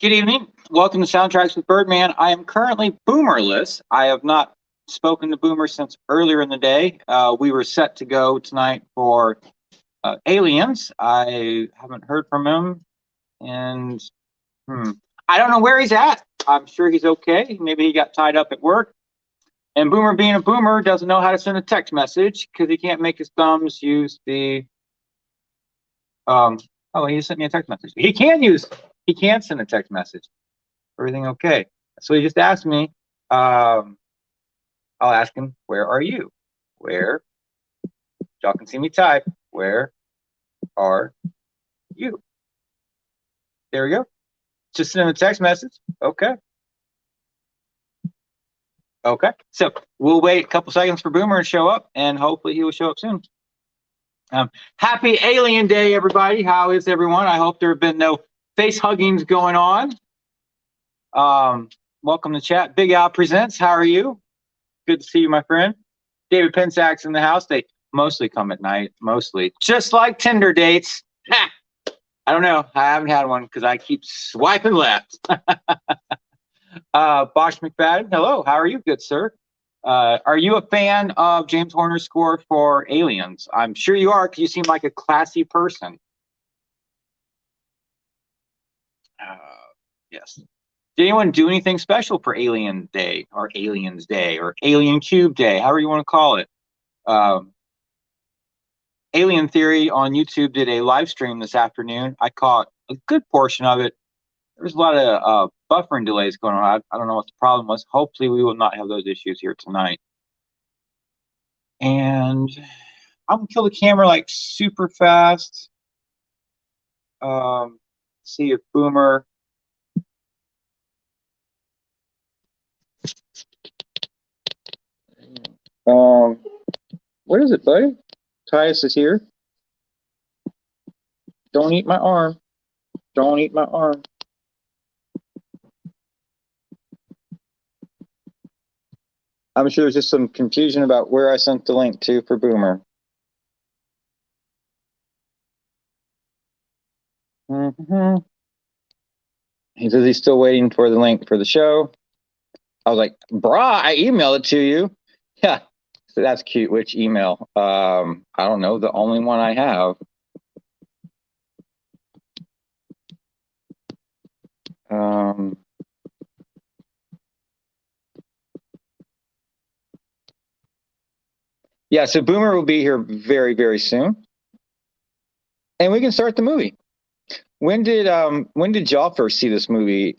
Good evening. Welcome to Soundtracks with Birdman. I am currently boomerless. I have not spoken to Boomer since earlier in the day. We were set to go tonight for Aliens. I haven't heard from him, and I don't know where he's at. I'm sure he's okay. Maybe he got tied up at work. And Boomer, being a boomer, doesn't know how to send a text message because he can't make his thumbs use the. Oh, he just sent me a text message. He can send a text message. Everything okay? So he just asked me. I'll ask him, "Where are you? Where?" Y'all can see me type. Where are you? There we go. Just send him a text message. Okay. Okay. So we'll wait a couple seconds for Boomer to show up, and hopefully he will show up soon. Happy Alien Day, everybody. How is everyone? I hope there have been no face huggings going on. Welcome to chat. Big Al presents. How are you? Good to see you, my friend. David Pensack's in the house. They mostly come at night, mostly. Just like Tinder dates. Ha! I don't know. I haven't had one because I keep swiping left. Bosch McFadden, hello. How are you, good sir? Are you a fan of James Horner's score for Aliens? I'm sure you are because you seem like a classy person. Yes. Did anyone do anything special for Alien Day or Aliens Day or Alien Cube Day, however you want to call it? Alien Theory on YouTube did a live stream this afternoon. I caught a good portion of it. There was a lot of buffering delays going on. I don't know what the problem was. Hopefully we will not have those issues here tonight. And I'm going to kill the camera like super fast. See if Boomer... what is it, buddy? Tyus is here. Don't eat my arm. Don't eat my arm. I'm sure there's just some confusion about where I sent the link to for Boomer. He says he's still waiting for the link for the show. I was like, brah, I emailed it to you. Yeah, so that's cute. Which email? I don't know. The only one I have. Yeah, so Boomer will be here very, very soon. And we can start the movie. When did y'all first see this movie?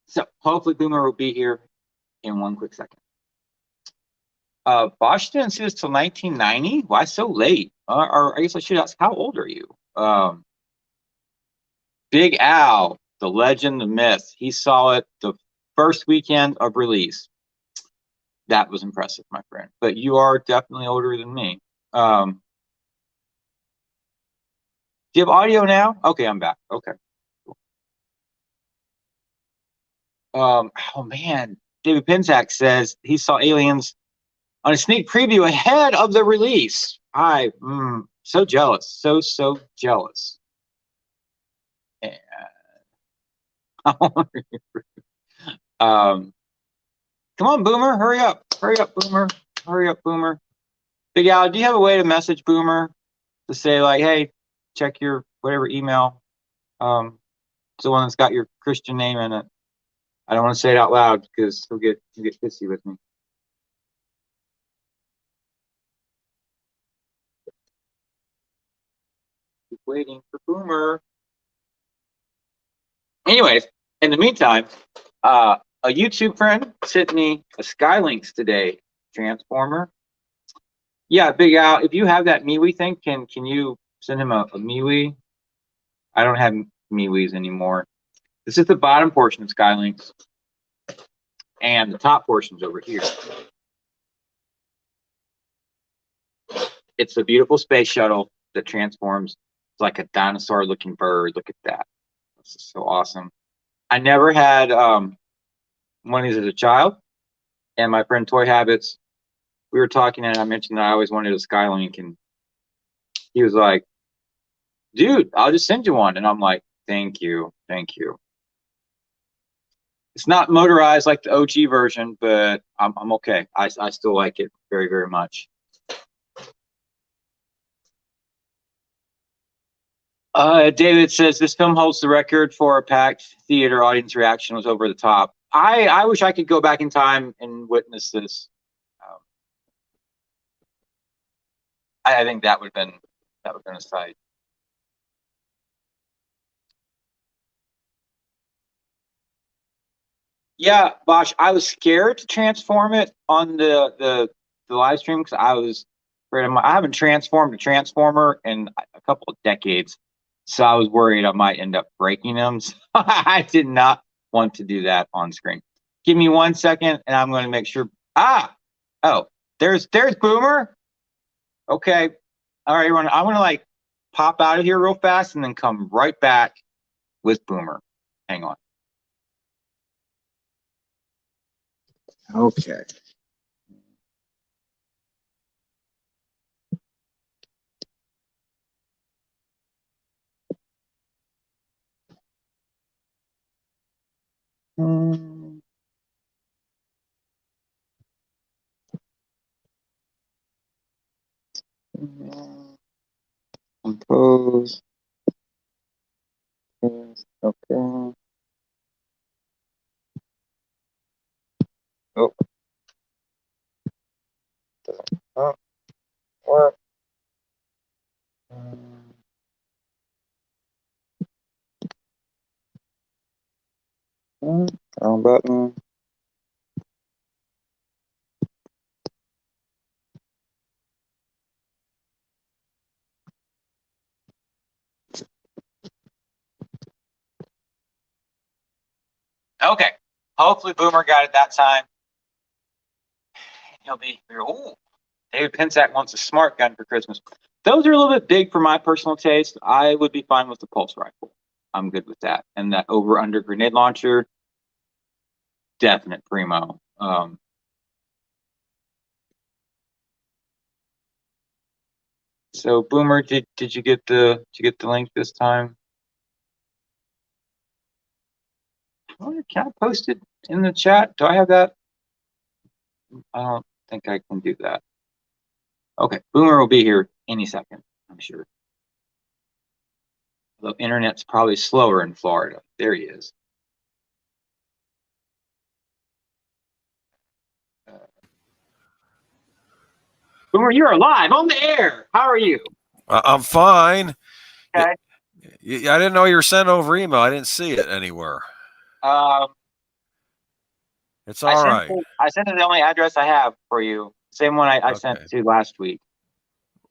So hopefully Boomer will be here in one quick second. Bosch didn't see this till 1990. Why so late? Or I guess I should ask, how old are you? Big Al, the legend, the myth. He saw it the first weekend of release. That was impressive, my friend. But you are definitely older than me. Do you have audio now? Okay, I'm back. Okay. Oh man, David Pensack says he saw Aliens on a sneak preview ahead of the release. So jealous, so jealous. And, come on, Boomer, hurry up, Boomer, hurry up, Boomer. Big Al, do you have a way to message Boomer to say like, hey, check your whatever email, it's the one that's got your Christian name in it. I don't want to say it out loud because he'll get pissy with me. Keep waiting for Boomer. Anyways, in the meantime, a YouTube friend sent me a Skylinks today transformer. Yeah, Big Al, if you have that MeWe thing, can you send him a MeWe? I don't have MeWe's anymore. This is the bottom portion of Skylinks, and the top portion's over here. It's a beautiful space shuttle that transforms. It's like a dinosaur-looking bird. Look at that. This is so awesome. I never had one of these as a child, and my friend Toy Habits, we were talking, and I mentioned that I always wanted a Skylink, and he was like, dude, I'll just send you one. And I'm like, thank you. Thank you. It's not motorized like the OG version, but I'm okay. I still like it very, very much. David says this film holds the record for a packed theater audience reaction. Was over the top. I wish I could go back in time and witness this. I think that would have been a sight. Yeah, Bosh, I was scared to transform it on the live stream because I was afraid I haven't transformed a transformer in a couple of decades, so I was worried I might end up breaking them. So I did not want to do that on screen. Give me 1 second, and I'm going to make sure. Oh, there's Boomer. Okay, all right, everyone. I'm gonna like pop out of here real fast and then come right back with Boomer. Hang on. Okay. Compose. Okay. Oh. Oh. What? Wrong button. Okay. Hopefully Boomer got it that time. He'll be here. Ooh. David Pensack wants a smart gun for Christmas. Those are a little bit big for my personal taste. I would be fine with the pulse rifle. I'm good with that. And that over-under grenade launcher, definite primo. So Boomer, did you get the link this time? Can I post it in the chat? Do I have that? I don't think I can do that. Okay, Boomer will be here any second, I'm sure. Although internet's probably slower in Florida. There he is. Boomer, you're alive on the air. How are you? I'm fine. Okay. I didn't know you were sent over email. I didn't see it anywhere. It's all right. I sent it the only address I have for you. Same one I sent to last week.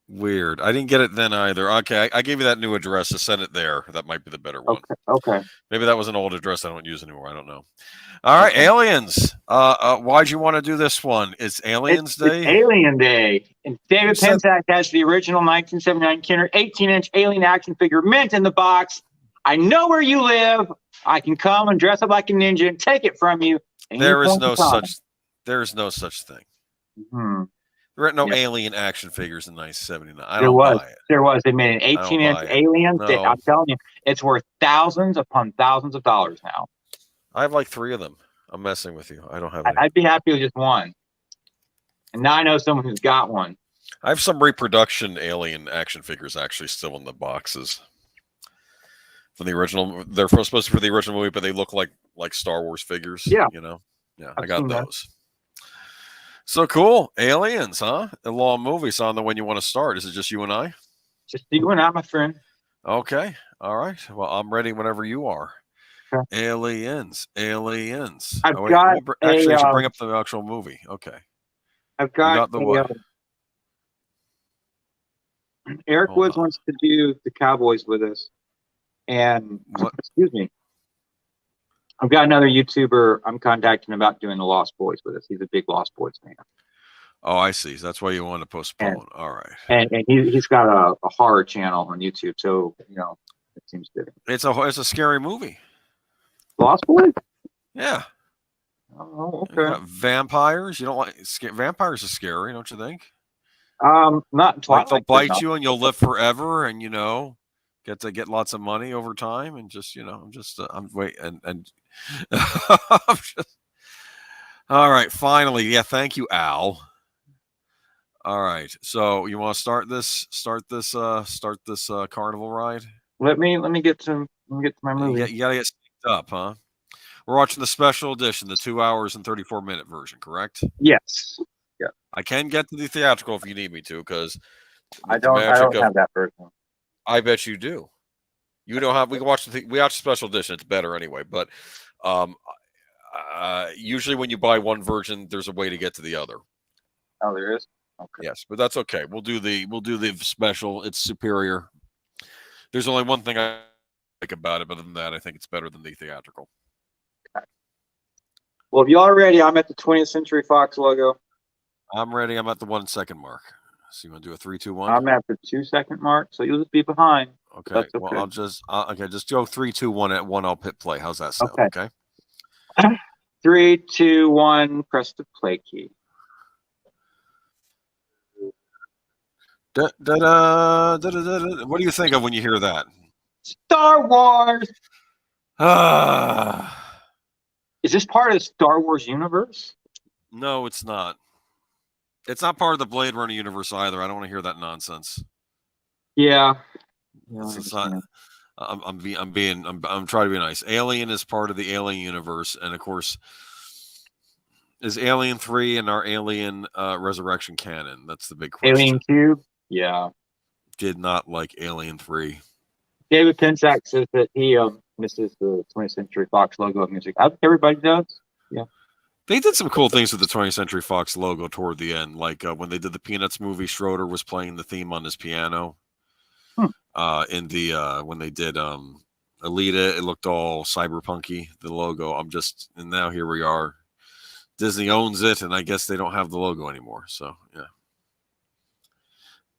Weird. I didn't get it then either. Okay, I gave you that new address to send it there. That might be the better one. Okay. Maybe that was an old address I don't use anymore. I don't know. All right, Aliens. Why'd you want to do this one? It's Aliens Day? It's Alien Day. And David Pensack has the original 1979 Kenner 18-inch Alien action figure mint in the box. I know where you live. I can come and dress up like a ninja and take it from you. There is no such thing. Mm-hmm. There are no Alien action figures in 1979. I don't buy it. There was. They made an 18-inch Alien. No. I'm telling you, it's worth thousands upon thousands of dollars now. I have like 3 of them. I'm messing with you. I don't have any. I'd be happy with just one. And now I know someone who's got one. I have some reproduction Alien action figures actually still in the boxes. From the original. They're supposed to be for the original movie, but they look like Star Wars figures. Yeah. You know? Yeah, I got those. So cool. Aliens, huh? A long movie. So I don't know when you want to start. Is it just you and I? Just you and I, my friend. Okay. All right. Well, I'm ready whenever you are. Okay. Aliens. I've got actually, I should bring up the actual movie. Okay. I've got the what? Eric Woods wants to do the Cowboys with us. And What? excuse me, I've got another YouTuber I'm contacting about doing the Lost Boys with us. He's a big Lost Boys fan, Oh, I see. That's why you want to and postpone. All right. he's got a horror channel on YouTube. So it seems good. It's a scary movie. Lost Boys? Yeah. Oh, You okay. got vampires. You don't like vampires are scary, don't you think? Not in Like they'll Twilight, but bite no. you and you'll live forever, and get to get lots of money over time, and just I'm wait and I'm just, all right. Finally, yeah. Thank you, Al. All right. So you want to start this carnival ride? Let me get to my movie. You gotta get synced up, huh? We're watching the special edition, the 2 hours and 34-minute version, correct? Yes. Yeah. I can get to the theatrical if you need me to, because I with the don't magic of, have that version. I bet you do. You don't have. We can watch we watch the special edition. It's better anyway. But um, usually when you buy one version, there's a way to get to the other. Oh, there is. Okay. Yes, but that's okay. We'll do the special. It's superior. There's only one thing I like about it, but other than that, I think it's better than the theatrical. Well, if y'all are ready, I'm at the 20th Century Fox logo. I'm ready. I'm at the 1 second mark. So you want to do a 3, 2, 1? I'm at the 2 second mark, so you'll just be behind. Okay. That's Well, okay. I'll just go 3, 2, 1 at 1. I'll hit play. How's that sound? Okay. Okay. 3, 2, 1. Press the play key. Da, da, da, da, da, da. What do you think of when you hear that? Star Wars. Ah. Is this part of the Star Wars universe? No, it's not. It's not part of the Blade Runner universe either. I don't want to hear that nonsense. Yeah. It's not. I'm trying to be nice. Alien is part of the Alien universe, and of course, is Alien 3 and our Alien Resurrection canon? That's the big question. Alien Cube. Yeah. Did not like Alien 3. David Pensack says that he misses the 20th Century Fox logo of music. I think everybody does. Yeah. They did some cool things with the 20th Century Fox logo toward the end, like when they did the Peanuts movie. Schroeder was playing the theme on his piano. In the when they did Alita, it looked all cyberpunky. The logo. And now here we are. Disney owns it, and I guess they don't have the logo anymore. So yeah.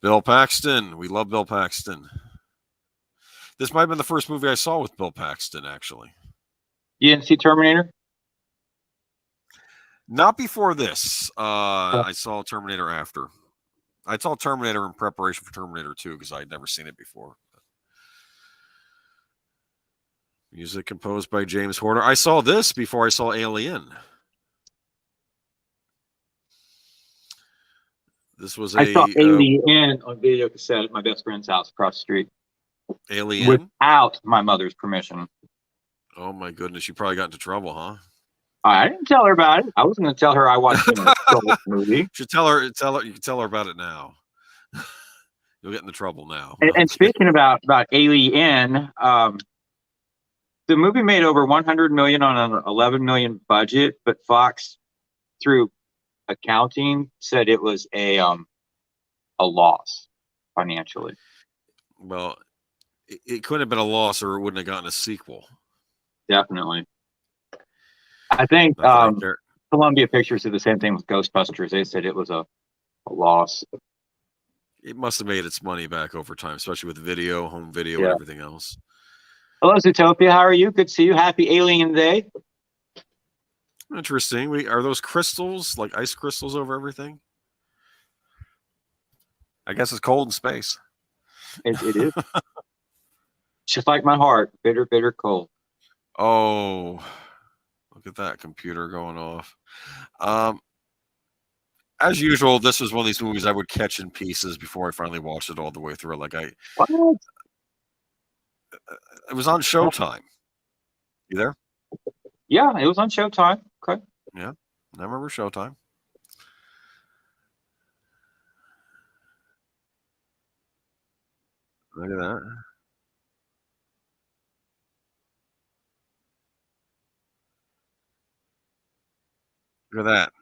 Bill Paxton, we love Bill Paxton. This might have been the first movie I saw with Bill Paxton, actually. You didn't see Terminator? Not before this. I saw Terminator after. I saw Terminator in preparation for Terminator 2 because I had never seen it before. Music composed by James Horner. I saw this before I saw Alien. This was I saw Alien on video cassette at my best friend's house across the street. Alien? Without my mother's permission. Oh my goodness, you probably got into trouble, huh? I didn't tell her about it. I was going to tell her I watched a movie. You should tell her. You can tell her about it now. You'll get into trouble now. And speaking about Alien, the movie made over 100 million on an 11 million budget, but Fox, through accounting, said it was a loss financially. Well, it couldn't have been a loss, or it wouldn't have gotten a sequel. Definitely. I think Columbia Pictures did the same thing with Ghostbusters. They said it was a loss. It must have made its money back over time, especially with video, home video, and everything else. Hello, Zootopia. How are you? Good to see you. Happy Alien Day. Interesting. Are those crystals, like ice crystals over everything? I guess it's cold in space. It is. Just like my heart. Bitter, bitter cold. Oh, look at that computer going off. As usual, this was one of these movies I would catch in pieces before I finally watched it all the way through. It was on Showtime. You there? Yeah, it was on Showtime. Okay. Yeah, I remember Showtime. Look at that. Look at that.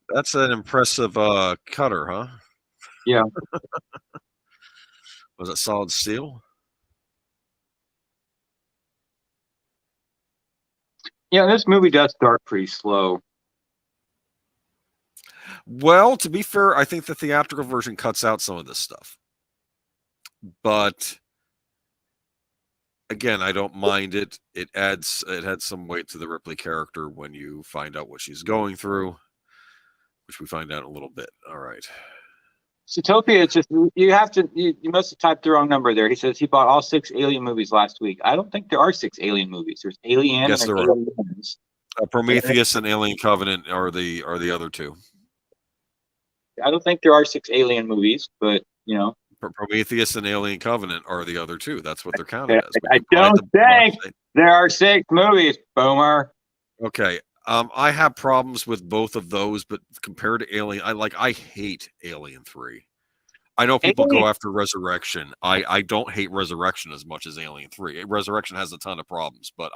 That's an impressive cutter, huh? Yeah. Was it solid steel? Yeah, this movie does start pretty slow. Well, to be fair, I think the theatrical version cuts out some of this stuff. But again, I don't mind it. It adds some weight to the Ripley character when you find out what she's going through, which we find out in a little bit. All right. Zootopia, it's just you must have typed the wrong number there. He says he bought all 6 Alien movies last week. I don't think there are 6 Alien movies. There's Alien Yes, and there are. Aliens. Prometheus and Alien Covenant are the other two. I don't think there are 6 Alien movies, but you know, Prometheus and Alien Covenant are the other two. That's what they're counted as. I don't think there are 6 movies, Boomer. Okay. I have problems with both of those, but compared to Alien, I hate Alien 3. I know people go after Resurrection. I don't hate Resurrection as much as Alien 3. Resurrection has a ton of problems, but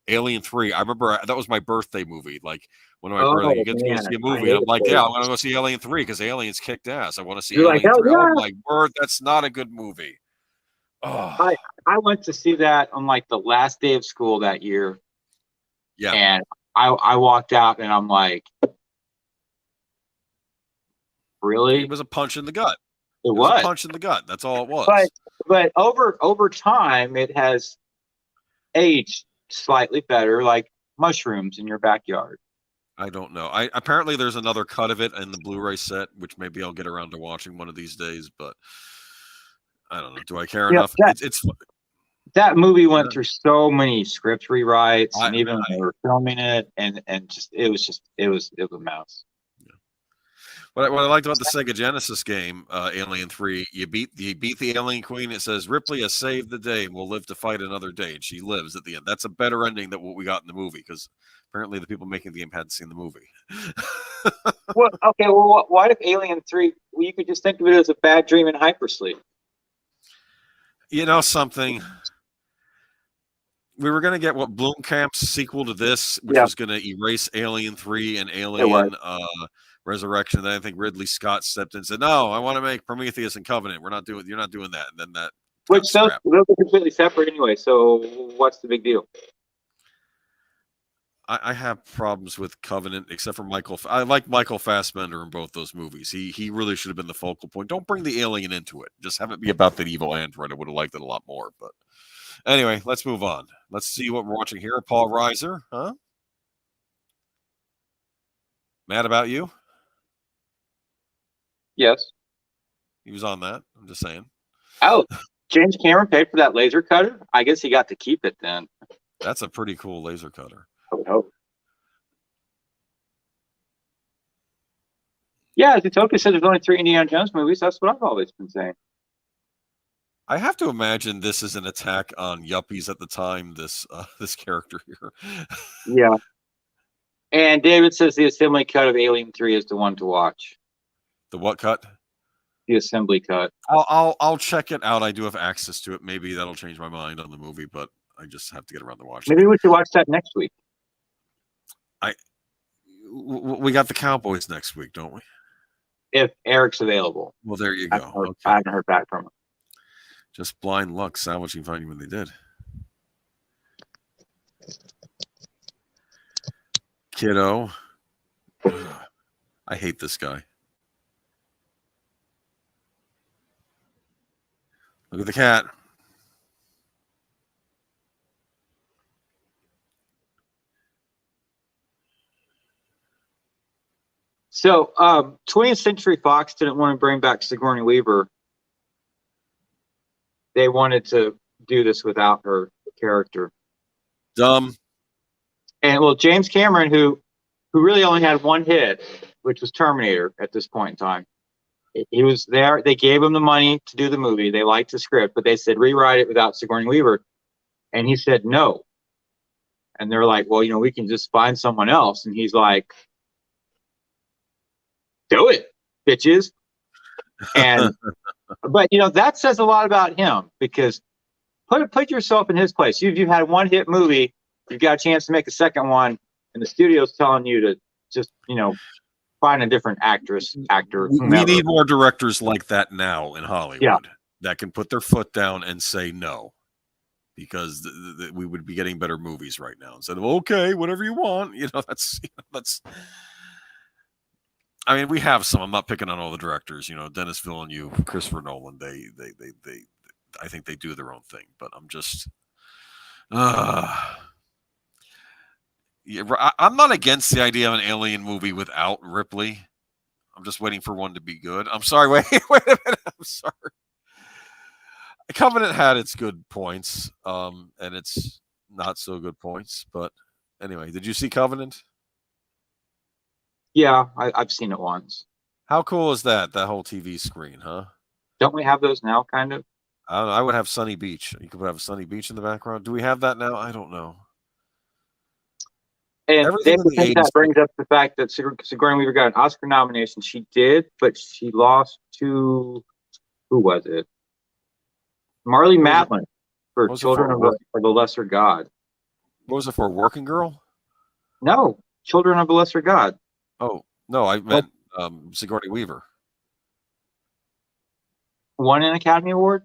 Alien 3, I remember that was my birthday movie. Like when my birthday, you get to go see a movie, and I'm like, yeah, I'm gonna go see Alien 3 because Aliens kicked ass. I want to see Alien 3. Oh my word, that's not a good movie. Oh. I went to see that on like the last day of school that year. Yeah. And I walked out and I'm like, really? It was a punch in the gut. It was a punch in the gut. That's all it was. But over time, it has aged slightly better, like mushrooms in your backyard. I don't know. Apparently there's another cut of it in the Blu-ray set, which maybe I'll get around to watching one of these days. But I don't know. Do I care enough? That movie went through so many script rewrites, and even when they were filming it, and it was a mess. Yeah. What I liked about the Sega Genesis game, Alien 3, you beat the Alien Queen. It says Ripley has saved the day and will live to fight another day, and she lives at the end. That's a better ending than what we got in the movie, because apparently the people making the game hadn't seen the movie. Well, okay. Well, why if Alien 3? Well, you could just think of it as a bad dream in hypersleep. You know something? We were going to get what Blomkamp's sequel to this, which was going to erase Alien 3 and Alien Resurrection. Then I think Ridley Scott stepped in and said, "No, I want to make Prometheus and Covenant. You're not doing that." And then that. Which those are completely separate anyway. So what's the big deal? I have problems with Covenant, except for Michael. I like Michael Fassbender in both those movies. He really should have been the focal point. Don't bring the alien into it. Just have it be about that evil android. I would have liked it a lot more. But anyway, let's move on. Let's see what we're watching here. Paul Reiser, huh? Mad about you? Yes. He was on that. I'm just saying. Oh, James Cameron paid for that laser cutter? I guess he got to keep it then. That's a pretty cool laser cutter. I would hope. Yeah, Zootopia said there's only 3 Indiana Jones movies. That's what I've always been saying. I have to imagine this is an attack on yuppies at the time. This character here. Yeah. And David says the assembly cut of Alien 3 is the one to watch. The what cut? The assembly cut. I'll check it out. I do have access to it. Maybe that'll change my mind on the movie, but I just have to get around to watching. Maybe we should watch that next week. We got the Cowboys next week, don't we? If Eric's available. Well, there you go. I haven't heard back from him. Just blind luck sandwiching finding when they did. Kiddo. I hate this guy. Look at the cat. So, 20th Century Fox didn't want to bring back Sigourney Weaver. They wanted to do this without her character. Dumb. And well, James Cameron, who really only had one hit, which was Terminator at this point in time. He was there. They gave him the money to do the movie. They liked the script, but they said rewrite it without Sigourney Weaver, and he said no. And they're like, well, we can just find someone else. And he's like, do it, bitches. And but that says a lot about him, because put yourself in his place. You've had one hit movie, you've got a chance to make a second one, and the studio's telling you to just find a different actor. We need more directors like that now in Hollywood. Yeah. That can put their foot down and say no. because we would be getting better movies right now instead of okay, whatever you want. That's. I mean, we have some. I'm not picking on all the directors. Dennis Villeneuve, Christopher Nolan. They. I think they do their own thing, but I'm just. Yeah, I'm not against the idea of an alien movie without Ripley. I'm just waiting for one to be good. I'm sorry. Wait a minute. I'm sorry. Covenant had its good points, and its not so good points. But anyway, did you see Covenant? Yeah, I've seen it once. How cool is that? That whole TV screen, huh? Don't we have those now, kind of? I don't know. I would have Sunny Beach. You could have Sunny Beach in the background. Do we have that now? I don't know. And Everything in the think 80s. that brings up the fact that Sigourney Weaver got an Oscar nomination. She did, but she lost to, who was it? Marlee Matlin for Children of the Lesser God. What was it for? Working Girl? No, Children of the Lesser God. Oh, no, I meant Sigourney Weaver. Won an Academy Award?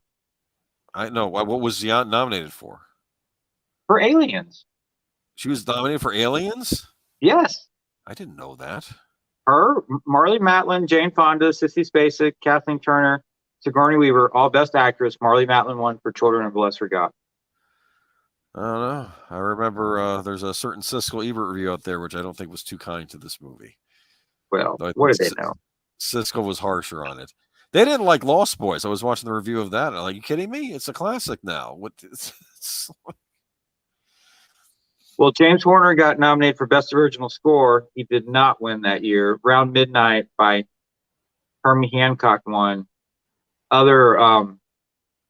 I know. What was she nominated for? For Aliens. She was nominated for Aliens? Yes. I didn't know that. Her, Marlee Matlin, Jane Fonda, Sissy Spacek, Kathleen Turner, Sigourney Weaver, all Best Actress. Marlee Matlin won for Children of the Lesser God. I don't know. I remember there's a certain Siskel Ebert review out there, which I don't think was too kind to this movie. Well, what did they know? Siskel was harsher on it. They didn't like Lost Boys. I was watching the review of that. I'm like, you kidding me? It's a classic now. What? Well, James Horner got nominated for Best Original Score. He did not win that year. Round Midnight by Herbie Hancock won. Other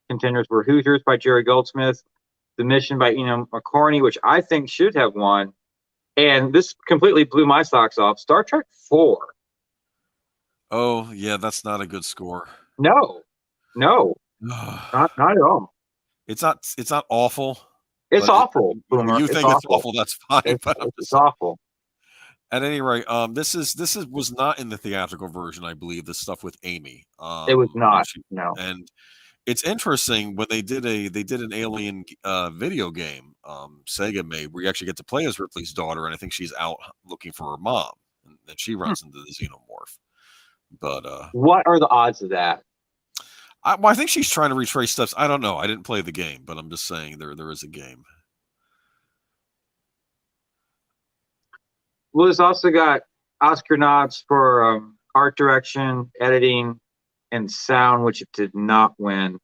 contenders were Hoosiers by Jerry Goldsmith, The Mission by Ennio Morricone, which I think should have won. And this completely blew my socks off. Star Trek 4. Oh, yeah, that's not a good score. No, not at all. It's not awful. It's awful. You think it's awful? That's fine. It's awful. At any rate, this was not in the theatrical version, I believe. This stuff with Amy. It was not. No. And it's interesting when they did an Alien video game. Sega made where you actually get to play as Ripley's daughter, and I think she's out looking for her mom, and she runs into the xenomorph. But what are the odds of that? I think she's trying to retrace steps. I don't know. I didn't play the game, but I'm just saying there is a game. Well, it's also got Oscar nods for art direction, editing, and sound, which it did not win.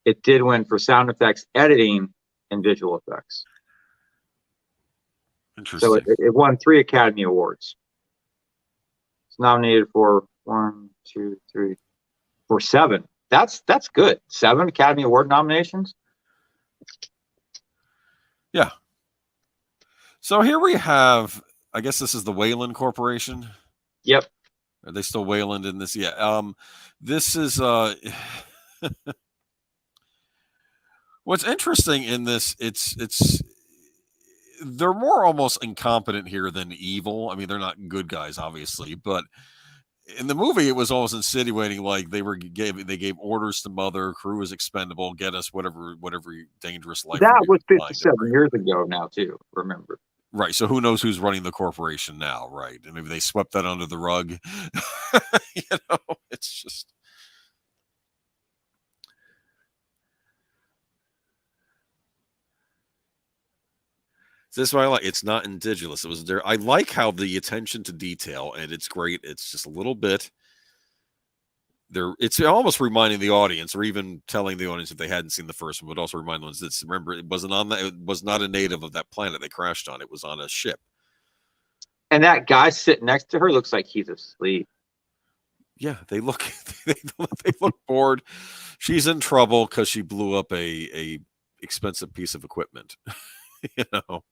It did win for sound effects, editing, and visual effects. Interesting. So it won 3 Academy Awards. It's nominated for 7. That's good. 7 Academy Award nominations. Yeah. So here we have, I guess this is the Wayland Corporation. Yep. Are they still Wayland in this? Yeah. This is what's interesting in this, it's they're more almost incompetent here than evil. I mean, they're not good guys, obviously, but in the movie, it was almost insinuating like they gave orders to Mother, crew is expendable, get us whatever dangerous life. That was 57 years ago now, too. Remember, right? So who knows who's running the corporation now, right? And maybe they swept that under the rug. It's just. This is why I like. It's not indigenous. It was there. I like how the attention to detail, and it's great. It's just a little bit. There, it's almost reminding the audience, or even telling the audience if they hadn't seen the first one, but also remind them that remember it wasn't on that. It was not a native of that planet they crashed on. It was on a ship. And that guy sitting next to her looks like he's asleep. Yeah, they look bored. She's in trouble because she blew up a expensive piece of equipment. You know.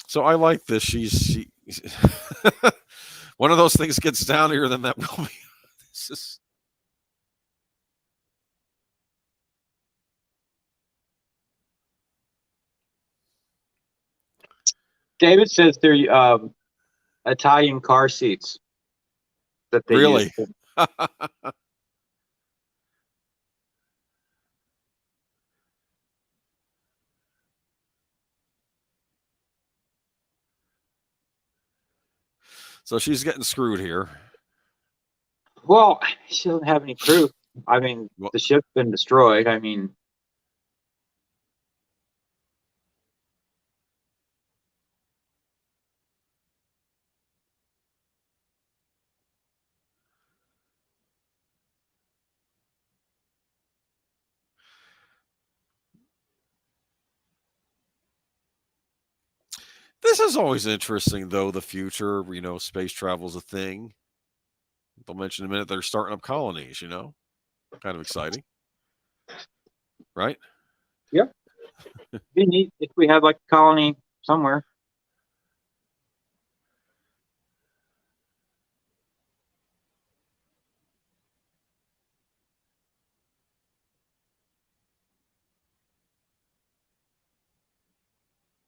So I like this. She one of those things gets downier than that will be. This is. David says they're Italian car seats that they use. Really? So she's getting screwed here. Well, she doesn't have any proof. I mean, Well, the ship's been destroyed. I mean, this is always interesting, though. The future, space travel's a thing. They'll mention in a minute they're starting up colonies. Kind of exciting, right? yep. It'd be neat if we had like a colony somewhere.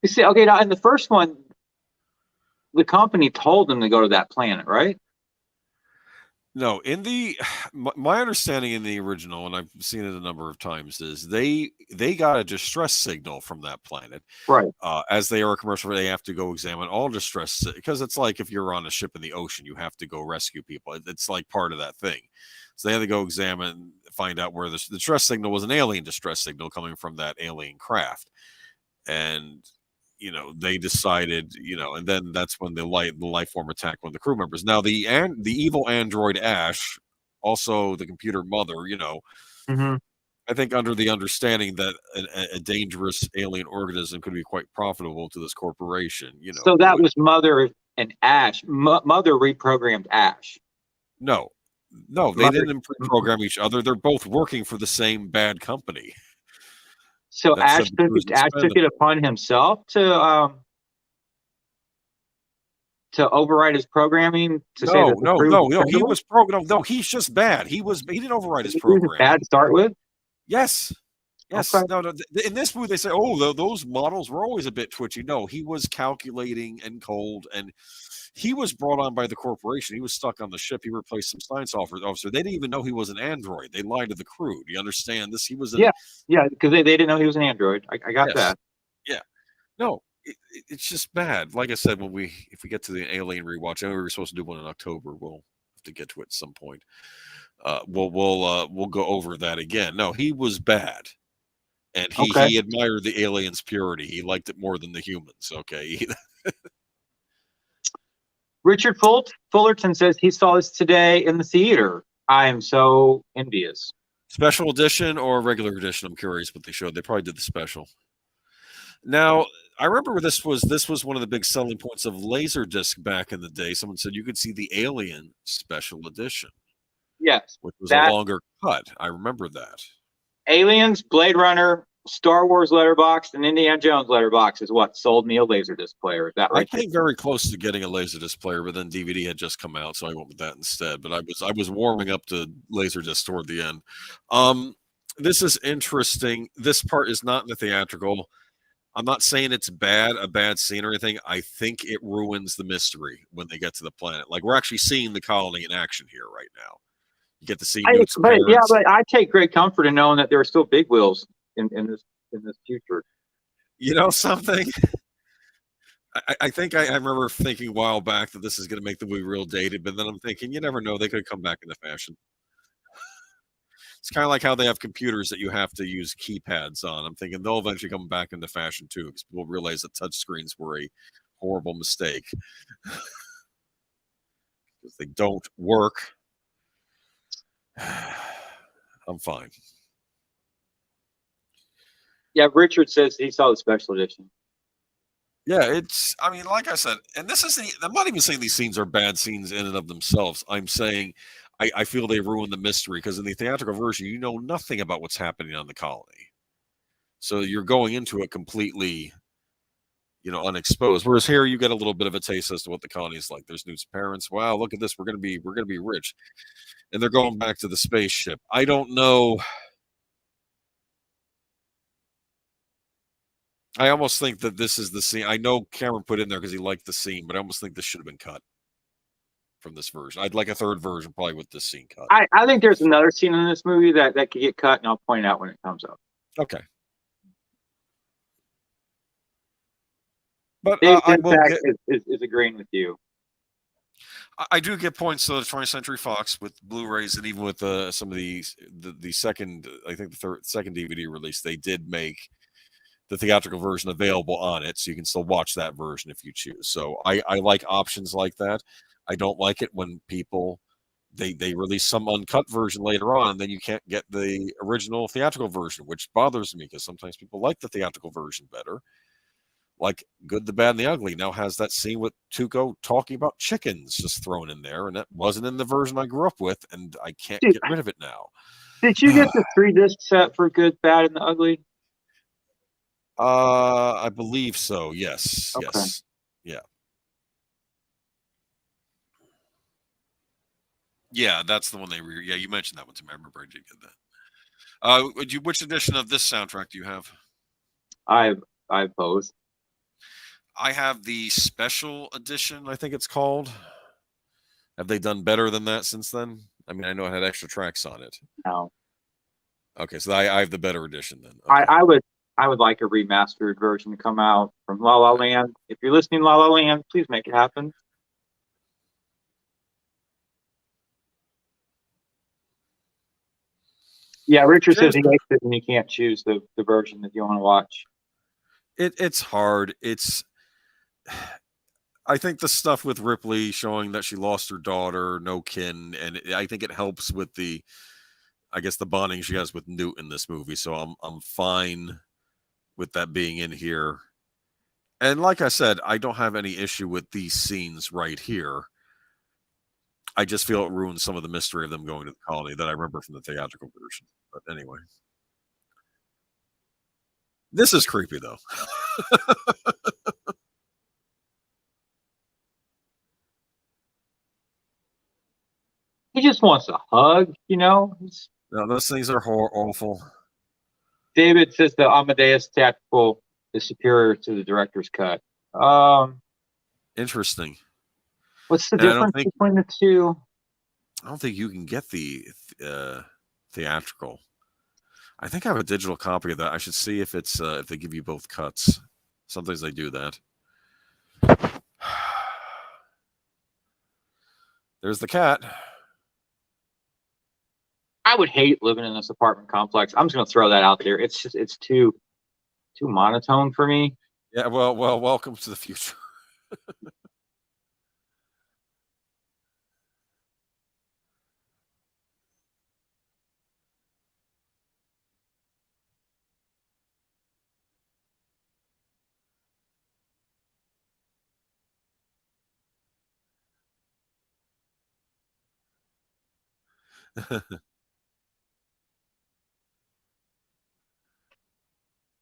You see, okay, now in the first one, the company told them to go to that planet, right? No, in the my understanding in the original, and I've seen it a number of times, is they got a distress signal from that planet. Right. As they are a commercial, they have to go examine all distress because it's like if you're on a ship in the ocean, you have to go rescue people. It's like part of that thing. So they had to go examine, find out where the distress signal was an alien distress signal coming from that alien craft, and they decided, and then that's when the life form attacked one of the crew members. Now the evil android Ash, also the computer mother, Mm-hmm. I think under the understanding that a dangerous alien organism could be quite profitable to this corporation, So that was Mother and Ash. Mother reprogrammed Ash. no, they Mother. didn't program each other. They're both working for the same bad company So that said the crew is Ash took it expendable. upon himself to override his programming to say that No, the no, crew was no, no. He expendable. was programmed. No, he's just bad. He didn't override his He was bad programming. to start with. Yes. Okay. Yes. No, no. In this movie, they say, "Oh, those models were always a bit twitchy." No, he was calculating and cold, and he was brought on by the corporation. He was stuck on the ship. He replaced some science officer. They didn't even know he was an android. They lied to the crew. Do you understand this? He was an Yeah. Yeah. Because they didn't know he was an android. I got yes. that. Yeah. No, it's just bad. Like I said, if we get to the Alien rewatch, I know we were supposed to do one in October. We'll have to get to it at some point. We'll go over that again. No, he was bad. And Okay. he admired the aliens' purity. He liked it more than the humans. Okay. Richard Fullerton says he saw this today in the theater. I am so envious. Special edition or regular edition? I'm curious what they showed. They probably did the special. Now, I remember this was one of the big selling points of Laserdisc back in the day. Someone said you could see the Alien special edition, Yes. which was a That longer cut. I remember that. Aliens, Blade Runner, Star Wars letterbox, and Indiana Jones letterbox is what sold me a Laserdisc player. Is that I right? came very close to getting a Laserdisc player, but then DVD had just come out, so I went with that instead. But I was warming up to Laserdisc toward the end. This is interesting. This part is not in the theatrical. I'm not saying it's a bad scene or anything. I think it ruins the mystery when they get to the planet. Like we're actually seeing the colony in action here right now. You get to see Newt's parents. But I take great comfort in knowing that there are still big wheels in this future. You know something? I think I remember thinking a while back that this is going to make the movie real dated, but then I'm thinking, you never know. They could come back into fashion. It's kind of like how they have computers that you have to use keypads on. I'm thinking they'll eventually come back into fashion too, because people realize that touchscreens were a horrible mistake because they don't work. I'm fine. Yeah, Richard says he saw the special edition. Yeah, I mean, like I said, and I'm not even saying these scenes are bad scenes in and of themselves. I'm saying I feel they ruin the mystery because in the theatrical version, you know nothing about what's happening on the colony. So you're going into it completely, unexposed. Whereas here you get a little bit of a taste as to what the colony is like. There's Newt's parents. Wow, look at this. We're gonna be rich. And they're going back to the spaceship. I don't know. I almost think that this is the scene. I know Cameron put in there because he liked the scene, but I almost think this should have been cut from this version. I'd like a third version, probably with this scene cut. I think there's another scene in this movie that could get cut, and I'll point it out when it comes up. Okay. But Dave, I in will fact, get, is agreeing with you. I do get points to the 20th Century Fox with Blu-rays, and even with some of the second, I think the second DVD release, they did make the theatrical version available on it, so you can still watch that version if you choose. So I like options like that. I don't like it when people they release some uncut version later on, and then you can't get the original theatrical version, which bothers me because sometimes people like the theatrical version better. Like Good, the Bad, and the Ugly now has that scene with Tuco talking about chickens just thrown in there, and that wasn't in the version I grew up with, and I can't Dude, get rid of it now. Did you get the 3-disc set for Good, Bad, and the Ugly? I believe so. Yes. Okay. Yes. Yeah. Yeah, that's the one they yeah, you mentioned that one to me. I remember I did get that. Which edition of this soundtrack do you have? I both. I have the special edition, I think it's called. Have they done better than that since then? I mean, I know it had extra tracks on it. No. Okay, so I have the better edition then. Okay. I would like a remastered version to come out from La La Land. If you're listening, La La Land, please make it happen. Yeah, Richard says he likes it and you can't choose the version that you want to watch. It's hard. I think the stuff with Ripley showing that she lost her daughter, no kin, and I think it helps with the bonding she has with Newt in this movie. So I'm fine with that being in here. And like I said, I don't have any issue with these scenes right here. I just feel it ruins some of the mystery of them going to the colony that I remember from the theatrical version. But anyway. This is creepy though. He just wants a hug, you know? No, those things are awful. David says the Amadeus tactical is superior to the director's cut. Interesting. What's the difference between the two? I don't think you can get the theatrical. I think I have a digital copy of that. I should see if it's if they give you both cuts. Sometimes they do that. There's the cat. I would hate living in this apartment complex. I'm just going to throw that out there. It's too monotone for me. Yeah, well, welcome to the future.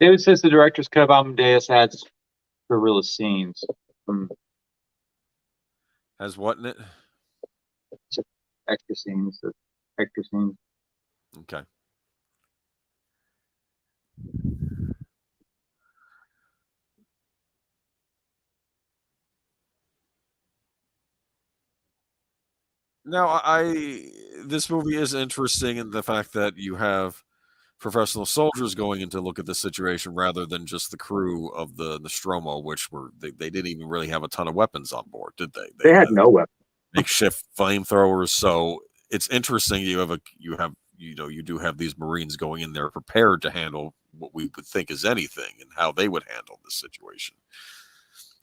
David says the director's cut of Amadeus has gorilla scenes. Has what in it? Extra scenes. Extra scenes. Okay. Now, this movie is interesting in the fact that you have professional soldiers going in to look at the situation rather than just the crew of the Nostromo, which they didn't even really have a ton of weapons on board, did they? They had no weapons. Makeshift flamethrowers. So it's interesting. You do have these Marines going in there prepared to handle what we would think is anything and how they would handle this situation.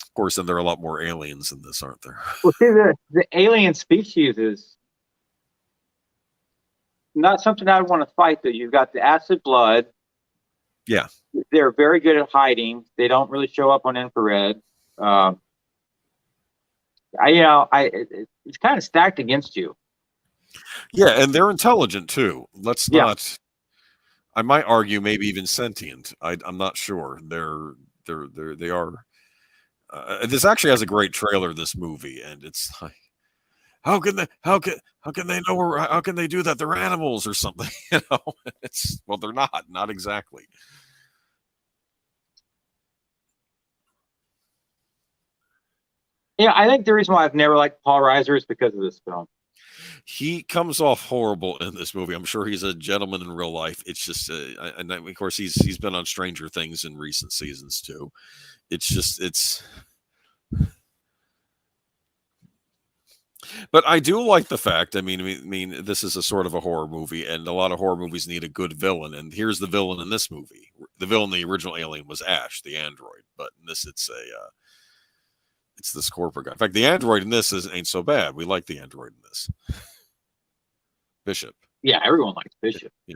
Of course, then there are a lot more aliens in this, aren't there? Well, see, the alien species is not something I would want to fight, though. You've got the acid blood. Yeah. They're very good at hiding. They don't really show up on infrared. It's kind of stacked against you. Yeah, and they're intelligent too. Let's not. I might argue maybe even sentient. I'm not sure. They are. This actually has a great trailer. This movie, and it's like, how can they know? How can they do that? They're animals or something. It's they're not exactly. Yeah, I think the reason why I've never liked Paul Reiser is because of this film. He comes off horrible in this movie. I'm sure he's a gentleman in real life. It's just, and of course he's been on Stranger Things in recent seasons too. It's just it's. But I do like the fact. I mean, this is a sort of a horror movie, and a lot of horror movies need a good villain. And here's the villain in this movie. The villain in the original Alien was Ash, the android, but in this it's this corporate guy. In fact, the android in this ain't so bad. We like the android in this. Bishop. Yeah, everyone likes Bishop. Yeah.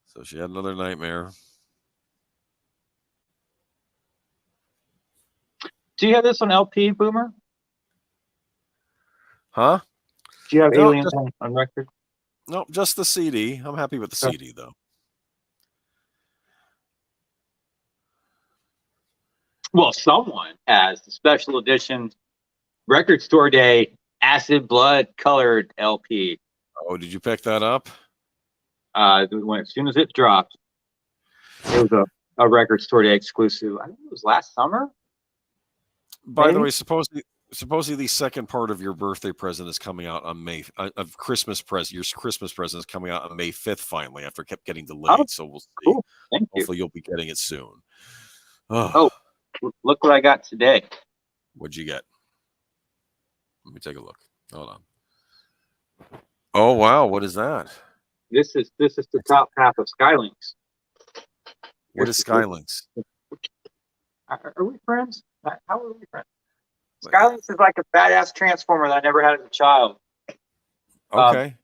So she had another nightmare. Do you have this on LP, Boomer? Huh? Do you have No, Aliens on record? No, just the CD. I'm happy with the CD though. Well, someone has the special edition record store day acid blood colored LP. Oh, did you pick that up? When as soon as it dropped, it was a record store day exclusive. I think it was last summer. By the Maybe? way, supposedly the second part of your birthday present is coming out on May of Christmas present. Your Christmas present is coming out on May 5th finally after it kept getting delayed. Oh, So we'll see. cool. Thank you. Hopefully you'll be getting it soon. Oh, look what I got today. What'd you get? Let me take a look. Hold on. Oh wow, what is that? This is the top half of Skylinks. What is Skylinks? Are we friends? How are we friends? Skylinks is like a badass transformer that I never had as a child. Okay.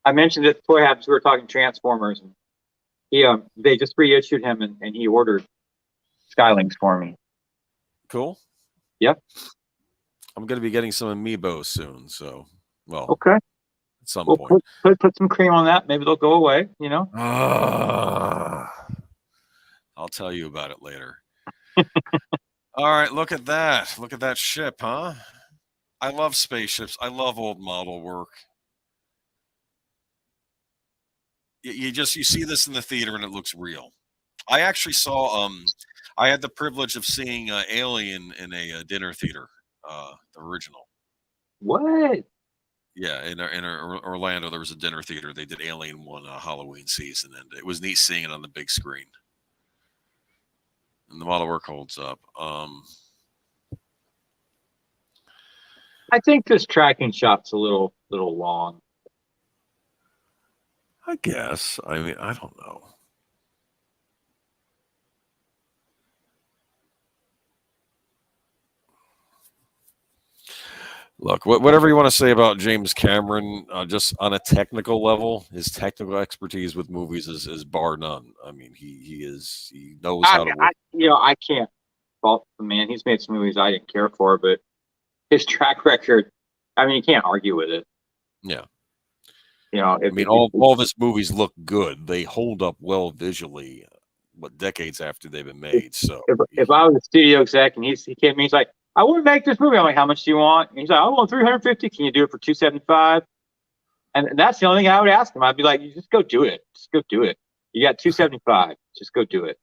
I mentioned it before. We were talking Transformers. And they just reissued him, and he ordered Skylinks for me. Cool. Yep. I'm going to be getting some amiibo soon. So, well, okay. At some point. Put some cream on that. Maybe they'll go away. I'll tell you about it later. All right, look at that. Look at that ship, huh? I love spaceships. I love old model work. You see this in the theater and it looks real. I actually saw I had the privilege of seeing Alien in a dinner theater, the original. What? Yeah, in Orlando there was a dinner theater. They did Alien one Halloween season, and it was neat seeing it on the big screen. And the model work holds up. I think this tracking shot's a little long. I guess. I mean, I don't know. Look, whatever you want to say about James Cameron, just on a technical level, his technical expertise with movies is bar none. I mean, he knows how to work. I can't fault the man. He's made some movies I didn't care for, but his track record, I mean, you can't argue with it. Yeah. All of his movies look good. They hold up well visually, decades after they've been made. So if I was a studio exec and he came to me, he's like, I want to make this movie. I'm like, how much do you want? And he's like, I want 350. Can you do it for 275? And that's the only thing I would ask him. I'd be like, you just go do it. Just go do it. You got 275. Just go do it.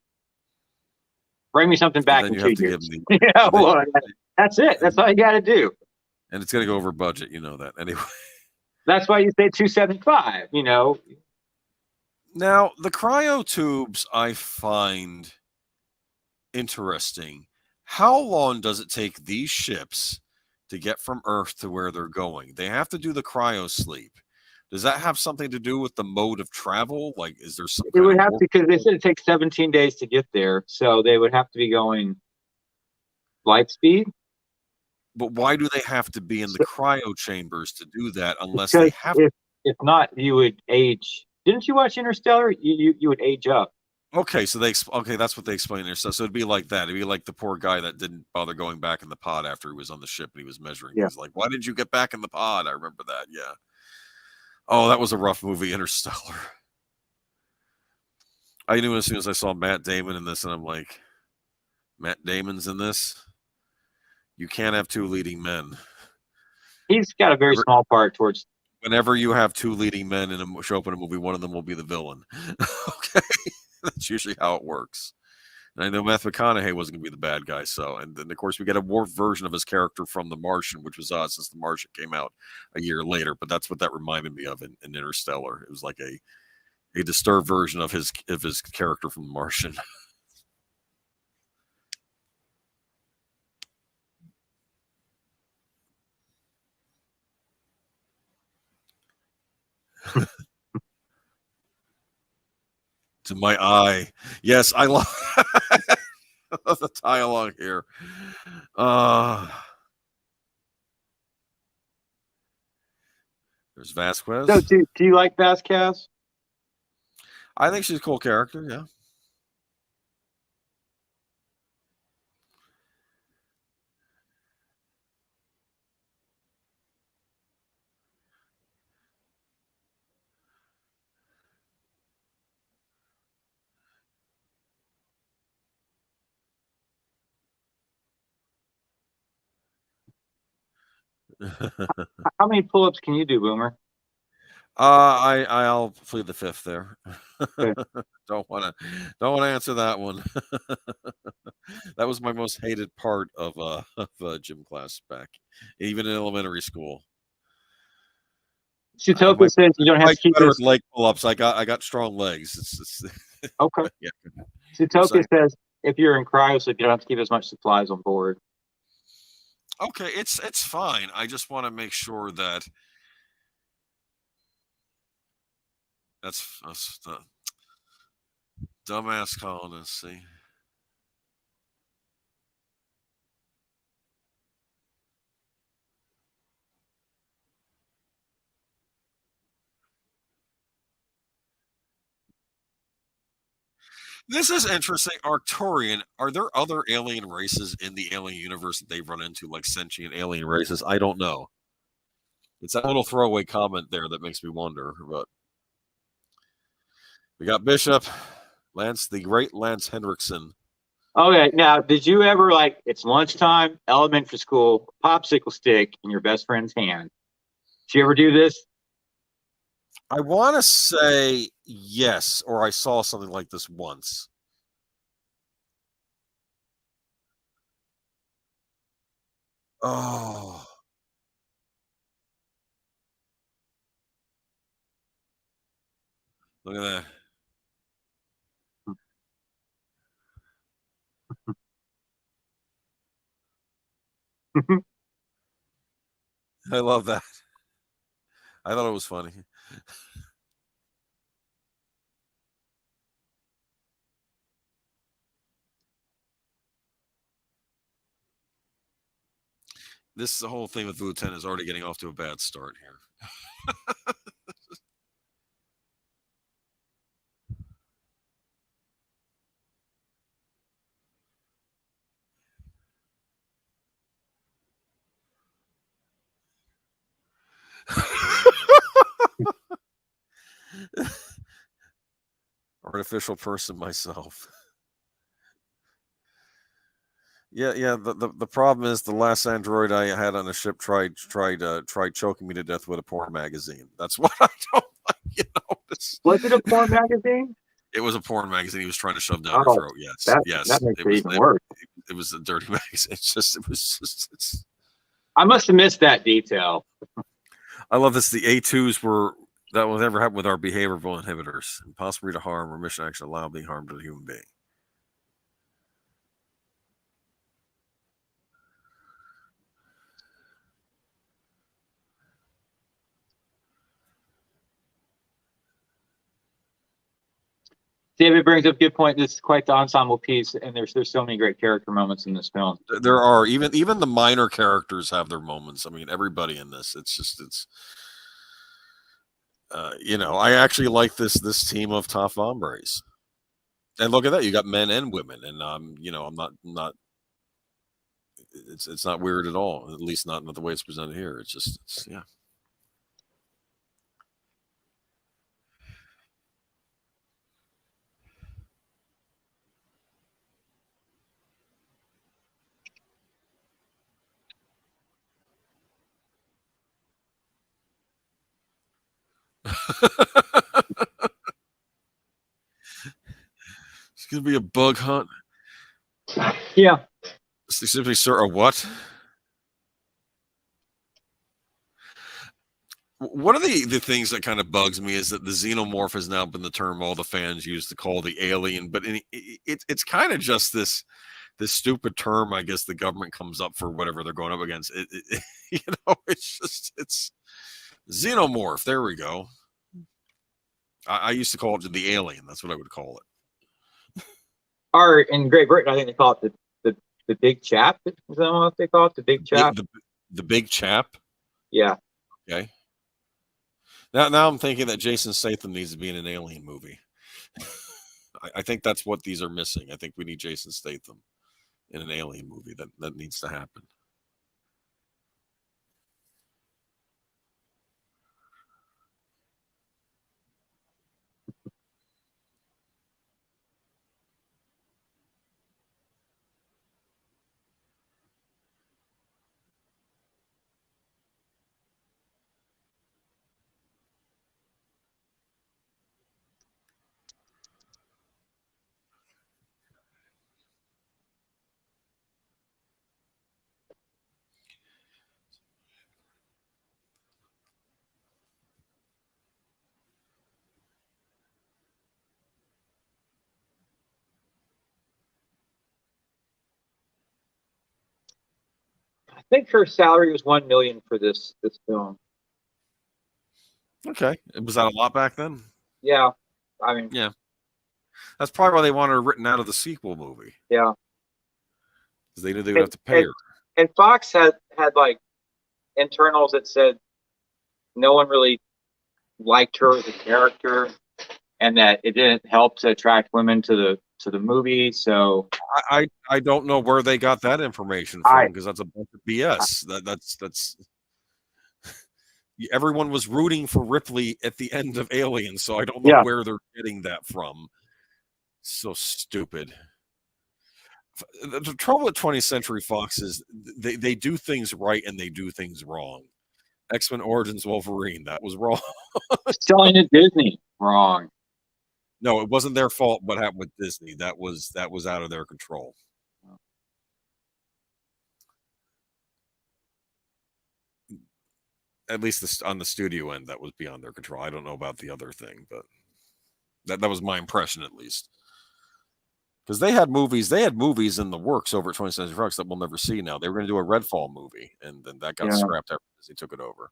Bring me something back in 2 years. That's it. That's all you got to do. And it's going to go over budget. You know that anyway. That's why you say 275. Now the cryo tubes I find interesting. How long does it take these ships to get from Earth to where they're going? They have to do the cryo sleep. Does that have something to do with the mode of travel? Like, is there something? It would have to, because they said it takes 17 days to get there. So they would have to be going light speed. But why do they have to be in the cryo chambers to do that unless they have to? If not, you would age. Didn't you watch Interstellar? You would age up. Okay, so that's what they explain there. So it'd be like that. It'd be like the poor guy that didn't bother going back in the pod after he was on the ship and he was measuring. Yeah. He's like, why didn't you get back in the pod? I remember that. Yeah. Oh, that was a rough movie, Interstellar. I knew as soon as I saw Matt Damon in this, and I'm like, Matt Damon's in this? You can't have two leading men. He's got a very small part towards. Whenever you have two leading men in a show up in a movie, one of them will be the villain. Okay, that's usually how it works. And I know Matthew McConaughey wasn't going to be the bad guy, so and then of course we get a warped version of his character from The Martian, which was odd since The Martian came out a year later. But that's what that reminded me of in Interstellar. It was like a disturbed version of his character from The Martian. To my eye, yes, I love the dialogue here. There's Vasquez. So, do you like Vasquez? I think she's a cool character. Yeah. How many pull-ups can you do, Boomer? I'll plead the fifth there. Okay. don't want to answer that one. That was my most hated part of gym class back, even in elementary school. Sutoka says you don't have to keep better this. with leg pull-ups. I got strong legs. It's Okay. yeah. Sutoka says if you're in cryo, so you don't have to keep as much supplies on board. Okay, it's fine. I just want to make sure that that's the dumbass colonists. See. This is interesting. Arcturian. Are there other alien races in the alien universe that they've run into, like sentient alien races? I don't know. It's that little throwaway comment there that makes me wonder. But we got Bishop, the great Lance Hendrickson. Okay, now did you ever it's lunchtime, elementary school, popsicle stick in your best friend's hand? Did you ever do this? I want to say yes, or I saw something like this once. Oh, look at that. I love that. I thought it was funny. This whole thing with the lieutenant is already getting off to a bad start here. Artificial person myself. Yeah. The problem is the last android I had on a ship tried choking me to death with a porn magazine. That's what I don't like. Was it a porn magazine? It was a porn magazine. He was trying to shove down her throat. Yes, that makes it even worse. It was a dirty magazine. It's. I must have missed that detail. I love this. The A2s were that will never happen with our behavioral inhibitors. Impossible to harm or mission action allow being harm to the human being. David brings up a good point. This is quite the ensemble piece, and there's so many great character moments in this film. There are even the minor characters have their moments. I mean, everybody in this. It's I actually like this team of top hombres. And look at that, you got men and women, and I'm not. It's not weird at all. At least not the way it's presented here. Yeah. It's gonna be a bug hunt. Yeah. Simply, sir, a what? One of the things that kind of bugs me is that the xenomorph has now been the term all the fans use to call the alien, but it's kind of just this stupid term. I guess the government comes up for whatever they're going up against. It's xenomorph. There we go. I used to call it the alien. That's what I would call it. Or in Great Britain, I think they call it the big chap. Is that what they call it? The big chap? The big chap? Yeah. Okay. Now I'm thinking that Jason Statham needs to be in an alien movie. I think that's what these are missing. I think we need Jason Statham in an alien movie. That needs to happen. I think her salary was 1 million for this film. Okay. Was that a lot back then? Yeah. I mean, yeah. That's probably why they wanted her written out of the sequel movie. Yeah. Because they knew they would have to pay her. And Fox had like internals that said no one really liked her as a character, and that it didn't help to attract women to the movie. So I don't know where they got that information from, because that's a bunch of BS. That's everyone was rooting for Ripley at the end of Alien, so I don't know where they're getting that from. So stupid. The trouble with 20th Century Fox is they do things right and they do things wrong. X-Men Origins Wolverine, that was wrong. Selling to Disney, wrong. No, it wasn't their fault what happened with Disney. That was out of their control. At least on the studio end, that was beyond their control. I don't know about the other thing, but that was my impression, at least. Because they had movies in the works over at 20th Century Fox that we'll never see now. They were going to do a Redfall movie, and then that got scrapped after Disney took it over.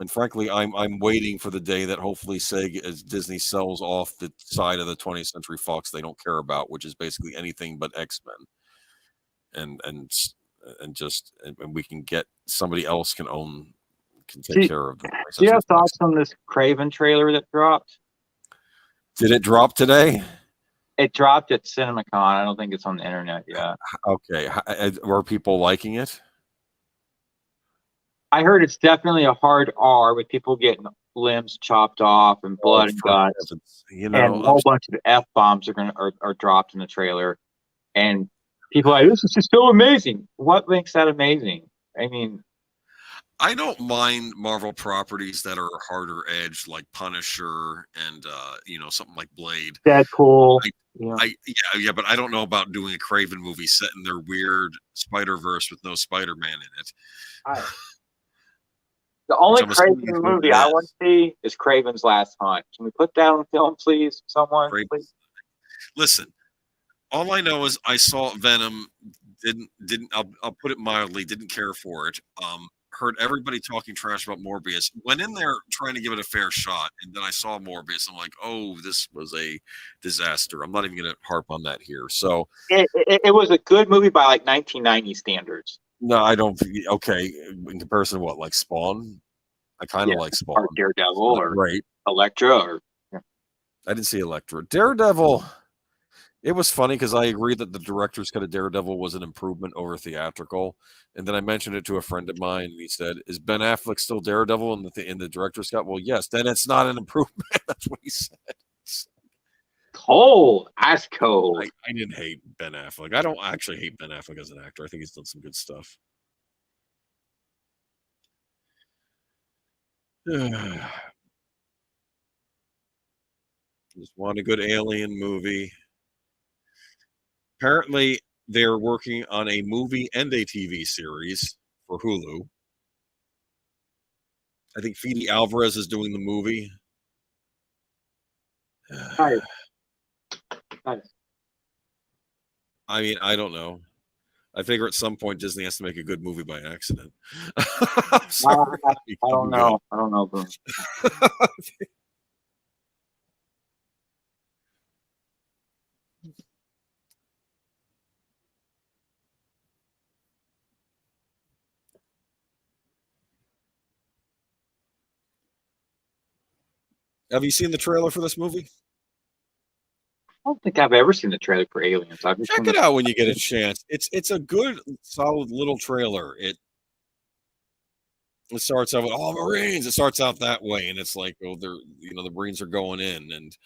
And frankly, I'm waiting for the day that hopefully as Disney sells off the side of the 20th Century Fox they don't care about, which is basically anything but X-Men, and we can get somebody else can take care of them. Do you have thoughts on this Craven trailer that dropped? Did it drop today? It dropped at CinemaCon. I don't think it's on the internet yet. Okay, were people liking it? I heard it's definitely a hard R with people getting limbs chopped off and blood and guts. And a whole bunch of F-bombs are dropped in the trailer. And people are like, this is just so amazing. What makes that amazing? I mean, I don't mind Marvel properties that are harder edged, like Punisher and something like Blade. Deadpool. But I don't know about doing a Craven movie set in their weird Spider-Verse with no Spider-Man in it. The only Craven movie I want to see is Craven's Last Hunt. Can we put that on film, please? Someone, please. Listen, all I know is I saw Venom. Didn't I'll put it mildly. Didn't care for it. Heard everybody talking trash about Morbius. Went in there trying to give it a fair shot, and then I saw Morbius. I'm like, oh, this was a disaster. I'm not even going to harp on that here. So it was a good movie by like 1990 standards. No, I don't. Okay, in comparison to what, like Spawn? I kind of like Spawn. Or Daredevil, or Elektra, or I didn't see Elektra. Daredevil. It was funny because I agree that the director's cut of Daredevil was an improvement over theatrical, and then I mentioned it to a friend of mine, and he said, "Is Ben Affleck still Daredevil in the director's cut?" Well, yes. Then it's not an improvement. That's what he said. Cold. Ice cold. I didn't hate Ben Affleck. I don't actually hate Ben Affleck as an actor. I think he's done some good stuff. Just want a good alien movie. Apparently, they're working on a movie and a TV series for Hulu. I think Fede Alvarez is doing the movie. Nice. Nice. I mean, I don't know. I figure at some point Disney has to make a good movie by accident. I don't know. I don't know, Boom. Have you seen the trailer for this movie? I don't think I've ever seen the trailer for Aliens. I've just Check seen it out when you get a chance. It's a good, solid little trailer. It starts out with all Marines. It starts out that way, and it's like, oh, they're the Marines are going in, and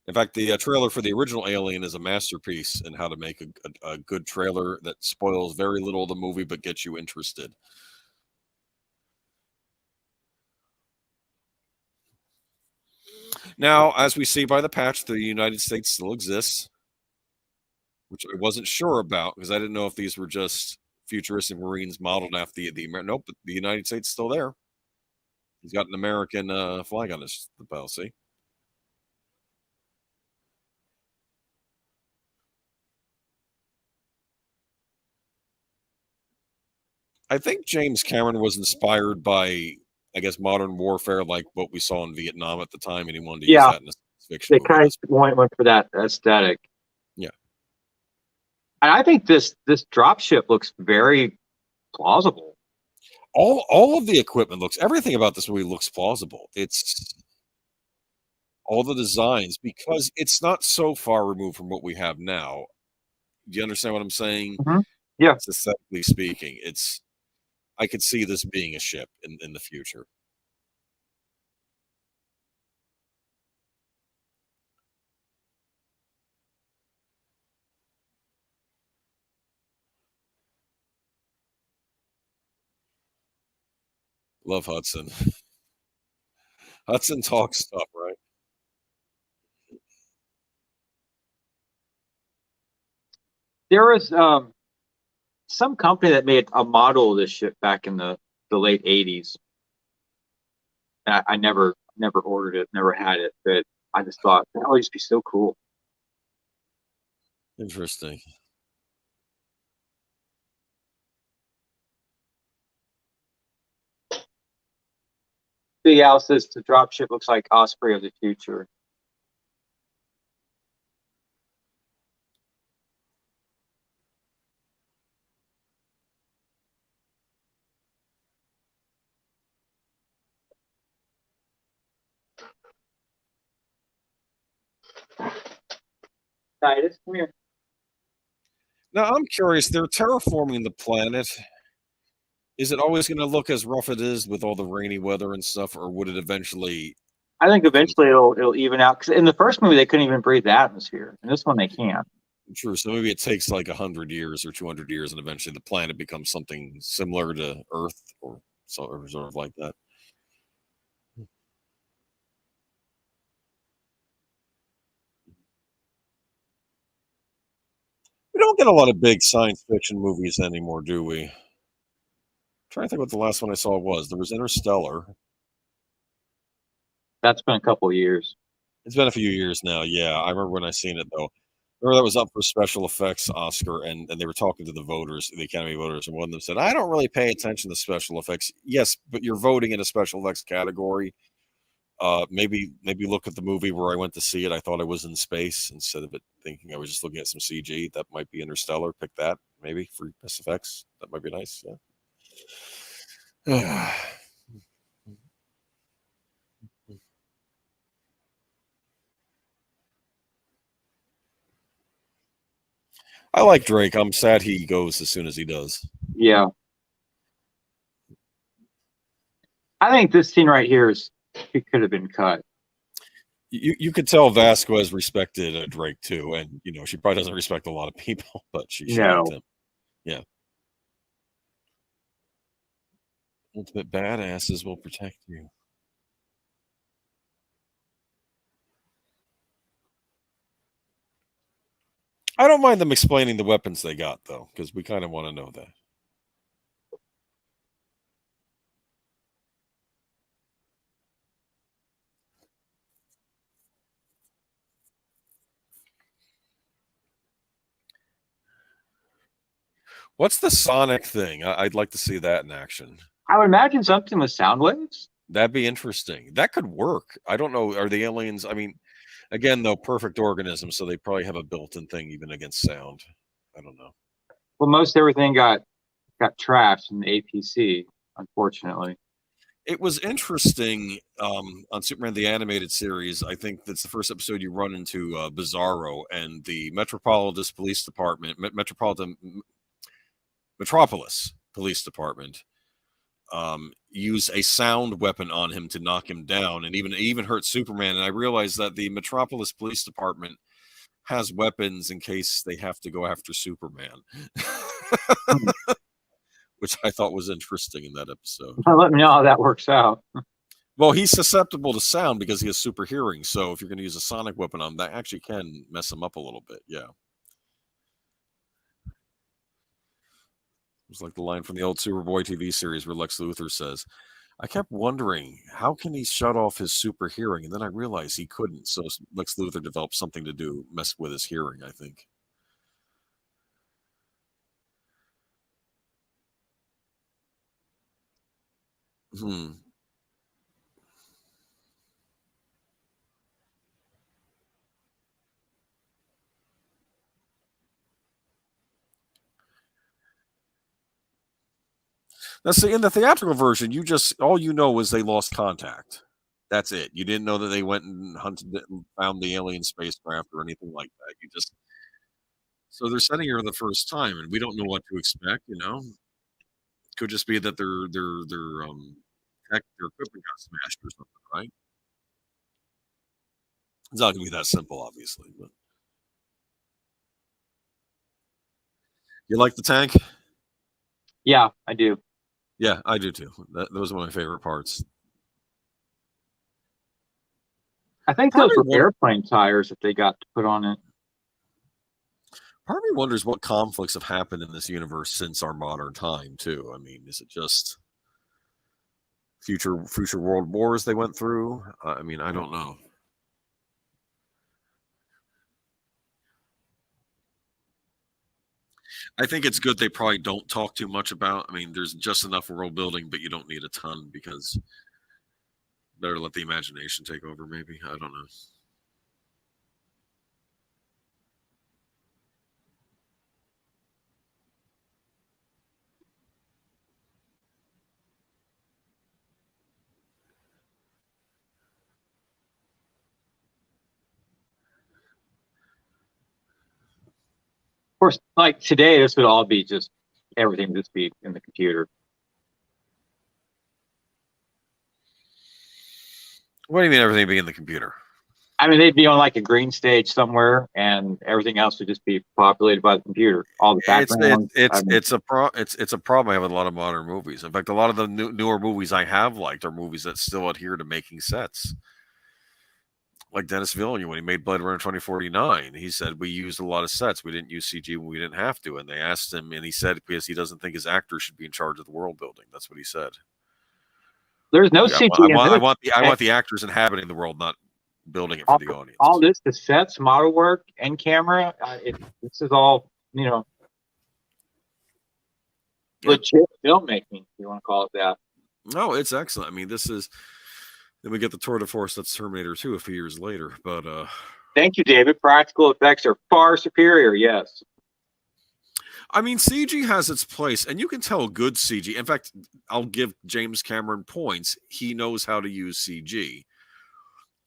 in fact, the trailer for the original Alien is a masterpiece in how to make a good trailer that spoils very little of the movie but gets you interested. Now, as we see by the patch, the United States still exists, which I wasn't sure about because I didn't know if these were just futuristic Marines modeled after the nope, but the United States is still there. He's got an American flag on his lapel. See. I think James Cameron was inspired by, I guess, modern warfare, like what we saw in Vietnam at the time, and he wanted to use that in a science fiction they movie. kind of went for that aesthetic. Yeah. And I think this dropship looks very plausible. All of the equipment everything about this movie looks plausible. It's all the designs because it's not so far removed from what we have now. Do you understand what I'm saying? Mm-hmm. Yeah. It's aesthetically speaking, I could see this being a ship in the future. Love Hudson. Hudson talks stuff, right? There was some company that made a model of this ship back in the late 80s. I never ordered it, never had it, but I just thought that would just be so cool. Interesting. Big Al says the dropship looks like Osprey of the future. Titus, come here. Now I'm curious. They're terraforming the planet. Is it always going to look as rough as it is with all the rainy weather and stuff, or would it eventually? I think eventually it'll even out because in the first movie they couldn't even breathe the atmosphere. In this one they can. True. So maybe it takes like 100 years or 200 years, and eventually the planet becomes something similar to Earth, or sort of like that. We don't get a lot of big science fiction movies anymore, do we? I'm trying to think what the last one I saw was. There was Interstellar. That's been a couple of years. It's been a few years now. Yeah, I remember when I seen it though. Remember that was up for special effects Oscar, and they were talking to the voters, the Academy voters, and one of them said, "I don't really pay attention to special effects." Yes, but you're voting in a special effects category. Maybe look at the movie where I went to see it. I thought I was in space instead of it thinking I was just looking at some CG. That might be Interstellar. Pick that maybe for best effects. That might be nice. Yeah. I like Drake. I'm sad he goes as soon as he does. Yeah. I think this scene right here it could have been cut. You could tell Vasquez respected Drake too, and she probably doesn't respect a lot of people, but she liked No. him. Yeah, ultimate badasses will protect you. I don't mind them explaining the weapons they got though, because we kind of want to know that. What's the Sonic thing? I'd like to see that in action. I would imagine something with sound waves. That'd be interesting. That could work. I don't know. Are the aliens? I mean, again, though, perfect organisms, so they probably have a built-in thing even against sound. I don't know. Well, most everything got trashed in the APC, unfortunately. It was interesting on Superman the Animated Series. I think that's the first episode you run into Bizarro and the Metropolis Police Department, Metropolis Police Department, use a sound weapon on him to knock him down, and even hurt Superman. And I realized that the Metropolis Police Department has weapons in case they have to go after Superman. Which I thought was interesting in that episode. Let me know how that works out. Well, he's susceptible to sound because he has super hearing. So if you're going to use a sonic weapon on him, that actually can mess him up a little bit. Yeah. It's like the line from the old Superboy TV series where Lex Luthor says, I kept wondering, how can he shut off his super hearing? And then I realized he couldn't. So Lex Luthor developed something to mess with his hearing, I think. Now, see, in the theatrical version, all you know is they lost contact. That's it. You didn't know that they went and hunted it and found the alien spacecraft or anything like that. So they're sending her the first time, and we don't know what to expect. Could just be that their equipment got smashed or something, right? It's not going to be that simple, obviously. But you like the tank? Yeah, I do. Yeah, I do too. Those are one of my favorite parts. I think those were airplane tires that they got to put on it. Part of me wonders what conflicts have happened in this universe since our modern time, too. I mean, is it just future world wars they went through? I mean, I don't know. I think it's good they probably don't talk too much about. I mean, there's just enough world building, but you don't need a ton because better let the imagination take over, maybe. I don't know. Of course, like today, this would all be just everything would just be in the computer. What do you mean everything being in the computer? I mean, they'd be on like a green stage somewhere, and everything else would just be populated by the computer. All the background. It's a problem I have with a lot of modern movies. In fact, a lot of the newer movies I have liked are movies that still adhere to making sets. Like Dennis Villeneuve, when he made Blade Runner 2049, he said, we used a lot of sets. We didn't use CG when we didn't have to. And they asked him, and he said, because he doesn't think his actors should be in charge of the world building. That's what he said. There's no CG. I want the actors inhabiting the world, not building it for the audience. All this, the sets, model work, and camera, this is all, legit filmmaking, if you want to call it that. No, it's excellent. I mean, then we get the tour de force that's Terminator 2 a few years later. But thank you, David. Practical effects are far superior, yes. I mean, CG has its place, and you can tell good CG. In fact, I'll give James Cameron points. He knows how to use CG.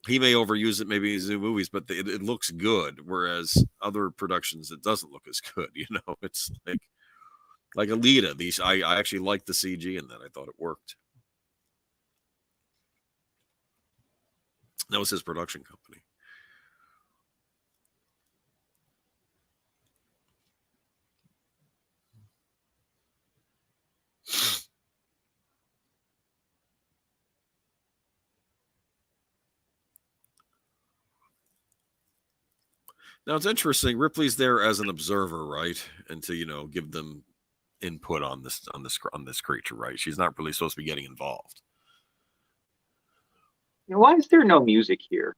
He may overuse it maybe in his new movies, but it looks good, whereas other productions, it doesn't look as good. It's like Alita. I actually liked the CG in that. I thought it worked. That was his production company. Now it's interesting. Ripley's there as an observer, right? And to give them input on this creature, right? She's not really supposed to be getting involved. Why is there no music here?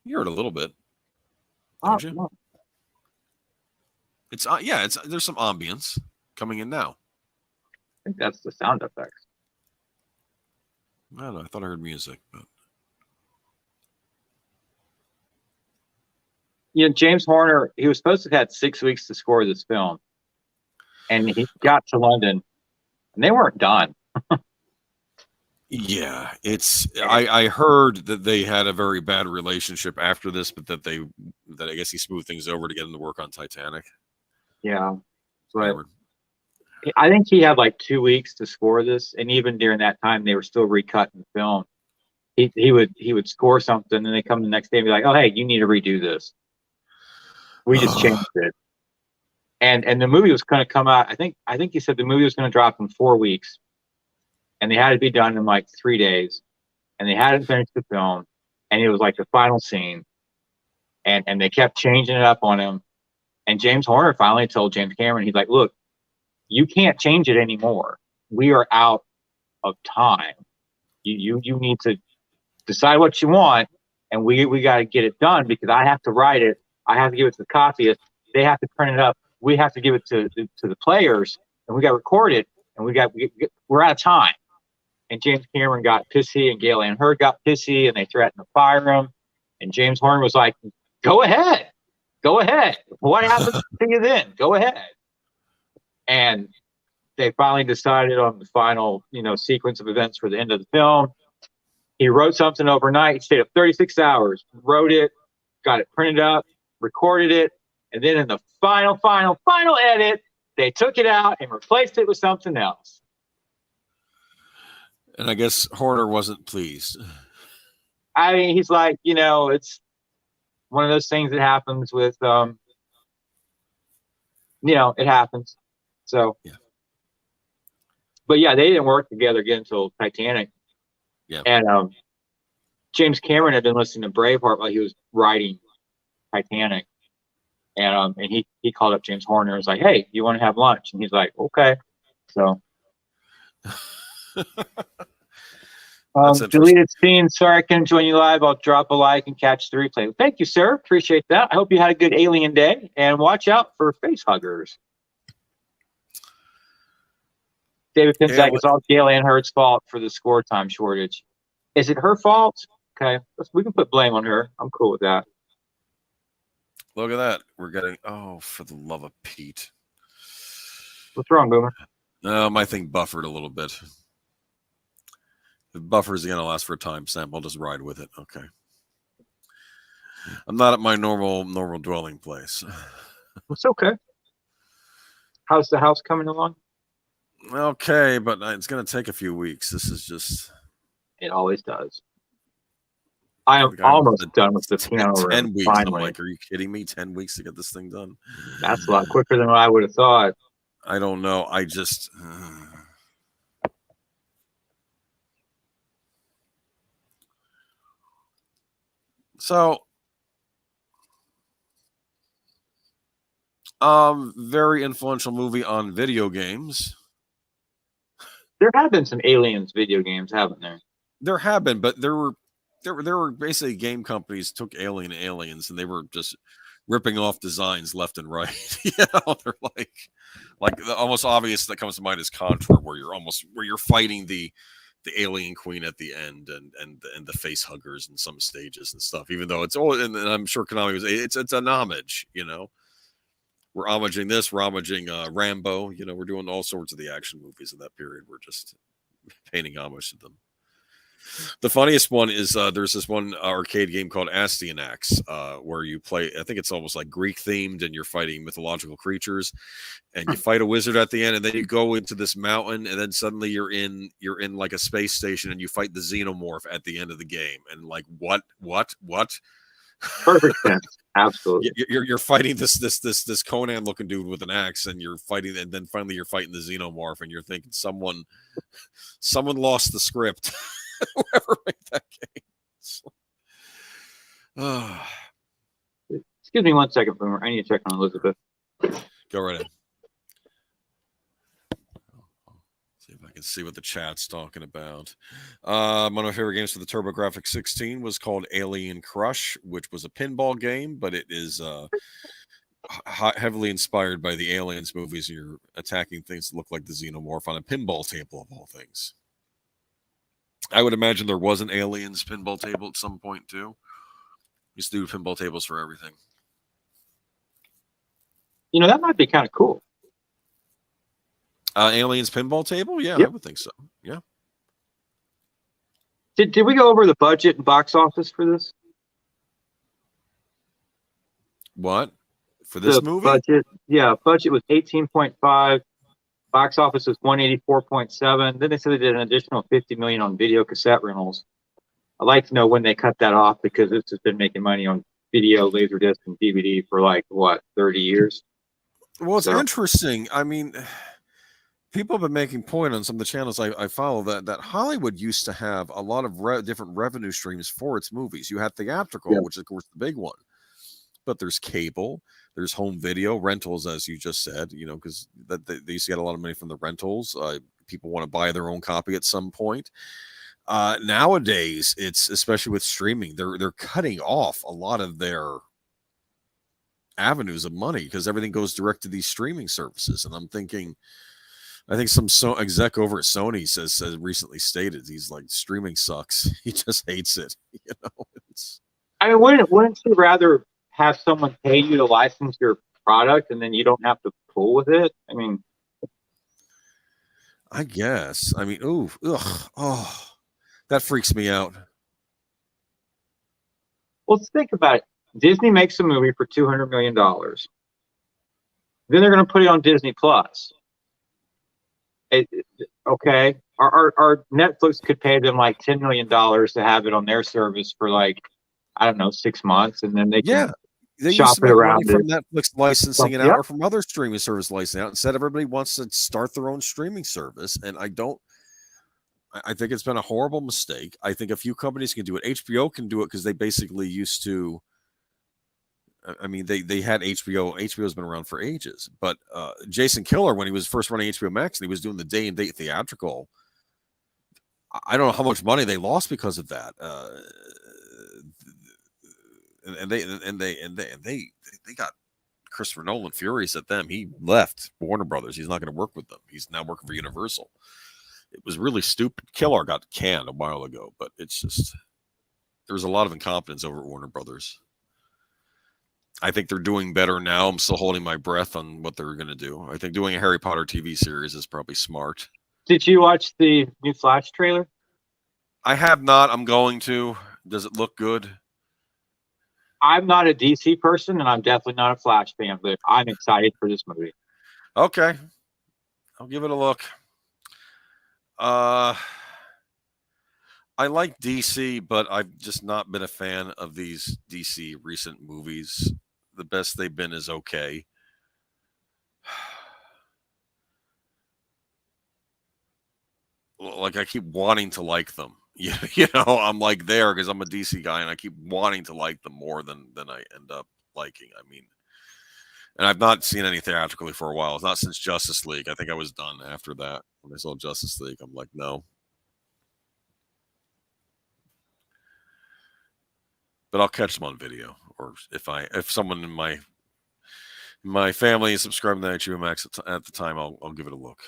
You heard a little bit, don't you? No. It's there's some ambience coming in now. I think that's the sound effects. I don't know. I thought I heard music, but James Horner, he was supposed to have had 6 weeks to score this film, and he got to London, and they weren't done. yeah, I heard that they had a very bad relationship after this, but that I guess he smoothed things over to get him to work on Titanic. Yeah, but I think he had like 2 weeks to score this, and even during that time, they were still recutting the film. He would score something, and they come the next day and be like, "Oh, hey, you need to redo this. We just changed it." And the movie was going to come out. I think he said the movie was going to drop in 4 weeks, and they had to be done in like 3 days, and they hadn't finished the film, and it was like the final scene, and they kept changing it up on him. And James Horner finally told James Cameron, he's like, "Look, you can't change it anymore. We are out of time. You need to decide what you want, and we got to get it done because I have to write it. I have to give it to the copyists. They have to print it up. We have to give it to the players, and we got to record it, and we're out of time." And James Cameron got pissy, and Gale Ann Hurd got pissy, and they threatened to fire him. And James Horner was like, "Go ahead. Go ahead. What happens to you then? Go ahead." And they finally decided on the final, sequence of events for the end of the film. He wrote something overnight. He stayed up 36 hours, wrote it, got it printed up, recorded it, and then in the final edit, they took it out and replaced it with something else. And I guess Horner wasn't pleased. I mean, he's like, it's one of those things that happens with, it happens. So, yeah. But yeah, they didn't work together again until Titanic. Yeah. And James Cameron had been listening to Braveheart while he was writing Titanic. And he called up James Horner and was like, "Hey, you want to have lunch?" And he's like, "Okay." So deleted scene. Sorry I couldn't join you live. I'll drop a like and catch the replay. Thank you, sir. Appreciate that. I hope you had a good alien day, and watch out for face huggers. David Pinsack, it's all Gale Ann Hurd's fault for the score time shortage. Is it her fault? Okay, we can put blame on her. I'm cool with that. Look at that. We're getting, for the love of Pete. What's wrong, Boomer? No, my thing buffered a little bit. If buffers going to last for a timestamp, I'll just ride with it. Okay. I'm not at my normal dwelling place. It's okay. How's the house coming along? Okay, but it's going to take a few weeks. This is just... It always does. I am almost done with the piano room. 10 weeks. Finally. I'm like, are you kidding me? 10 weeks to get this thing done? That's a lot quicker than what I would have thought. I don't know. I just... So... very influential movie on video games. There have been some Aliens video games, haven't there? There have been, but there were basically game companies took Aliens, and they were just ripping off designs left and right. They're like the almost obvious that comes to mind is Contra, where you're fighting the alien queen at the end, and the face huggers in some stages and stuff. Even though it's all, and I'm sure Konami was, it's an homage, We're homaging this, we're homaging Rambo. We're doing all sorts of the action movies in that period. We're just paying homage to them. The funniest one is there's this one arcade game called Astyanax, where you play. I think it's almost like Greek themed, and you're fighting mythological creatures, and you fight a wizard at the end, and then you go into this mountain, and then suddenly you're in like a space station, and you fight the xenomorph at the end of the game, and like what? Perfect sense. Absolutely. You're fighting this Conan looking dude with an axe, and you're fighting, and then finally you're fighting the xenomorph, and you're thinking someone lost the script. Whoever made that game. So, Excuse me 1 second, Boomer. I need to check on Elizabeth. go right ahead. See if I can see what the chat's talking about. One of my favorite games for the TurboGrafx 16 was called Alien Crush, which was a pinball game, but it is heavily inspired by the Aliens movies. You're attacking things that look like the xenomorph on a pinball table of all things. I would imagine there was an Aliens pinball table at some point too. Used to do pinball tables for everything. That might be kind of cool. Aliens pinball table? Yeah, yep. I would think so. Yeah. Did we go over the budget and box office for this? What? For this movie? Budget was 18.5. Box office was 184.7. Then they said they did an additional 50 million on video cassette rentals. I'd like to know when they cut that off, because this has been making money on video, laserdisc, and DVD for 30 years. Well, it's interesting. I mean, people have been making point on some of the channels I follow that Hollywood used to have a lot of different revenue streams for its movies. You had theatrical, which is of course the big one, but there's cable, there's home video rentals, as you just said. Because they used to get a lot of money from the rentals. People want to buy their own copy at some point. Nowadays, it's especially with streaming, they're cutting off a lot of their avenues of money because everything goes direct to these streaming services. And I'm thinking, I think some exec over at Sony says recently stated he's like, streaming sucks. He just hates it. Wouldn't you rather have someone pay you to license your product and then you don't have to fool with it? I guess. That freaks me out. Well, think about it. Disney makes a movie for $200 million. Then they're going to put it on Disney Plus. Okay. Our Netflix could pay them like $10 million to have it on their service for 6 months, and then they can shop it around from Netflix licensing it out, or from other streaming service licensing out. Instead, everybody wants to start their own streaming service, and I think it's been a horrible mistake. I think a few companies can do it. HBO can do it because they basically used to. I mean, they had HBO. HBO's been around for ages, but Jason Killer, when he was first running HBO Max and he was doing the day and date theatrical, I don't know how much money they lost because of that. And they got Christopher Nolan furious at them. He left Warner Brothers. He's not going to work with them. He's now working for Universal. It was really stupid. Killer got canned a while ago, but it's just there's a lot of incompetence over at Warner Brothers. I think they're doing better now. I'm still holding my breath on what they're going to do. I think doing a Harry Potter TV series is probably smart. Did you watch the new Flash trailer? I have not. I'm going to. Does it look good? I'm not a DC person, and I'm definitely not a Flash fan, but I'm excited for this movie. Okay. I'll give it a look. I like DC, but I've just not been a fan of these DC recent movies. The best they've been is okay. Like, I keep wanting to like them. I'm like there because I'm a DC guy, and I keep wanting to like them more than I end up liking. I mean, and I've not seen any theatrically for a while. It's not since Justice League. I think I was done after that. When I saw Justice League, I'm like, no. But I'll catch them on video, or if someone in my family is subscribing to HBO Max at the time, I'll give it a look.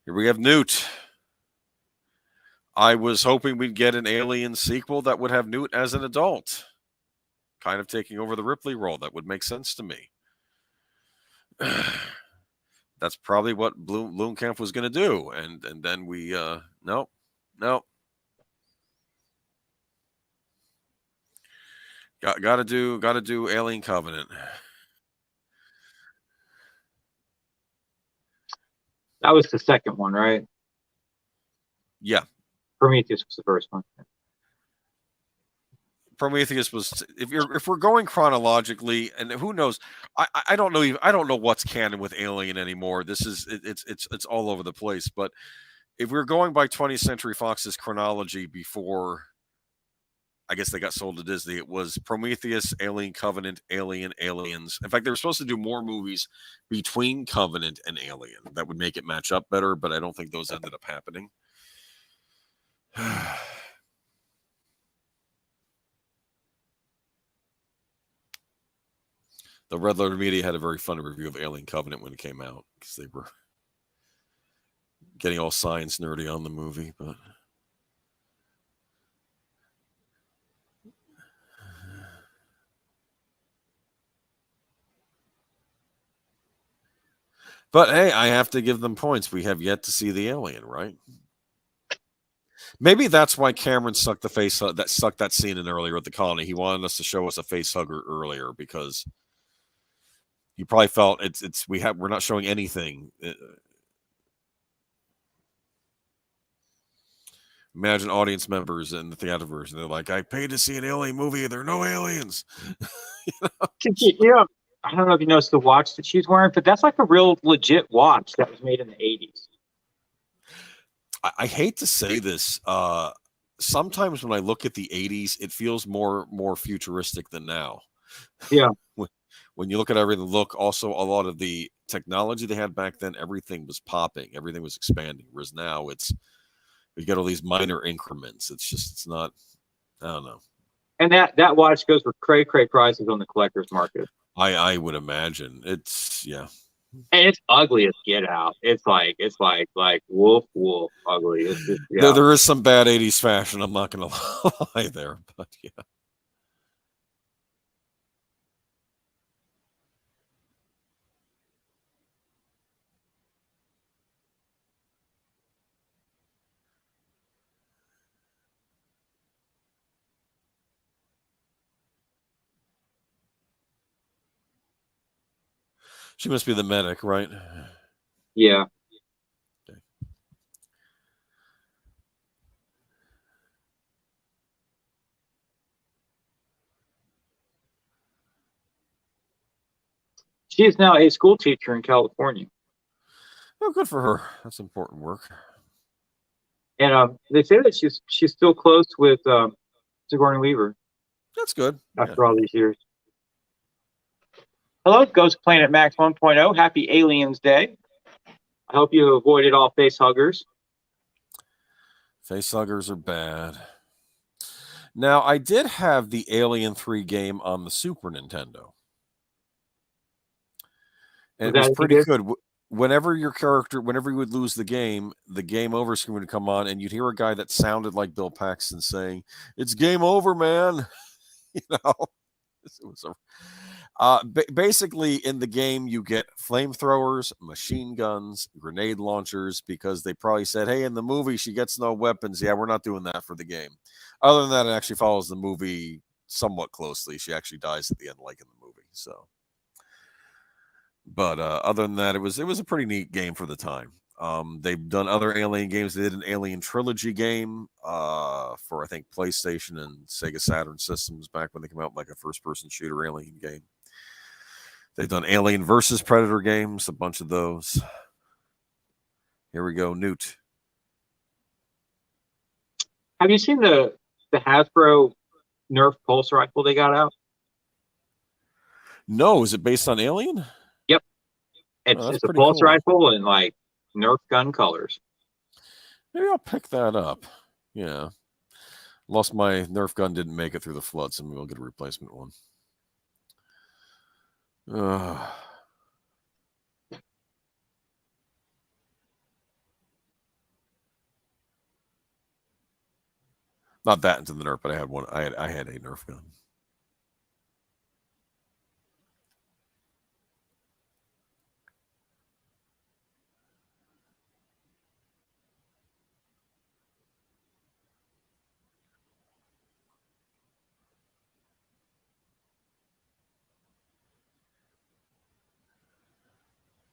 Here we have Newt. I was hoping we'd get an Alien sequel that would have Newt as an adult, kind of taking over the Ripley role. That would make sense to me. That's probably what Blomkamp was going to do, and then we no. Gotta do Alien Covenant. That was the second one, right? Yeah, Prometheus was the first one. Prometheus was. If we're going chronologically, and who knows, I don't know. I don't know what's canon with Alien anymore. This is it's all over the place. But if we're going by 20th Century Fox's chronology before, I guess they got sold to Disney, it was Prometheus, Alien Covenant, Alien, Aliens. In fact, they were supposed to do more movies between Covenant and Alien that would make it match up better, but I don't think those ended up happening. The Red Letter Media had a very funny review of Alien Covenant when it came out because they were getting all science nerdy on the movie, but hey, I have to give them points. We have yet to see the alien, right? Maybe that's why Cameron sucked that scene in earlier at the colony. He wanted us to show us a face hugger earlier because he probably felt we're not showing anything. Imagine audience members in the theater version. They're like, I paid to see an alien movie. There are no aliens. Yeah, I don't know if you noticed the watch that she's wearing, but that's like a real legit watch that was made in the 80s. I hate to say this. Sometimes when I look at the 80s, it feels more futuristic than now. Yeah. When you look at everything, also a lot of the technology they had back then, everything was popping, everything was expanding. Whereas now we get all these minor increments. It's not, I don't know. And that watch goes for cray prices on the collector's market. I would imagine it's yeah. And it's ugly as get out. It's like wolf ugly. It's just yeah. There is some bad 80s fashion. I'm not gonna lie there, but yeah. She must be the medic, right? Yeah. Okay. She is now a school teacher in California. Oh, good for her. That's important work. And they say that she's still close with Sigourney Weaver. That's good. After all these years. Hello, Ghost Planet Max 1.0. Happy Aliens Day. I hope you avoided all face huggers. Face huggers are bad. Now, I did have the Alien 3 game on the Super Nintendo. And it was pretty good. Whenever you would lose the game over screen would come on, and you'd hear a guy that sounded like Bill Paxton saying, "It's game over, man." You know, it was basically in the game you get flamethrowers, machine guns, grenade launchers, because they probably said, hey, in the movie she gets no weapons. Yeah, we're not doing that for the game. Other than that, it actually follows the movie somewhat closely. She actually dies at the end, like in the movie. So, but other than that, it was a pretty neat game for the time. They've done other Alien games. They did an Alien trilogy game for, I think, PlayStation and Sega Saturn systems back when they came out, like a first-person shooter Alien game. They've done Alien versus Predator games, a bunch of those. Here we go, Newt. Have you seen the Hasbro Nerf pulse rifle they got out? No, is it based on Alien? Yep. It's a pulse rifle in like Nerf gun colors. Maybe I'll pick that up. Yeah. Lost my Nerf gun, didn't make it through the flood, so maybe I'll get a replacement one. Not that into the Nerf, but I had one. I had a Nerf gun.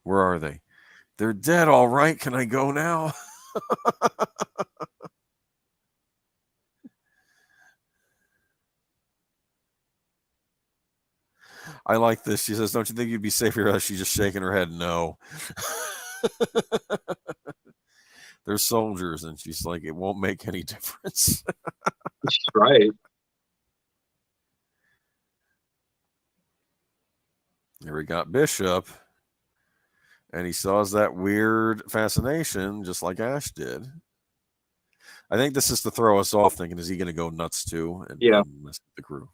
Where are they? They're dead, all right. Can I go now? I like this. She says, "Don't you think you'd be safer?" She's just shaking her head. No. They're soldiers, and she's like, "It won't make any difference." She's right. Here we got Bishop, and he still has that weird fascination, just like Ash did. I think this is to throw us off, thinking, is he going to go nuts too and Yeah. mess with the crew?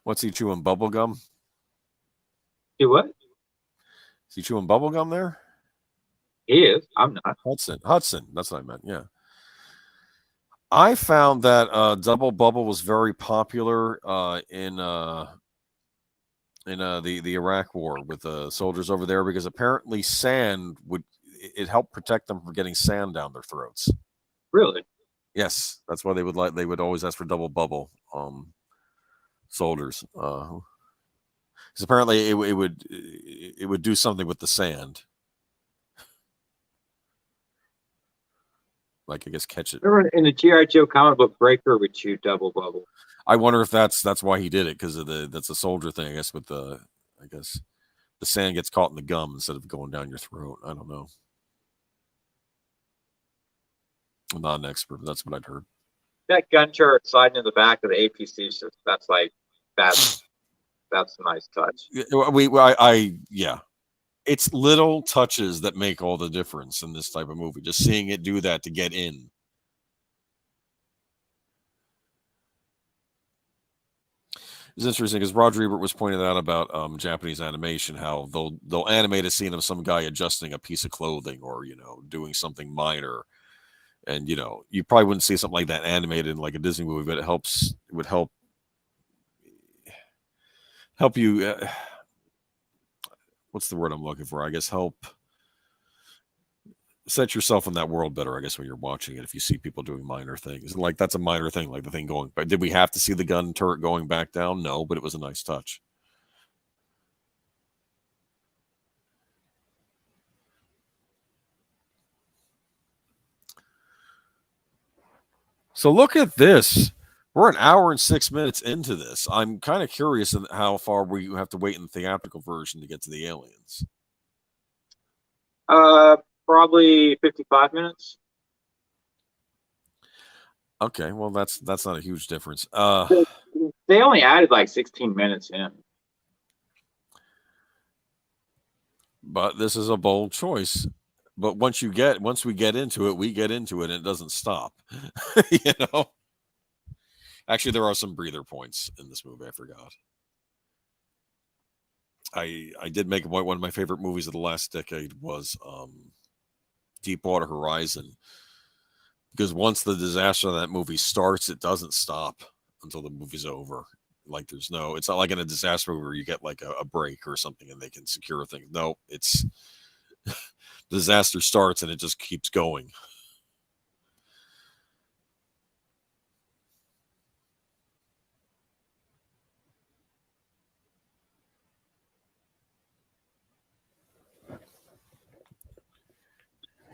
What's he chewing? Bubble gum? Do what? Is he chewing bubble gum there? He is. I'm not. Hudson. That's what I meant. Yeah. I found that double bubble was very popular in the Iraq War with the soldiers over there, because apparently sand it helped protect them from getting sand down their throats. Really? Yes, that's why they would always ask for double bubble soldiers. Because apparently it would do something with the sand. Like, I guess, catch it. Remember in the G.I. Joe comic book, Breaker would chew double bubble. I wonder if that's why he did it, because that's a soldier thing, I guess. The sand gets caught in the gum instead of going down your throat. I don't know. I'm not an expert, but that's what I'd heard. That gun turret sliding in the back of the APC, that's a nice touch. Yeah. It's little touches that make all the difference in this type of movie. Just seeing it do that to get in. It's interesting because Roger Ebert was pointing out about Japanese animation, how they'll animate a scene of some guy adjusting a piece of clothing or doing something minor, and you probably wouldn't see something like that animated in like a Disney movie, but it would help you. What's the word I'm looking for? I guess help set yourself in that world better, I guess, when you're watching it. If you see people doing minor things, like that's a minor thing, like the thing going. But did we have to see the gun turret going back down? No, but it was a nice touch. So look at this. We're an hour and 6 minutes into this. I'm kind of curious in how far we have to wait in the theatrical version to get to the aliens. Probably 55 minutes. Okay, well that's not a huge difference. They only added like 16 minutes in. But this is a bold choice. But once we get into it, and it doesn't stop. Actually, there are some breather points in this movie. I forgot. I did make a point. One of my favorite movies of the last decade was Deepwater Horizon, because once the disaster of that movie starts, it doesn't stop until the movie's over. Like it's not like in a disaster movie where you get like a break or something and they can secure things. No, it's disaster starts and it just keeps going.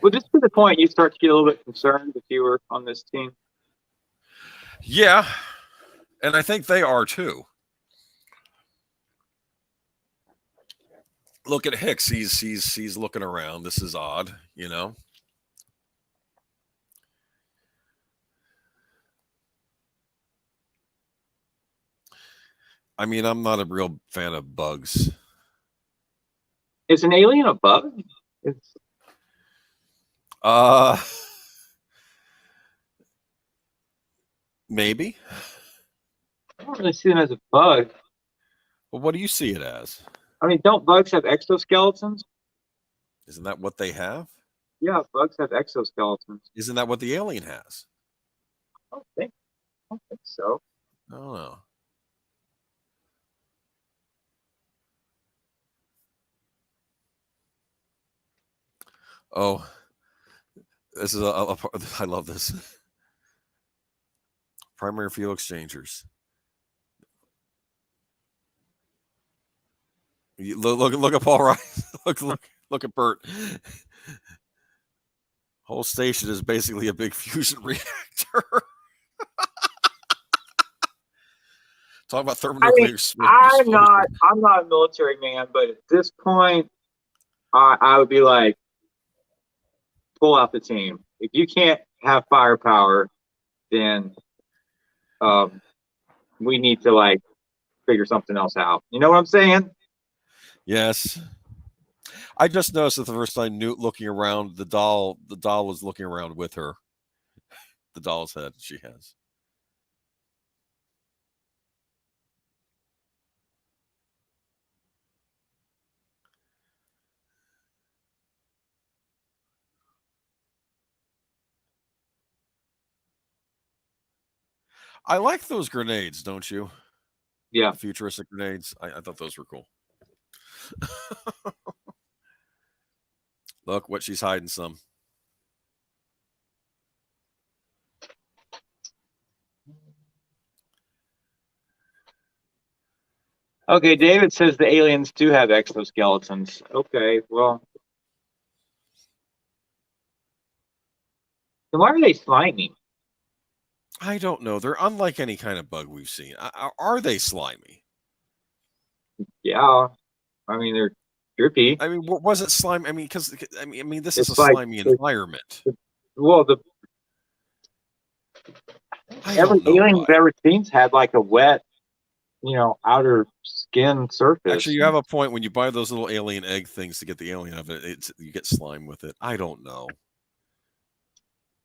Would this be the point you start to get a little bit concerned if you were on this team? Yeah, and I think they are too. Look at Hicks. He's looking around. This is odd, I mean, I'm not a real fan of bugs. Is an alien a bug? Maybe. I don't really see them as a bug. Well, what do you see it as? I mean, don't bugs have exoskeletons? Isn't that what they have? Yeah, bugs have exoskeletons. Isn't that what the alien has? I don't think so. I don't know. Oh, this is I love this. Primary fuel exchangers. Look at Paul Rice. look at Bert. Whole station is basically a big fusion reactor. Talk about I mean, thermonuclear explosion. I'm not a military man, but at this point, I would be like, pull out the team. If you can't have firepower, then um, we need to like figure something else out. You know what I'm saying? Yes. I just noticed that the first time Newt looking around, the doll was looking around with her. The doll's head she has. I like those grenades, don't you? Yeah. The futuristic grenades. I thought those were cool. Look what she's hiding some. Okay, David says the aliens do have exoskeletons. Okay, well, then why are they slimy? I don't know. They're unlike any kind of bug we've seen. Are they slimy? Yeah, I mean they're drippy. I mean, what was it slime? I mean, because this is a It's like slimy environment. well, I every don't know alien why. we've ever seen's had like a wet, outer skin surface. Actually, you have a point when you buy those little alien egg things to get the alien of it. You get slime with it. I don't know.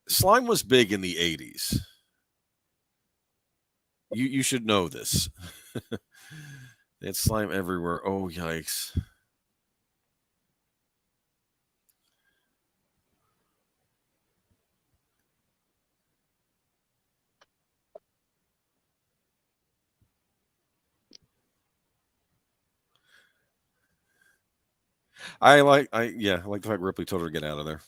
Slime was big in the 80s. You should know this. It's slime everywhere. Oh, yikes. I like the fact Ripley told her to get out of there.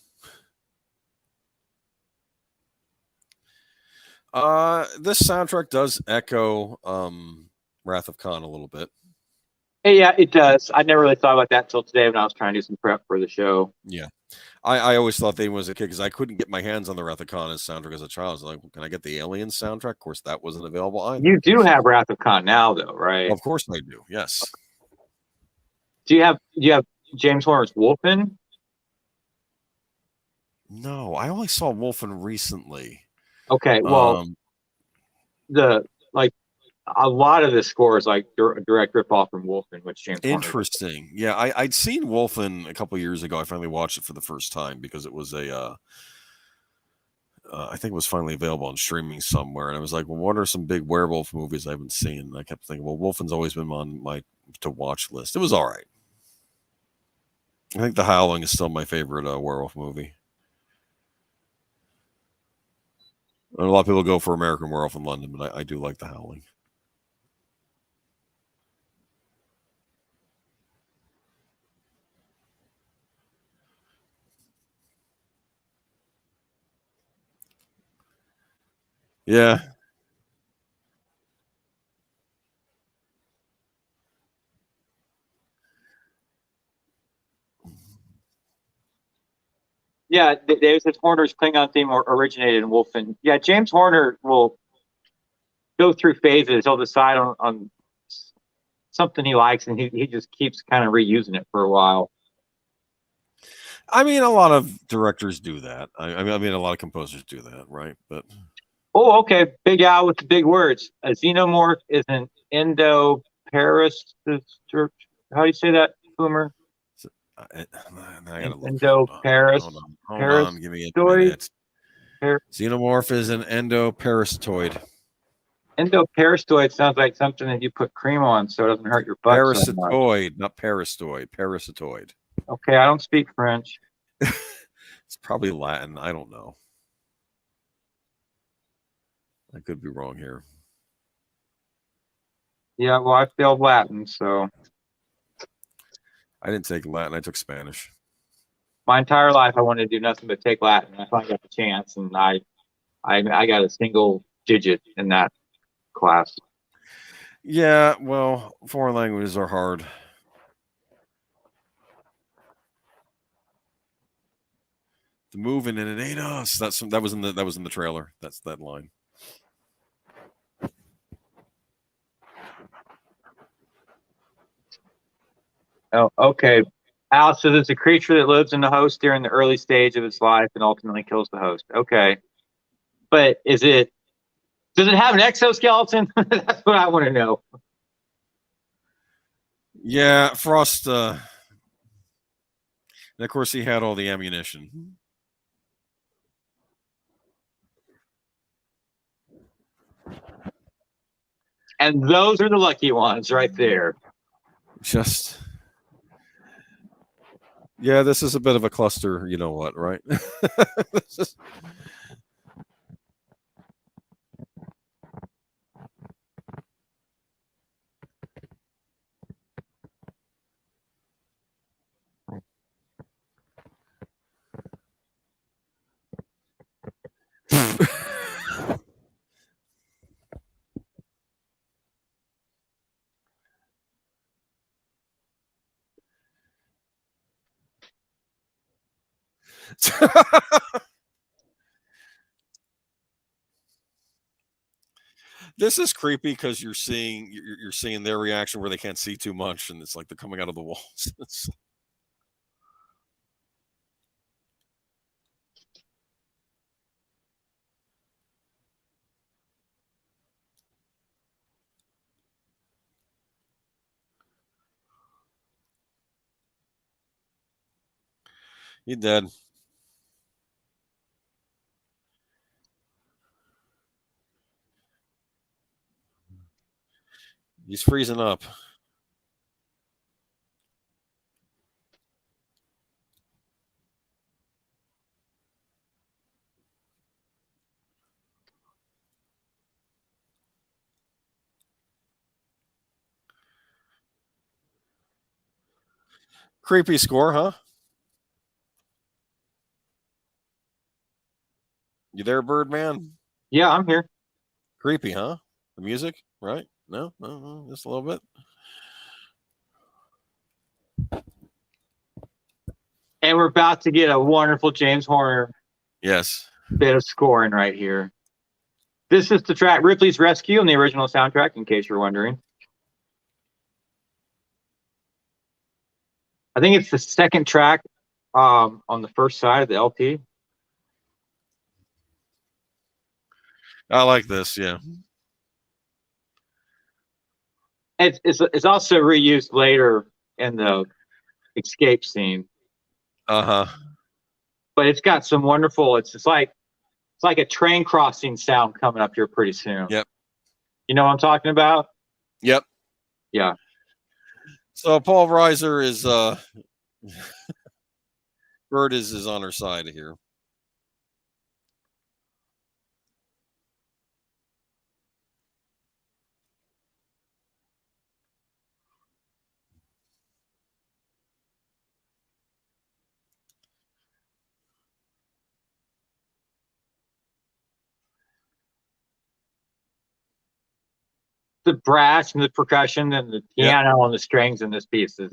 This soundtrack does echo Wrath of Khan a little bit. Hey, yeah, it does. I never really thought about that until today when I was trying to do some prep for the show. Yeah. I always thought they was a kid because I couldn't get my hands on the Wrath of Khan soundtrack as a child. I was like, can I get the Alien soundtrack? Of course, that wasn't available either. You do have Wrath of Khan now, though, right? Of course I do. Yes. Do you have James Horner's Wolfen? No, I only saw Wolfen recently. Okay, well, a lot of the score is like direct ripoff from Wolfen, which James Horner. Interesting. Yeah, I'd seen Wolfen a couple years ago. I finally watched it for the first time because it was I think it was finally available on streaming somewhere. And I was like, well, what are some big werewolf movies I haven't seen? And I kept thinking, well, Wolfen's always been on my to watch list. It was all right. I think The Howling is still my favorite werewolf movie. And a lot of people go for American Werewolf in London, but I do like The Howling. Yeah. Yeah, David says Horner's Klingon theme originated in Wolfen. Yeah, James Horner will go through phases. He'll decide on something he likes, and he just keeps kind of reusing it for a while. I mean, a lot of directors do that. I mean, a lot of composers do that, right? But okay, Big Al with the big words. A xenomorph is an endo-parasitoid. How do you say that, Boomer? I gotta look. Hold on. Give me a minute. Xenomorph is an endoparasitoid. Endoparasitoid sounds like something that you put cream on so it doesn't hurt your butt. Parasitoid, not parastoid. Parasitoid. Okay, I don't speak French. It's probably Latin. I don't know. I could be wrong here. Yeah, well, I failed Latin, so I didn't take Latin. I took Spanish. my entire life I wanted to do nothing but take Latin. I finally got the chance, and I got a single digit in that class. Yeah, well, foreign languages are hard. The moving and it ain't us. That was in the trailer. That's that line. Oh, okay. Al says it's a creature that lives in the host during the early stage of its life and ultimately kills the host. Okay. But does it have an exoskeleton? That's what I want to know. Yeah, Frost. And of course, he had all the ammunition. And those are the lucky ones right there. Just. Yeah, this is a bit of a cluster. You know what, right? This is creepy because you're seeing their reaction where they can't see too much, and it's like they're coming out of the walls. He dead. He's freezing up. Creepy score, huh? You there, Birdman? Yeah, I'm here. Creepy, huh? The music, right? No, just a little bit. And we're about to get a wonderful James Horner Yes. bit of scoring right here. This is the track Ripley's Rescue on the original soundtrack, in case you're wondering. I think it's the second track on the first side of the LP. I like this, yeah. It's also reused later in the escape scene. Uh-huh. But it's got some wonderful. It's like a train crossing sound coming up here pretty soon. Yep. You know what I'm talking about? Yep. Yeah. So Paul Reiser is Bird is on her side here. The brass and the percussion and the Yep. piano and the strings in this piece is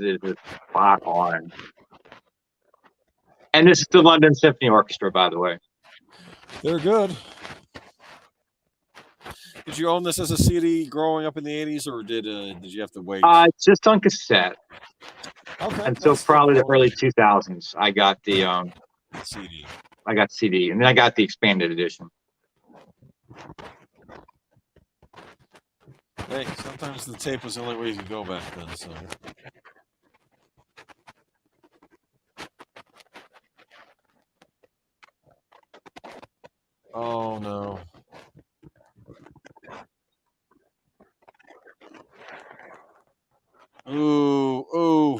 spot on. And this is the London Symphony Orchestra, by the way. They're good. Did you own this as a CD growing up in the 80s, or did you have to wait? Just on cassette. Okay. Until probably the early 2000s, I got the CD. I got CD, and then I got the expanded edition. Hey, sometimes the tape was the only way you could go back then. So. Oh no. Ooh.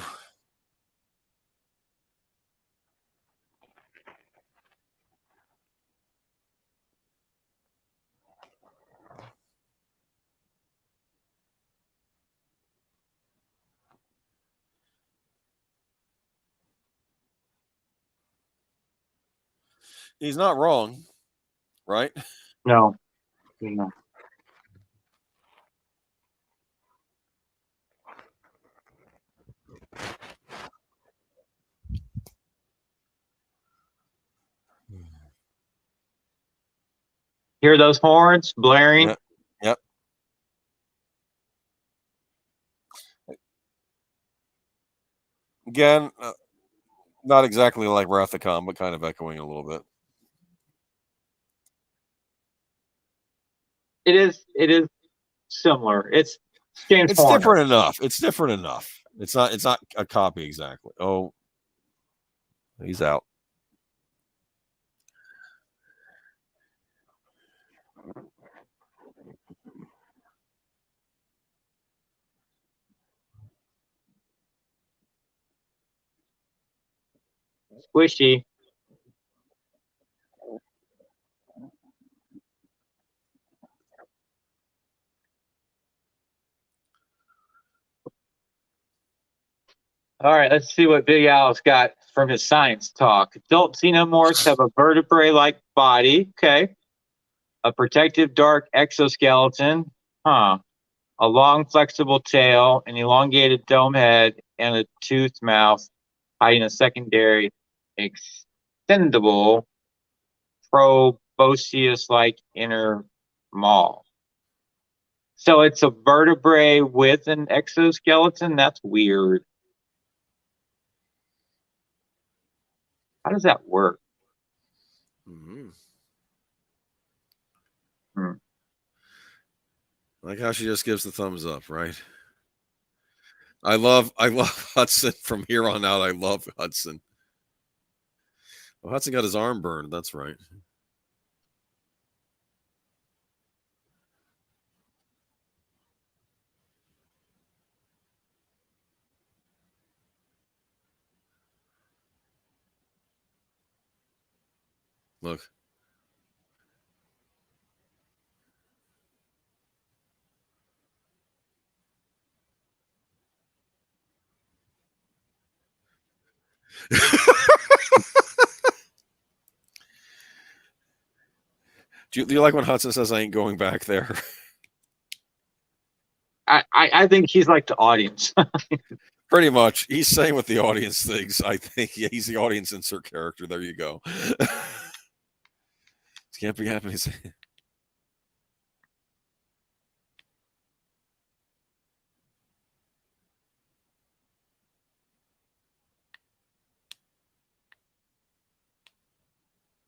He's not wrong, right? No, no. Hear those horns blaring? Yep. Yep. Again, not exactly like Wrath of Khan, but kind of echoing a little bit. It is. It is similar. It's James It's Horner. different enough. It's different enough. It's not. It's not a copy exactly. Oh, he's out. Squishy. All right, let's see what Big Al's got from his science talk. Adult xenomorphs have a vertebrae-like body. Okay. A protective dark exoskeleton. Huh. A long flexible tail, an elongated dome head, and a toothed mouth, hiding a secondary extendable proboscis-like inner maw. So it's a vertebrae with an exoskeleton? That's weird. How does that work? Mm-hmm. Hmm. Like how she just gives the thumbs up, right? I love Hudson from here on out. I love Hudson. Well, Hudson got his arm burned. That's right. Look. Do you like when Hudson says, "I ain't going back there"? I think he's like the audience. Pretty much, he's saying what the audience thinks. I think he's the audience insert character. There you go. Can't be happening.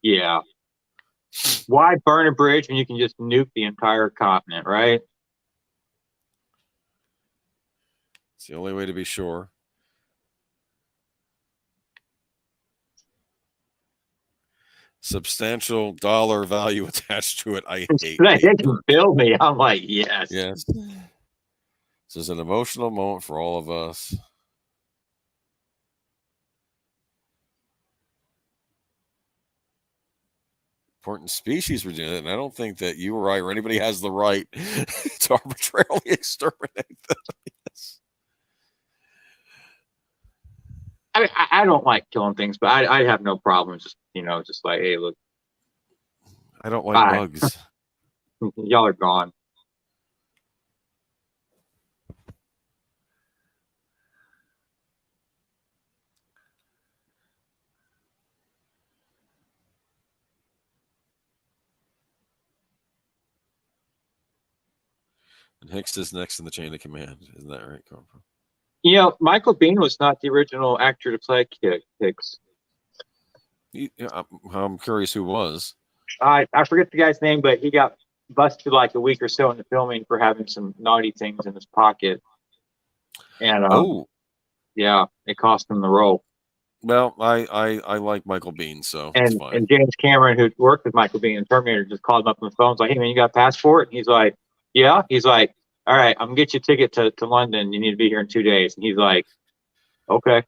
Yeah. Why burn a bridge when you can just nuke the entire continent, right? It's the only way to be sure. Substantial dollar value attached to it. I hate. They can build me. I'm like, yes. Yes. This is an emotional moment for all of us. Important species were doing it, and I don't think that you or I or anybody has the right to arbitrarily exterminate them. Yes. I mean, I don't like killing things, but I have no problem just just like, hey, look, I don't like bye. bugs. Y'all are gone. And Hicks is next in the chain of command. Isn't that right, Corporal? Michael Biehn was not the original actor to play Hicks. I'm curious who was. I forget the guy's name, but he got busted like a week or so in the filming for having some naughty things in his pocket. And yeah, it cost him the role. Well, I like Michael Biehn, so it's fine. And James Cameron, who worked with Michael Biehn in Terminator, just called him up on the phone. He's like, hey man, you got a passport? And he's like, yeah. He's like, all right, I'm gonna get you a ticket to London. You need to be here in 2 days. And he's like, okay.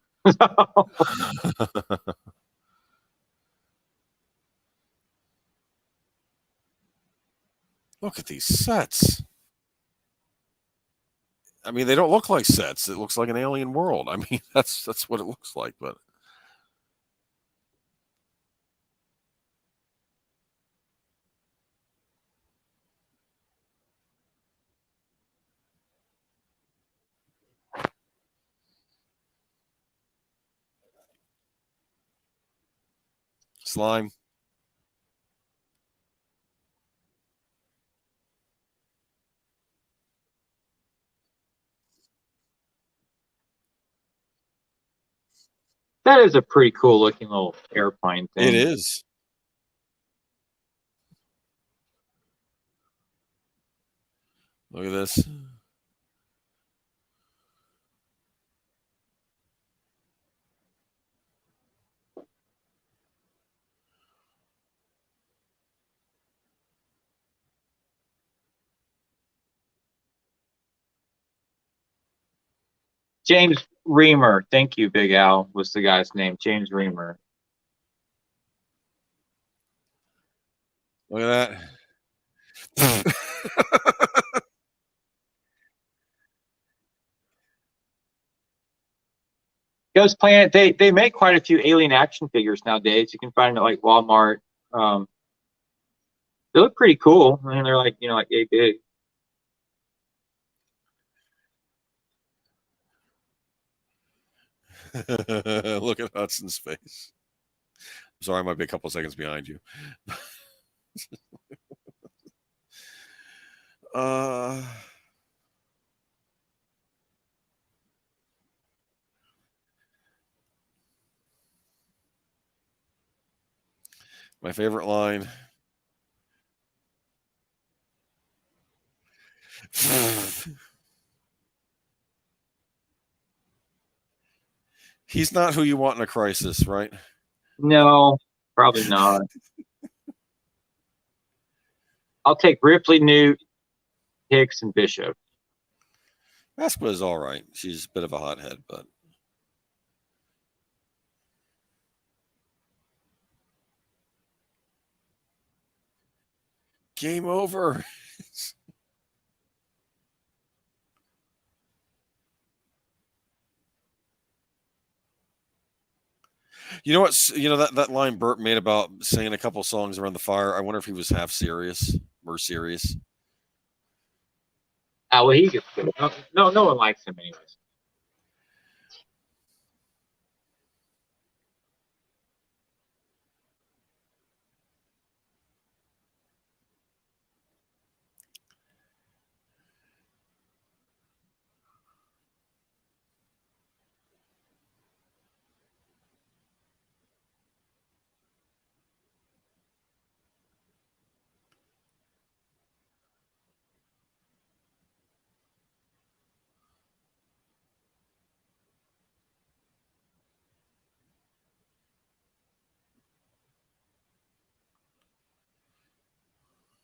Look at these sets. I mean, they don't look like sets. It looks like an alien world. I mean, that's what it looks like. But Slime. That is a pretty cool looking little airplane thing. It is. Look at this. James Reamer. Thank you, Big Al was the guy's name. James Reamer. Look at that. Ghost Planet. They make quite a few alien action figures nowadays. You can find them at like Walmart. They look pretty cool. I mean, they're like like yay big. Look at Hudson's face. I'm sorry, I might be a couple seconds behind you. My favorite line. He's not who you want in a crisis, right? No, probably not. I'll take Ripley, Newt, Hicks, and Bishop. Vespa is all right. She's a bit of a hothead, but game over. You know what? You know that line Burt made about singing a couple songs around the fire. I wonder if he was half serious or serious. Well, he gets good. No one likes him anyways.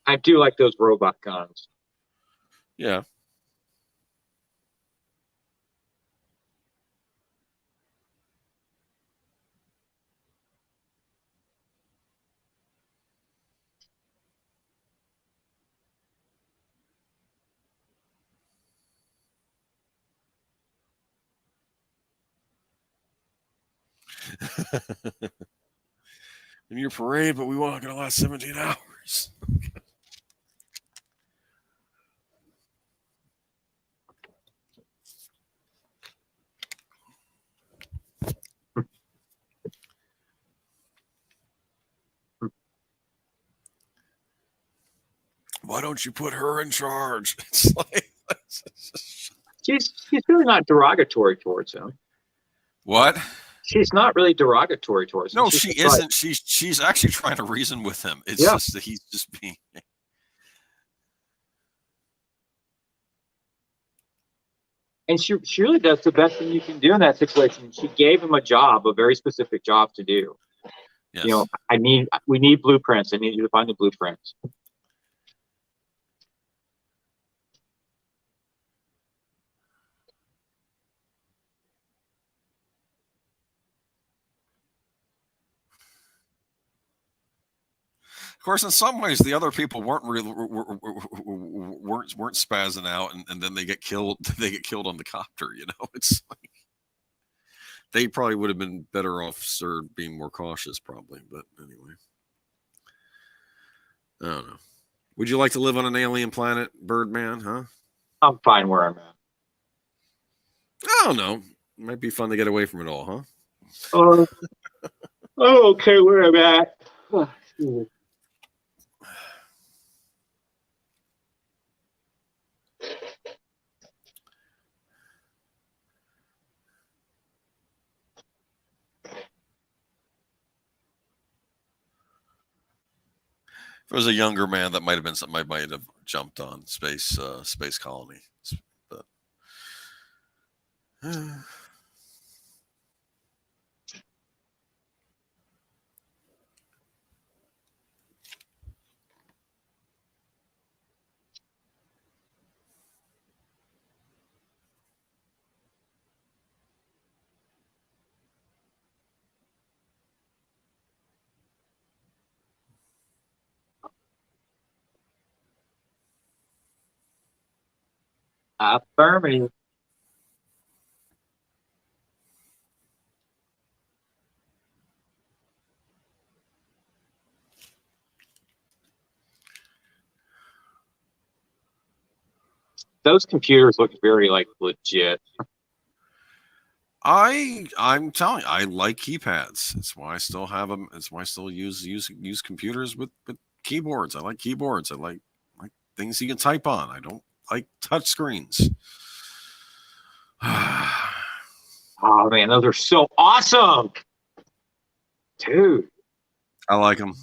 I do like those robot guns. Yeah. In your parade, but we weren't going to last 17 hours. Why don't you put her in charge? It's like she's really not derogatory towards him. What? She's not really derogatory towards him. No, she isn't. Like, she's actually trying to reason with him. It's just that he's just being. And she really does the best thing you can do in that situation. She gave him a job, a very specific job to do. Yes. We need blueprints. I need you to find the blueprints. Of course, in some ways, the other people weren't spazzing out, and then they get killed. They get killed on the copter. It's like they probably would have been better off, sir, being more cautious, probably. But anyway, I don't know. Would you like to live on an alien planet, Birdman? Huh? I'm fine where I'm at. I don't know. It might be fun to get away from it all, huh? I'm okay where I'm at. Excuse me. If it was a younger man, that might have been something I might have jumped on Space Colony. But Affirmative. Those computers look very like legit. I'm telling you, I like keypads. It's why I still have them. It's why I still use computers with keyboards. I like keyboards. I like things you can type on. I don't like touch screens. Oh man, those are so awesome, dude. I like them.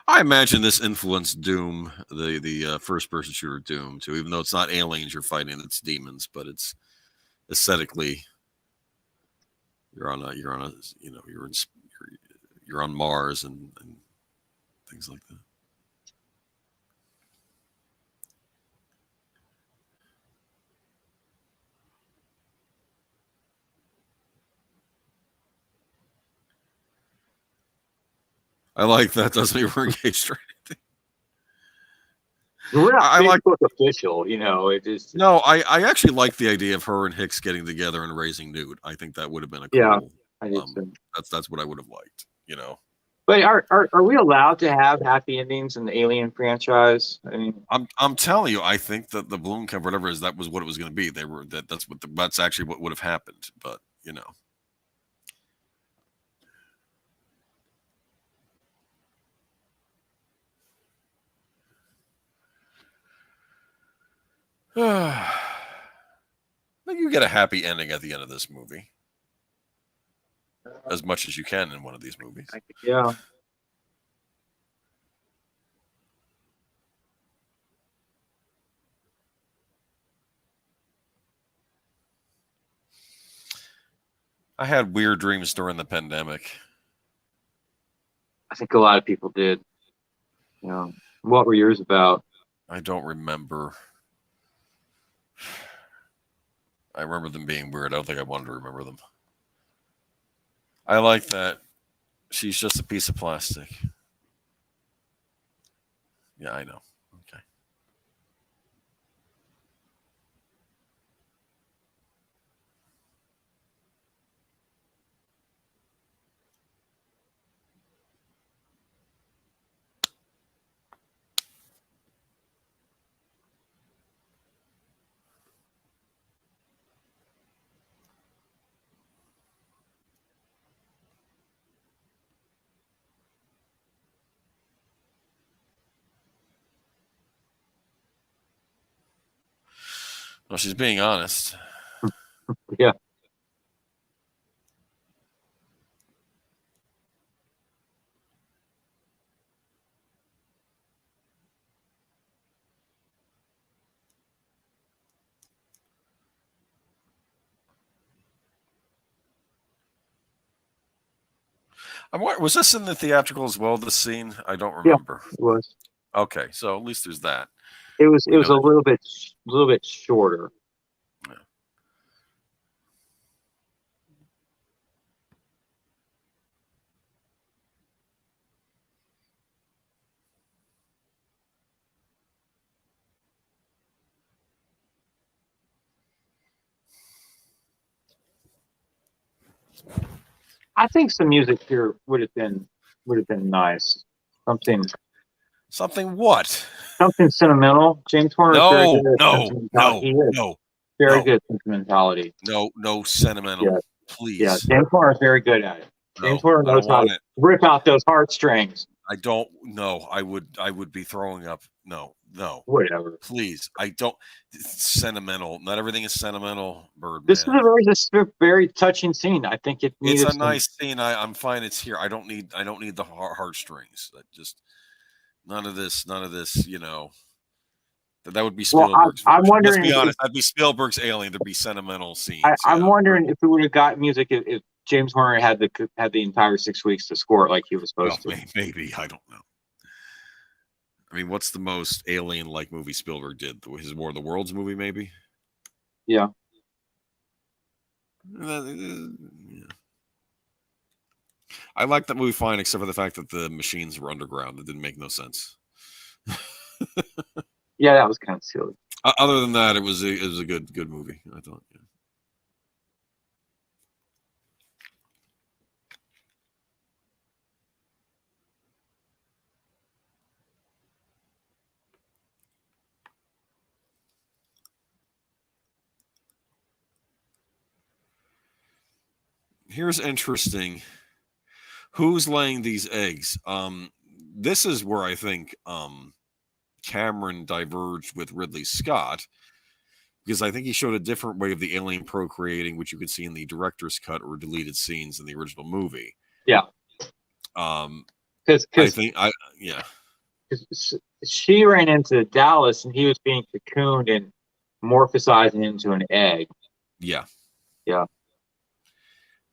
I imagine this influenced Doom, the first person shooter Doom, too. Even though it's not aliens you're fighting, it's demons, but it's aesthetically you're on a you're on Mars and things like that. I like that. Doesn't mean we're engaged or anything. We're not I like official, it is. No, I actually like the idea of her and Hicks getting together and raising Newt. I think that would have been a cool. Yeah, I did too. That's what I would have liked. But are we allowed to have happy endings in the Alien franchise? I mean, I'm telling you, I think that the balloon cover, whatever it is, that was what it was going to be. That's actually what would have happened. But you get a happy ending at the end of this movie, as much as you can in one of these movies. Yeah. I had weird dreams during the pandemic. I think a lot of people did. What were yours about? I don't remember. I remember them being weird. I don't think I wanted to remember them. I like that she's just a piece of plastic. Yeah, I know. Okay. Well, she's being honest. Yeah. Was this in the theatrical as well? This scene, I don't remember. Yeah, it was. Okay, so at least there's that. It was a little bit shorter. Yeah. I think some music here would have been nice. Something what? something sentimental. James Horner is very No, good at no, sentimentality. no, He is no, very no, good at sentimentality. no sentimental, Yeah, yeah. please. James Horner is very good at it. James No, Horner I don't knows how want to it. rip out those heartstrings. I don't know. I would be throwing up. No, no. Whatever. Please. I don't it's sentimental. Not everything is sentimental, This is Birdman. just a very touching scene. I think it It's needed a some. nice scene. I'm fine. It's here. I don't need the heartstrings. Just none of this, that would be Well, Spielberg's I'm version. Let's wondering be if honest. That'd be Spielberg's Alien. There'd be sentimental scenes. I'm Yeah. wondering if it would have got music if James Horner had the entire 6 weeks to score it like he was Well, supposed to. maybe. I don't know. I mean, what's the most alien-like movie Spielberg did? His War of the Worlds movie, maybe? Yeah. Yeah. I like that movie fine, except for the fact that the machines were underground. It didn't make no sense. Yeah, that was kind of silly. Other than that, it was a good movie. I thought. Yeah. Here's interesting. Who's laying these eggs? This is where I think Cameron diverged with Ridley Scott, because I think he showed a different way of the alien procreating, which you could see in the director's cut or deleted scenes in the original movie. Yeah. I Because think yeah. she ran into Dallas and he was being cocooned and morphosizing into an egg. Yeah. Yeah.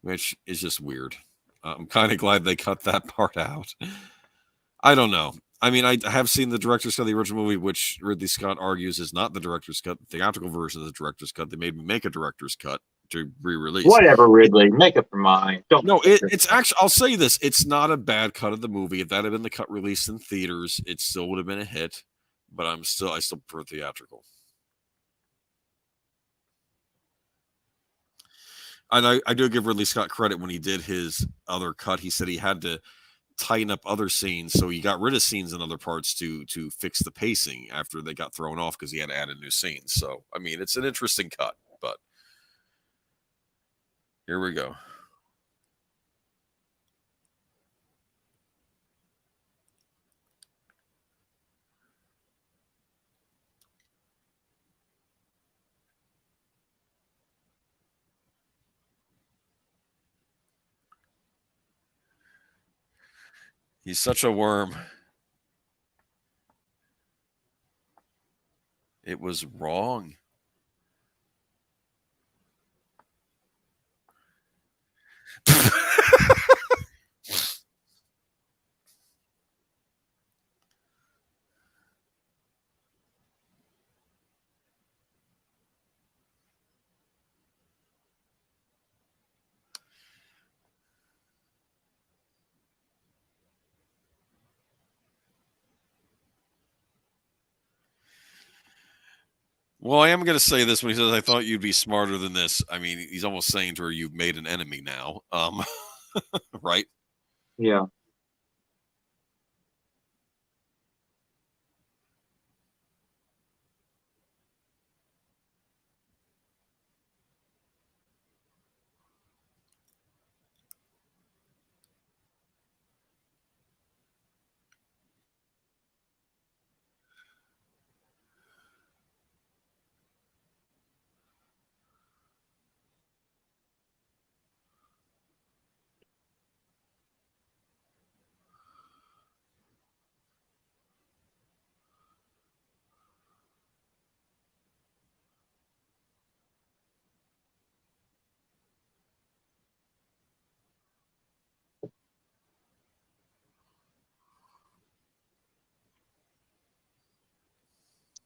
Which is just weird. I'm kind of glad they cut that part out. I don't know. I mean, I have seen the director's cut of the original movie, which Ridley Scott argues is not the director's cut. The theatrical version of the director's cut. They made me make a director's cut to re-release. Whatever, Ridley. Make up your mind. It's actually. I'll say this: it's not a bad cut of the movie. If that had been the cut released in theaters, it still would have been a hit. But I still prefer theatrical. And I do give Ridley Scott credit when he did his other cut. He said he had to tighten up other scenes, so he got rid of scenes in other parts to fix the pacing after they got thrown off because he had to add in new scenes. So I mean, it's an interesting cut, but here we go. He's such a worm. It was wrong. Well, I am going to say this when he says, "I thought you'd be smarter than this." I mean, he's almost saying to her, "You've made an enemy now." Right? Yeah.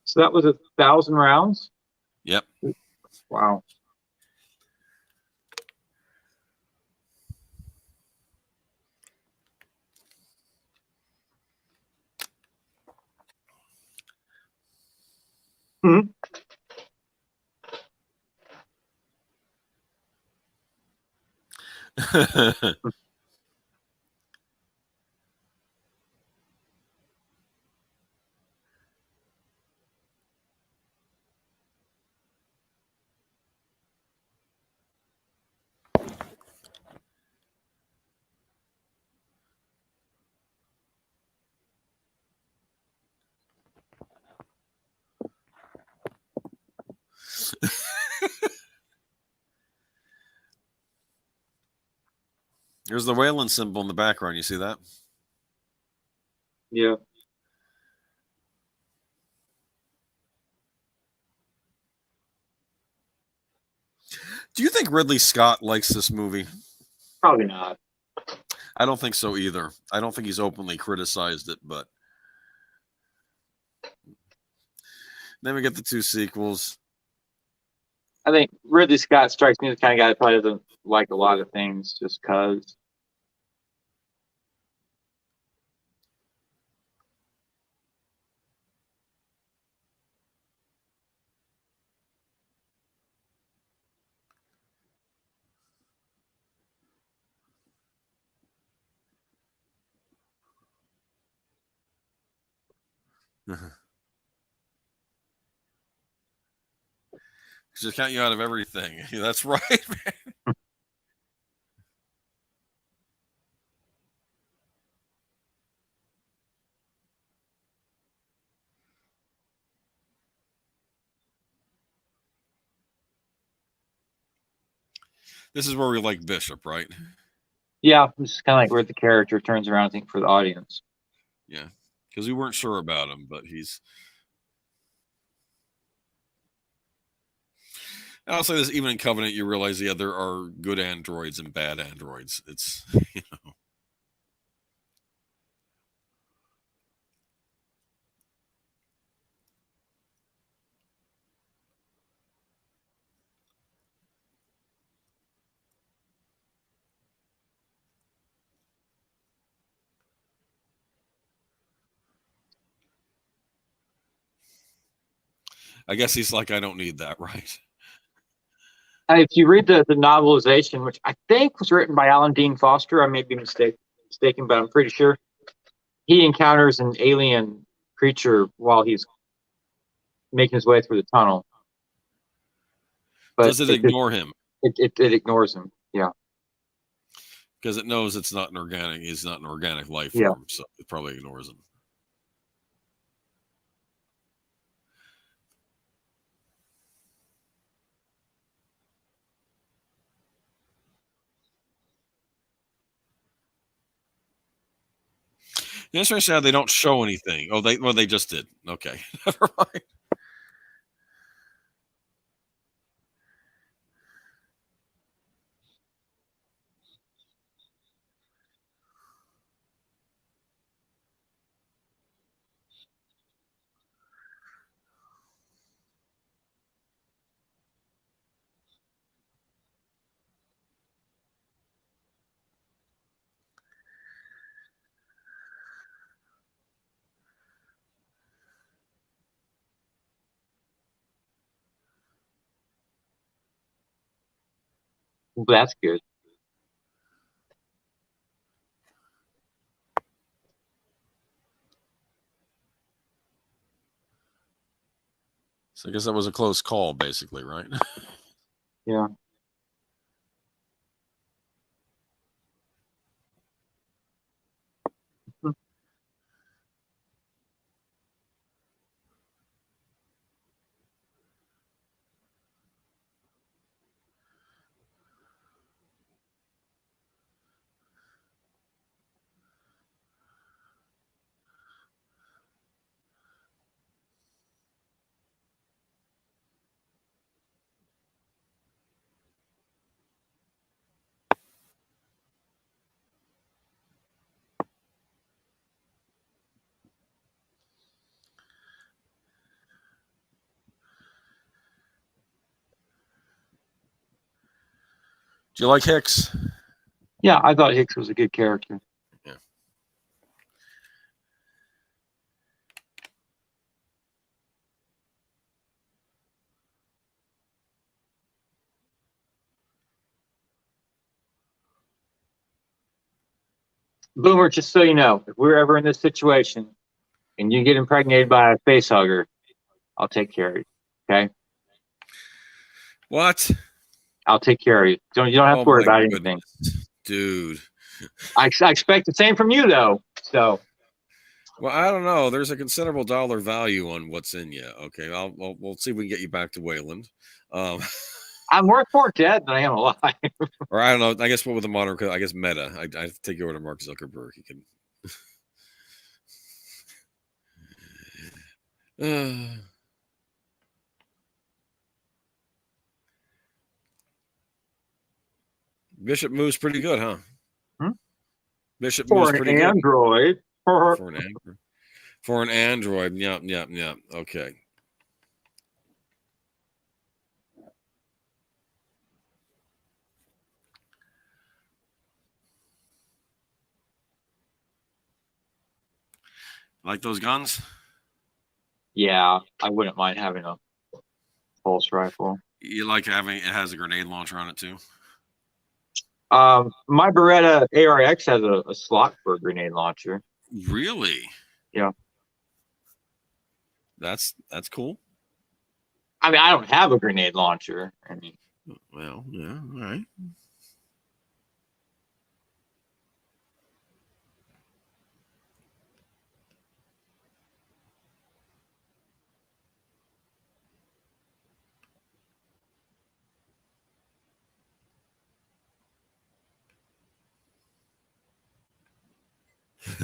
So that was 1,000 rounds. Yep. Wow. Hmm. There's the Wayland symbol in the background. You see that? Yeah. Do you think Ridley Scott likes this movie? Probably not. I don't think so either. I don't think he's openly criticized it, but then we get the 2 sequels. I think Ridley Scott strikes me as the kind of guy that probably doesn't like a lot of things just because. Just count you out of everything. That's right, man. This is where we like Bishop, right? Yeah, this is kind of like where the character turns around, I think, for the audience. Yeah, because we weren't sure about him, but he's. And I'll say this: even in Covenant, you realize, yeah, there are good androids and bad androids. It's I guess he's like, I don't need that, right? If you read the novelization, which I think was written by Alan Dean Foster, I may be mistaken, but I'm pretty sure he encounters an alien creature while he's making his way through the tunnel. But does it ignore him? It ignores him. Yeah. Because it knows it's not an organic. He's not an organic life Yeah. form, so it probably ignores him. The interesting how they don't show anything. Oh, they just did. Okay, never mind. That's good. So I guess that was a close call, basically, right? Yeah. Do you like Hicks? Yeah, I thought Hicks was a good character. Yeah. Boomer, just so you know, if we're ever in this situation and you get impregnated by a face hugger, I'll take care of you. Okay? What? I'll take care of you. You don't have to worry about anything. Dude. I expect the same from you, though. So. Well, I don't know. There's a considerable dollar value on what's in you. Okay, we'll see if we can get you back to Wayland. I'm worth more dead than I am alive. Or I don't know. I guess what with the modern, I guess Meta. I take you over to Mark Zuckerberg. He can. Bishop moves pretty good, huh? Hmm? Bishop moves For an pretty good. android. For an android. For an android. Yep. Okay. Like those guns? Yeah, I wouldn't mind having a pulse rifle. You like having it has a grenade launcher on it too? My Beretta ARX has a slot for a grenade launcher. Really? Yeah. That's cool. I mean, I don't have a grenade launcher. I mean, Well, yeah, all right.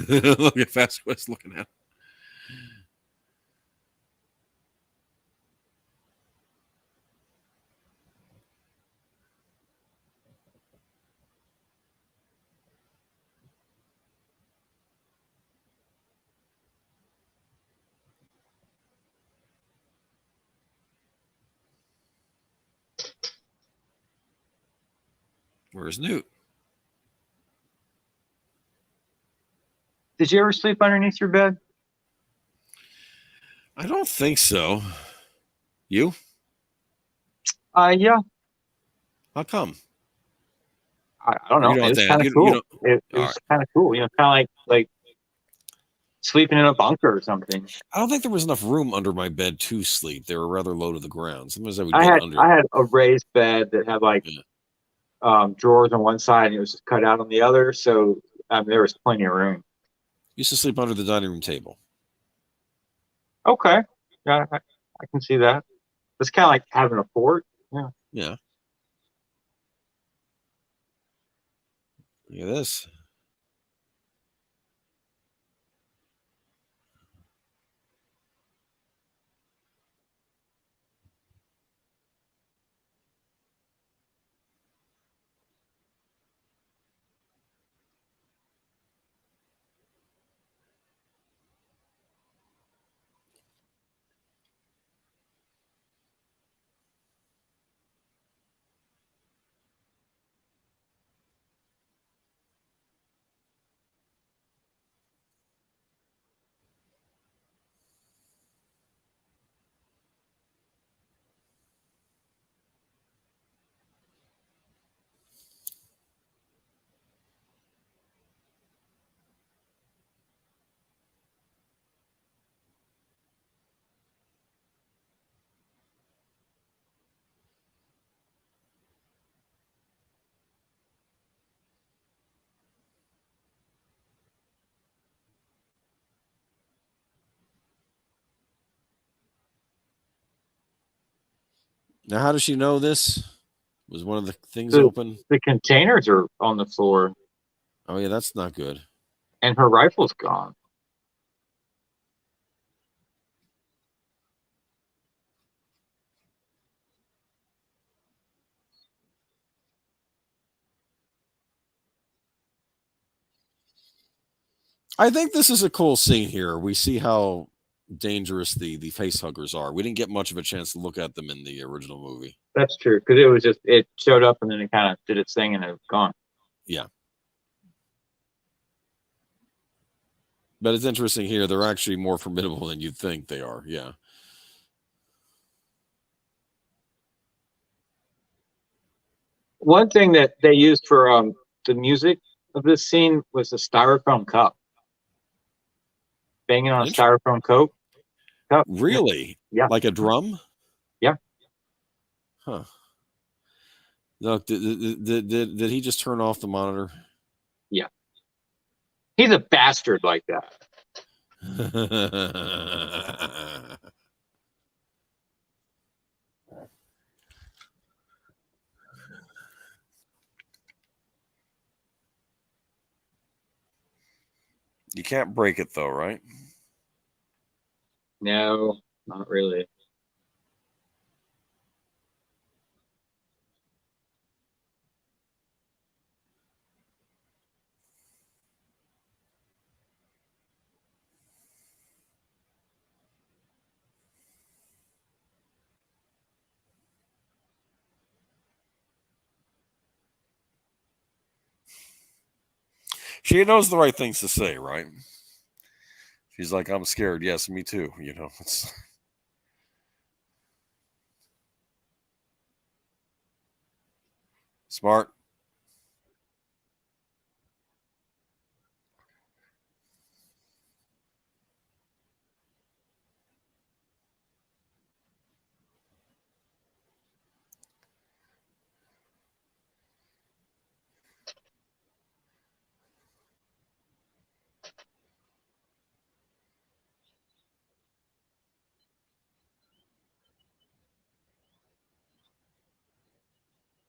Look at Fast Quest looking at. Where's Newt? did you ever sleep underneath your bed? I don't think so. You? Yeah. How come? I don't Or you know. don't It have was to kind add, of you cool. don't. It All was right. kind of cool. Kind of like sleeping in a bunker or something. I don't think there was enough room under my bed to sleep. They were rather low to the ground. Sometimes I would get under. I had a raised bed that had like Yeah. drawers on one side and it was just cut out on the other. So there was plenty of room. Used to sleep under the dining room table. Okay. Yeah, I can see that. It's kind of like having a fort. Yeah. Yeah. Look at this. Now, how does she know this? Was one of the things The open? the containers are on the floor Oh, yeah, that's not good. and her rifle's gone. I think this is a cool scene here. We see how dangerous the face huggers are. We didn't get much of a chance to look at them in the original movie. That's true because it showed up and then it kind of did its thing and it was gone. Yeah. But it's interesting here. They're actually more formidable than you'd think they are. Yeah. One thing that they used for the music of this scene was a styrofoam cup. Banging on a styrofoam cup. Really? Yeah. Like a drum? Yeah. Huh. Look, did he just turn off the monitor? Yeah. He's a bastard like that. You can't break it though, right? No, not really. She knows the right things to say, right? She's like, I'm scared. Yes, me too. It's smart.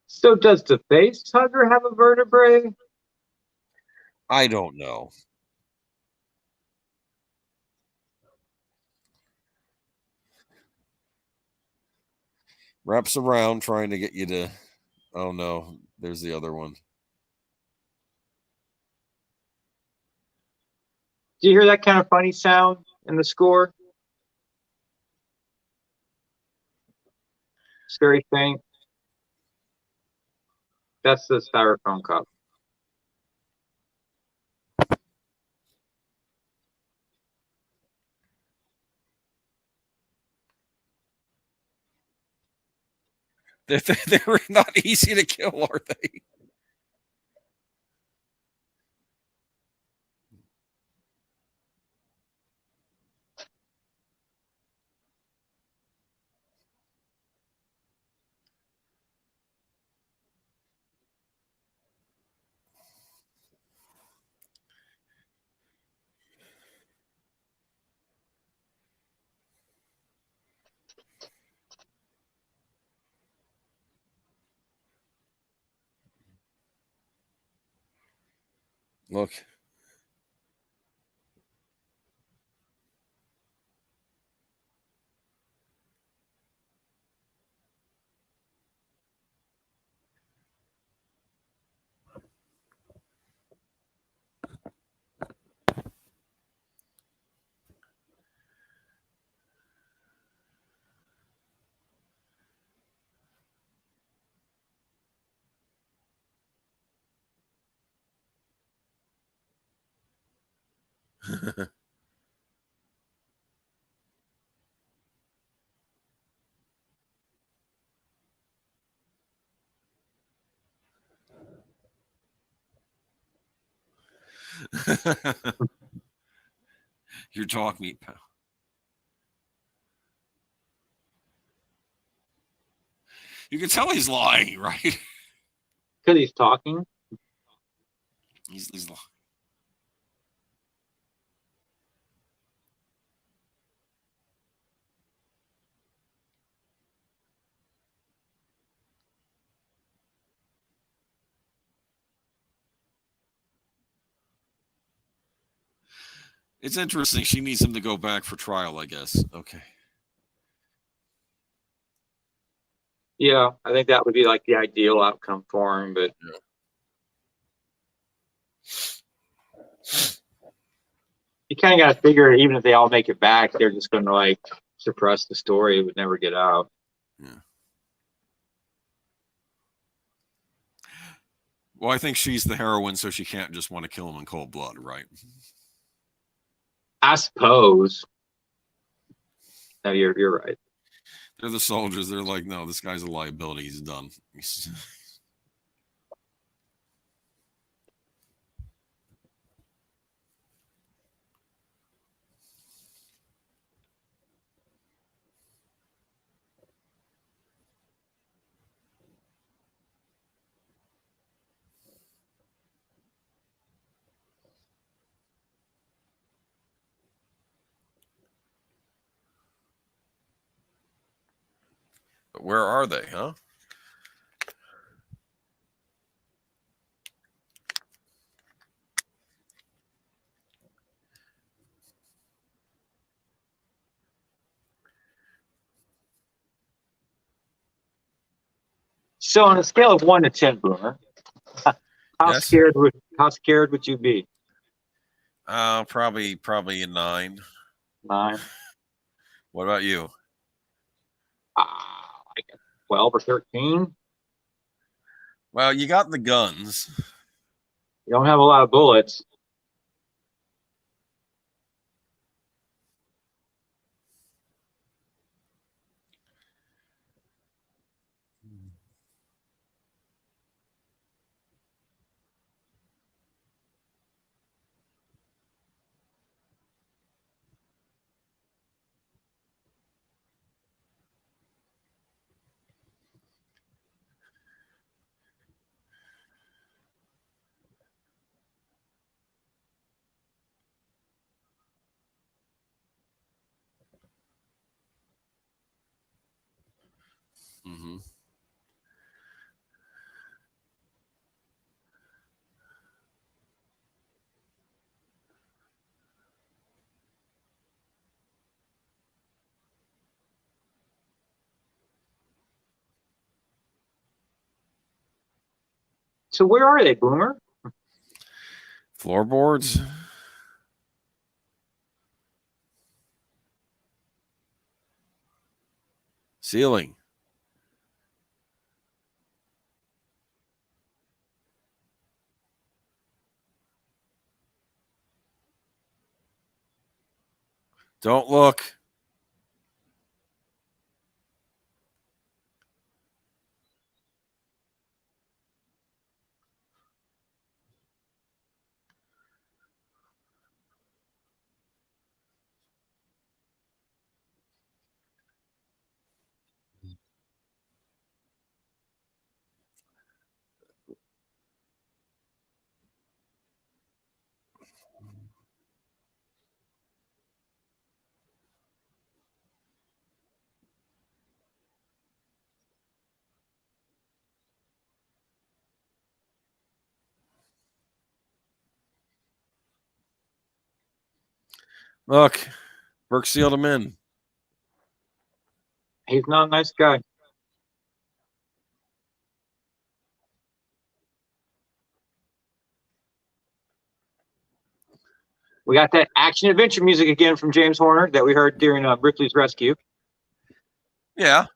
So does the face hugger have a vertebrae? I don't know. Wraps around trying to get you to. Oh no, there's the other one. Do you hear that kind of funny sound in the score? It's very faint. That's the styrofoam cup. They were not easy to kill, are they? Look. Your dog meat pal. You can tell he's lying, right? Because he's talking. He's lying. It's interesting. She needs him to go back for trial, I guess. Okay. Yeah, I think that would be like the ideal outcome for him, but Yeah. you kind of got to figure even if they all make it back, they're just going to like suppress the story. It would never get out. Yeah. Well, I think she's the heroine, so she can't just want to kill him in cold blood, right? I suppose. No, you're right. They're the soldiers. They're like, no, this guy's a liability. He's done. But where are they, huh? So on a scale of 1 to 10, Boomer, how Yes. scared would how scared would you be? Probably a 9. 9, What about you? I guess 12 or 13. Well, you got the guns. You don't have a lot of bullets. Mm-hmm. So where are they, Boomer? Floorboards. Ceiling. Don't look. Look. Burke sealed him in. He's not a nice guy. We got that action adventure music again from James Horner that we heard during Ripley's Rescue. Yeah.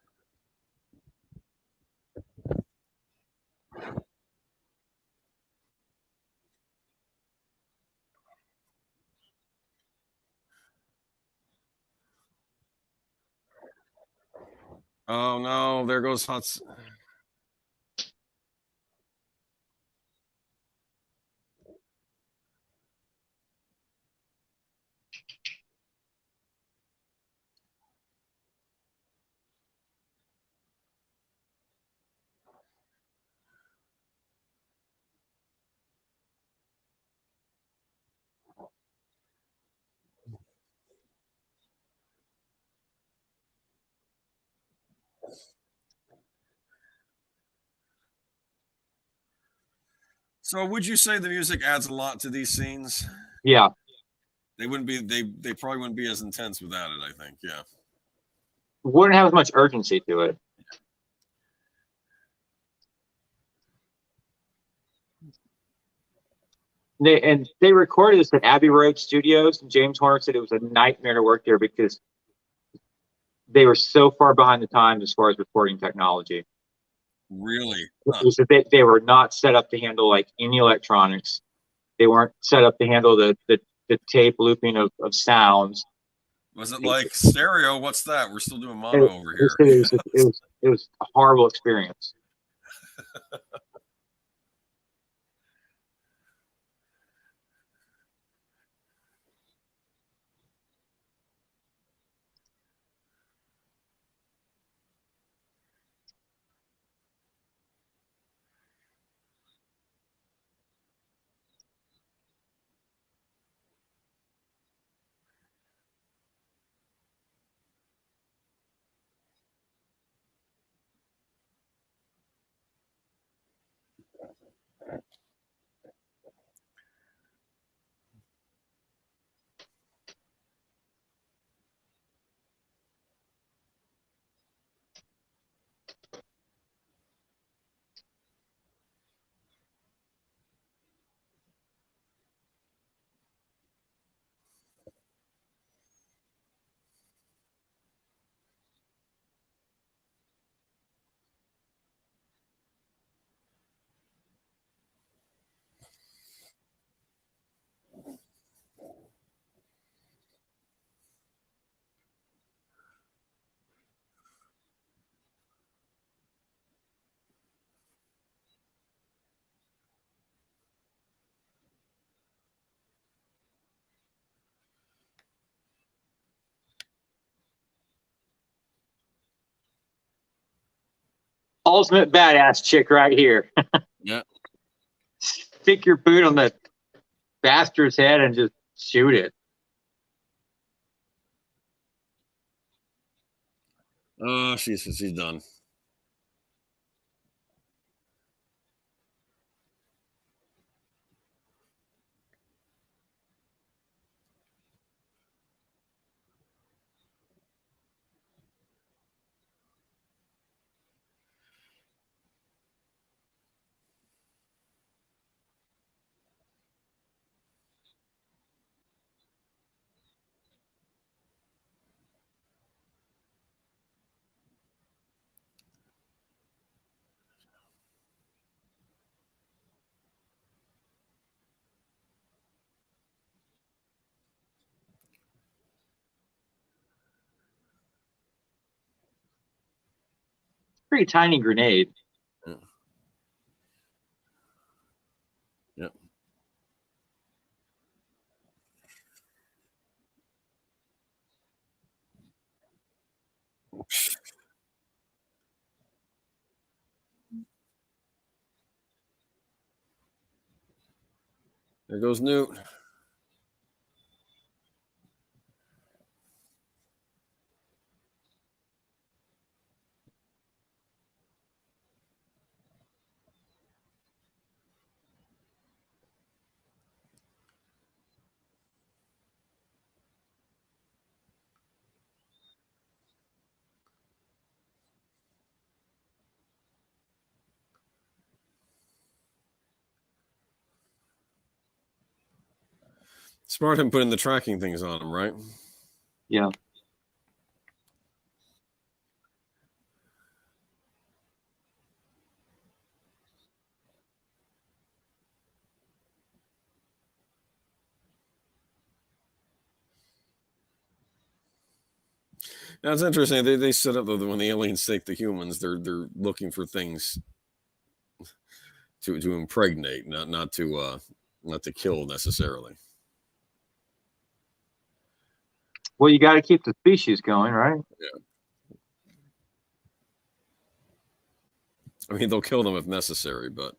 Oh no, there goes Hudson. So would you say the music adds a lot to these scenes? Yeah. They wouldn't be they probably wouldn't be as intense without it, I think. Yeah. Wouldn't have as much urgency to it. They recorded this at Abbey Road Studios, and James Horner said it was a nightmare to work there because they were so far behind the times as far as recording technology. Really? Huh. He said they were not set up to handle like any electronics. They weren't set up to handle the tape looping of sounds. Was it like stereo? What's that? We're still doing mono over He here. said it was a horrible experience. ultimate badass chick right here. Yeah. Stick your boot on the bastard's head and just shoot it. Oh, she's done. Pretty tiny grenade. Yeah. Yep. There goes Newt. Smart him putting the tracking things on him, right? Yeah. Now it's interesting. They set up when the aliens take the humans, they're looking for things to impregnate, not to kill necessarily. Well, you got to keep the species going, right? Yeah. I mean, they'll kill them if necessary, but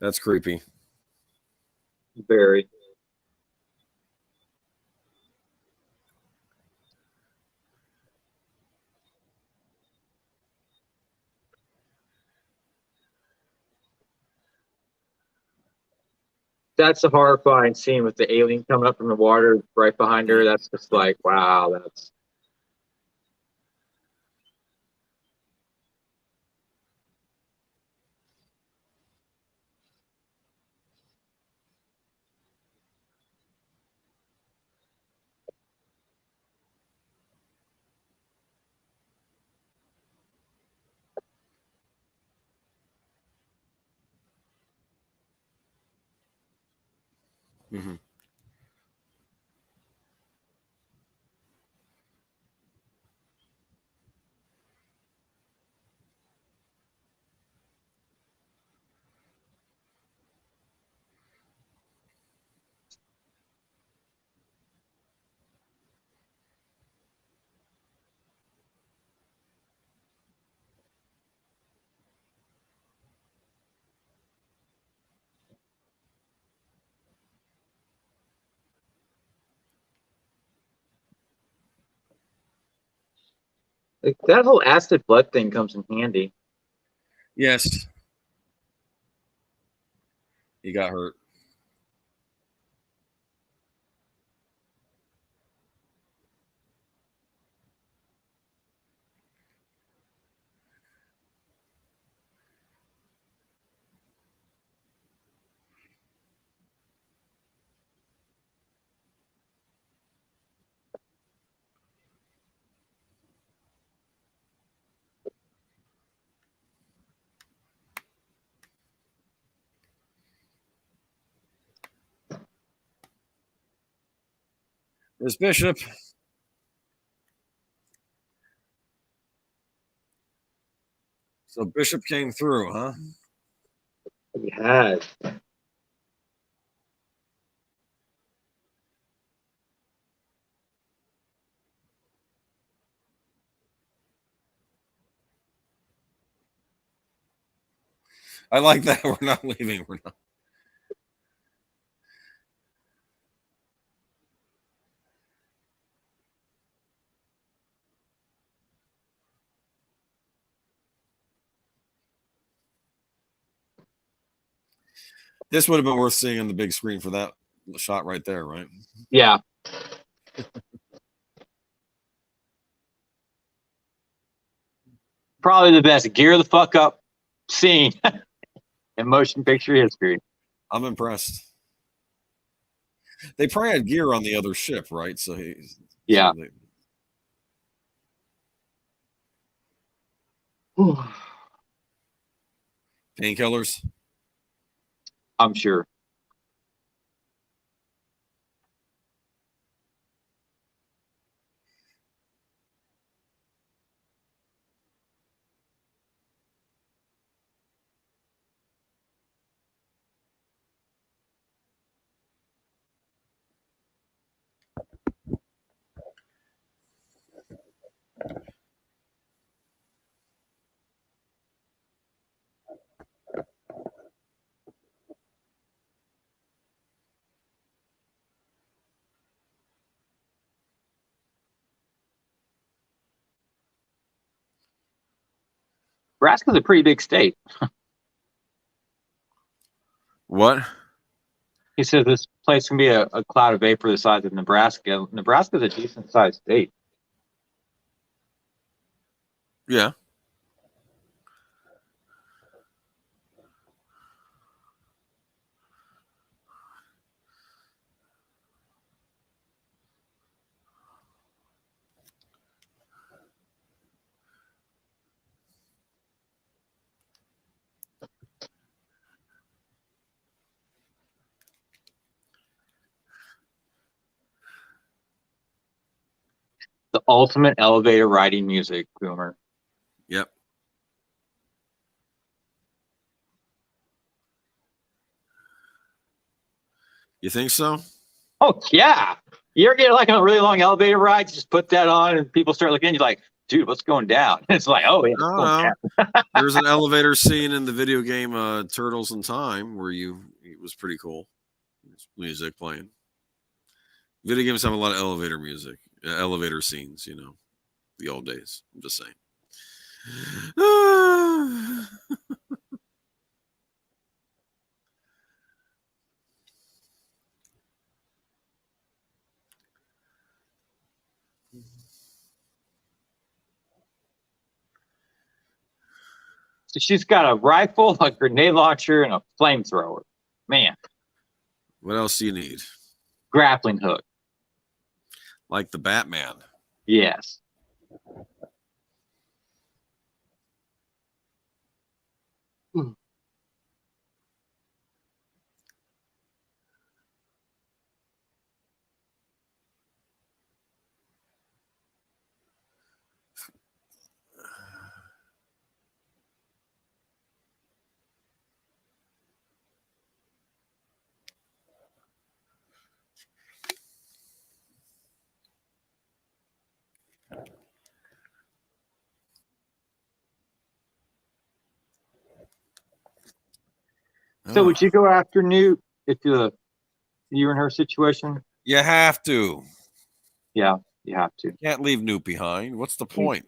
that's creepy. Very. That's a horrifying scene with the alien coming up from the water right behind her. That's just like, wow, that's. Mm-hmm. Like, that whole acid blood thing comes in handy. Yes, he got hurt. Miss Bishop. So Bishop came through, huh? He has. I like that. We're not leaving. We're not. This would have been worth seeing on the big screen for that shot right there, right? Yeah. Probably the best gear the fuck up scene in motion picture history. I'm impressed. They probably had gear on the other ship, right? So Yeah. Painkillers. I'm sure. Nebraska's a pretty big state. What? He says this place can be a cloud of vapor the size of Nebraska. Nebraska's a decent sized state. Yeah. The ultimate elevator riding music, Boomer. Yep. You think so? Oh yeah. You ever get like on a really long elevator ride, just put that on and people start looking, you're like, dude, what's going down? It's like, oh yeah, it's going No. down. There's an elevator scene in the video game Turtles in Time where it was pretty cool. Music playing. Video games have a lot of elevator music, elevator scenes, the old days. I'm just saying. So she's got a rifle, a grenade launcher, and a flamethrower. Man, What else do you need? grappling hook. Like the Batman. Yes. So would you go after Newt if you were in her situation? You have to. Yeah, you have to. Can't leave Newt behind. What's the point?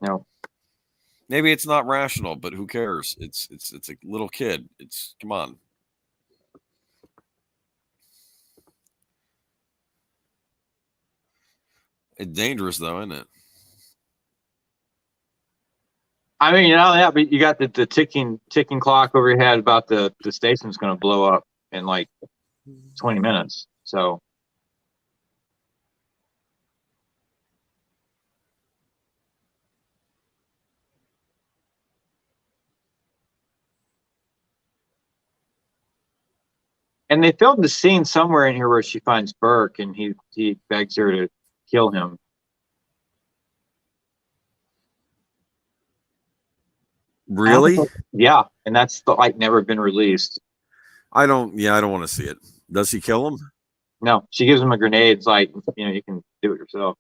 No. Maybe it's not rational, but who cares? It's a little kid. Come on. It's dangerous though, isn't it? I mean, yeah, but you got the ticking clock over your head about the station's going to blow up in like 20 minutes. So And they filmed the scene somewhere in here where she finds Burke and he begs her to kill him. Really? Yeah, and that's like never been released. I don't want to see it. Does he kill him? No, she gives him a grenade. It's like, you can do it yourself.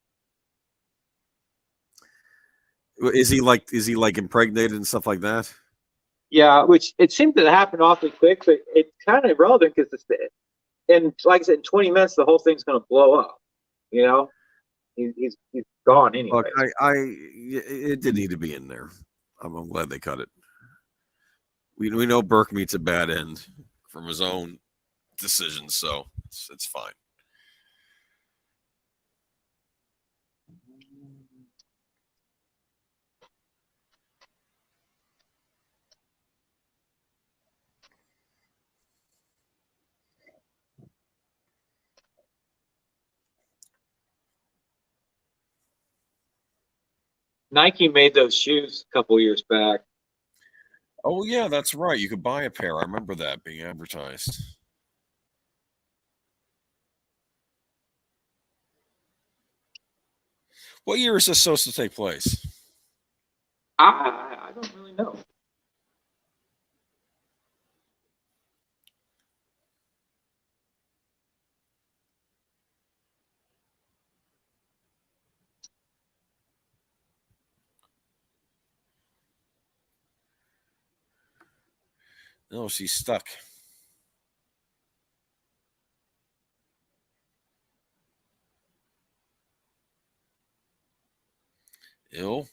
Is he like impregnated and stuff like that? Yeah, which it seemed to happen awfully quick, but it's kind of irrelevant because and like I said, in 20 minutes the whole thing's going to blow up. He's gone anyway. Look, it didn't need to be in there. I'm glad they cut it. We know Burke meets a bad end from his own decisions, so it's fine. Nike made those shoes a couple years back. Oh yeah, that's right. You could buy a pair. I remember that being advertised. What year is this supposed to take place? I don't really know. No, she's stuck. Ill.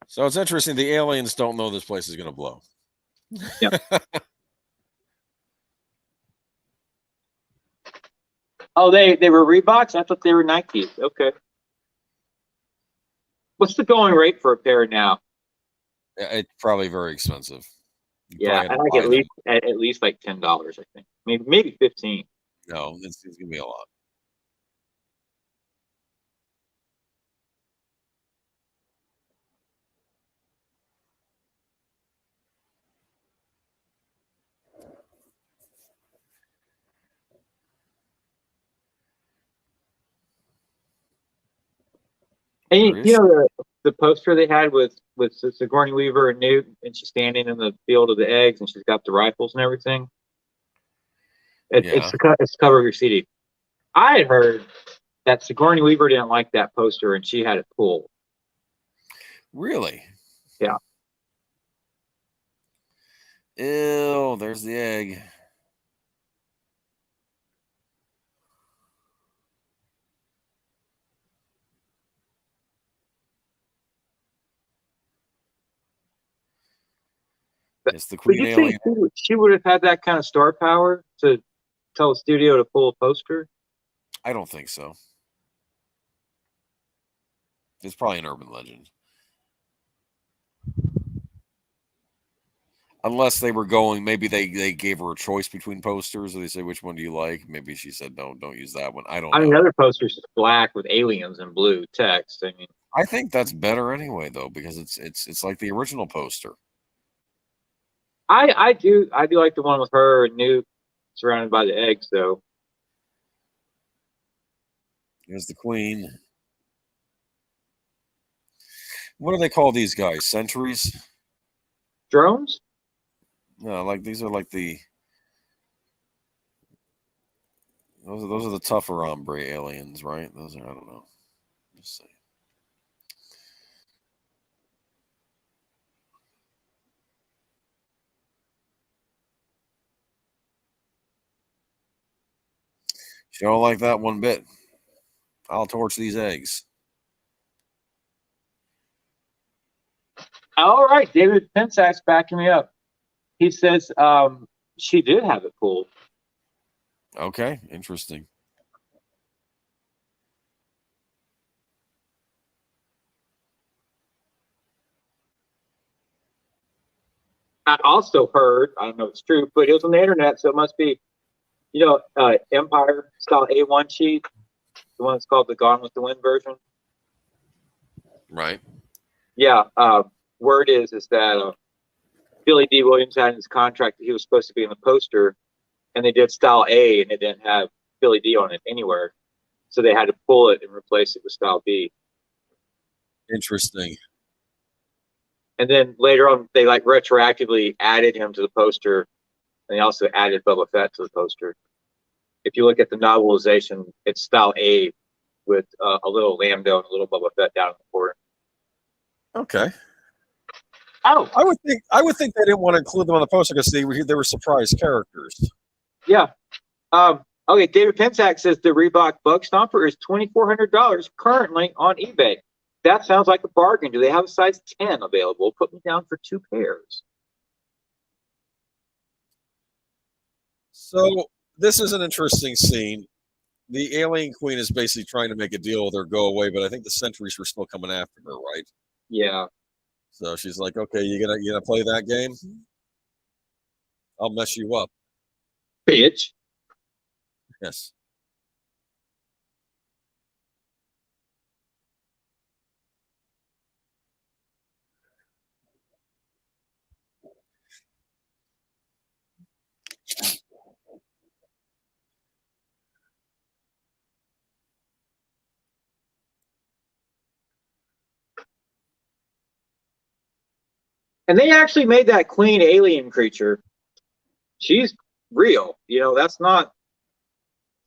So it's interesting. The aliens don't know this place is going to blow. Yeah. Oh, they were Reeboks? I thought they were Nikes. Okay. What's the going rate for a pair now? It's probably very expensive. Yeah, I think at least like $10, I think. Maybe 15. No, it's gonna be a lot. And the poster they had with Sigourney Weaver and Newt, and she's standing in the field of the eggs, and she's got the rifles and everything. It's the cover of your CD. I had heard that Sigourney Weaver didn't like that poster, and she had it pulled. Really? Yeah. Ew, there's the egg. It's the queen alien. She would have had that kind of star power to tell a studio to pull a poster? I don't think so. It's probably an urban legend. Unless they were going, maybe they gave her a choice between posters, or they say, which one do you like? Maybe she said, no, don't use that one. I don't know. Another poster's just black with aliens and blue text. I mean, I think that's better anyway, though, because it's like the original poster. I do like the one with her and Newt surrounded by the eggs, though. There's the queen. What do they call these guys? Sentries? Drones? No, like these are like those are the tougher ombre aliens, right? Those are, I don't know. Let's see. She don't like that one bit. I'll torch these eggs. All right, David Pensak's backing me up. He says She did have it pulled. Okay, interesting. I also heard, I don't know if it's true, but it was on the internet, so it must be, Empire style A1 sheet, the one that's called the Gone with the Wind version. Right. Yeah. Word is that Billy D. Williams had in his contract that he was supposed to be in the poster, and they did style A, and it didn't have Billy D on it anywhere, so they had to pull it and replace it with style B. Interesting. And then later on, they like retroactively added him to the poster, and they also added Boba Fett to the poster. If you look at the novelization, it's style A with a little Lando and a little Boba Fett down in the corner. Okay. Oh, I would think they didn't want to include them on the poster because they were surprise characters. yeah. Okay, David Pensack says the Reebok Bug Stomper is $2,400 currently on eBay. That sounds like a bargain. Do they have a size 10 available? Put me down for 2 pairs. So this is an interesting scene. The alien queen is basically trying to make a deal with her, go away, but I think the sentries were still coming after her, right? Yeah. So she's like, "Okay, you gonna play that game? I'll mess you up." Bitch. Yes. And they actually made that queen alien creature. She's real. That's not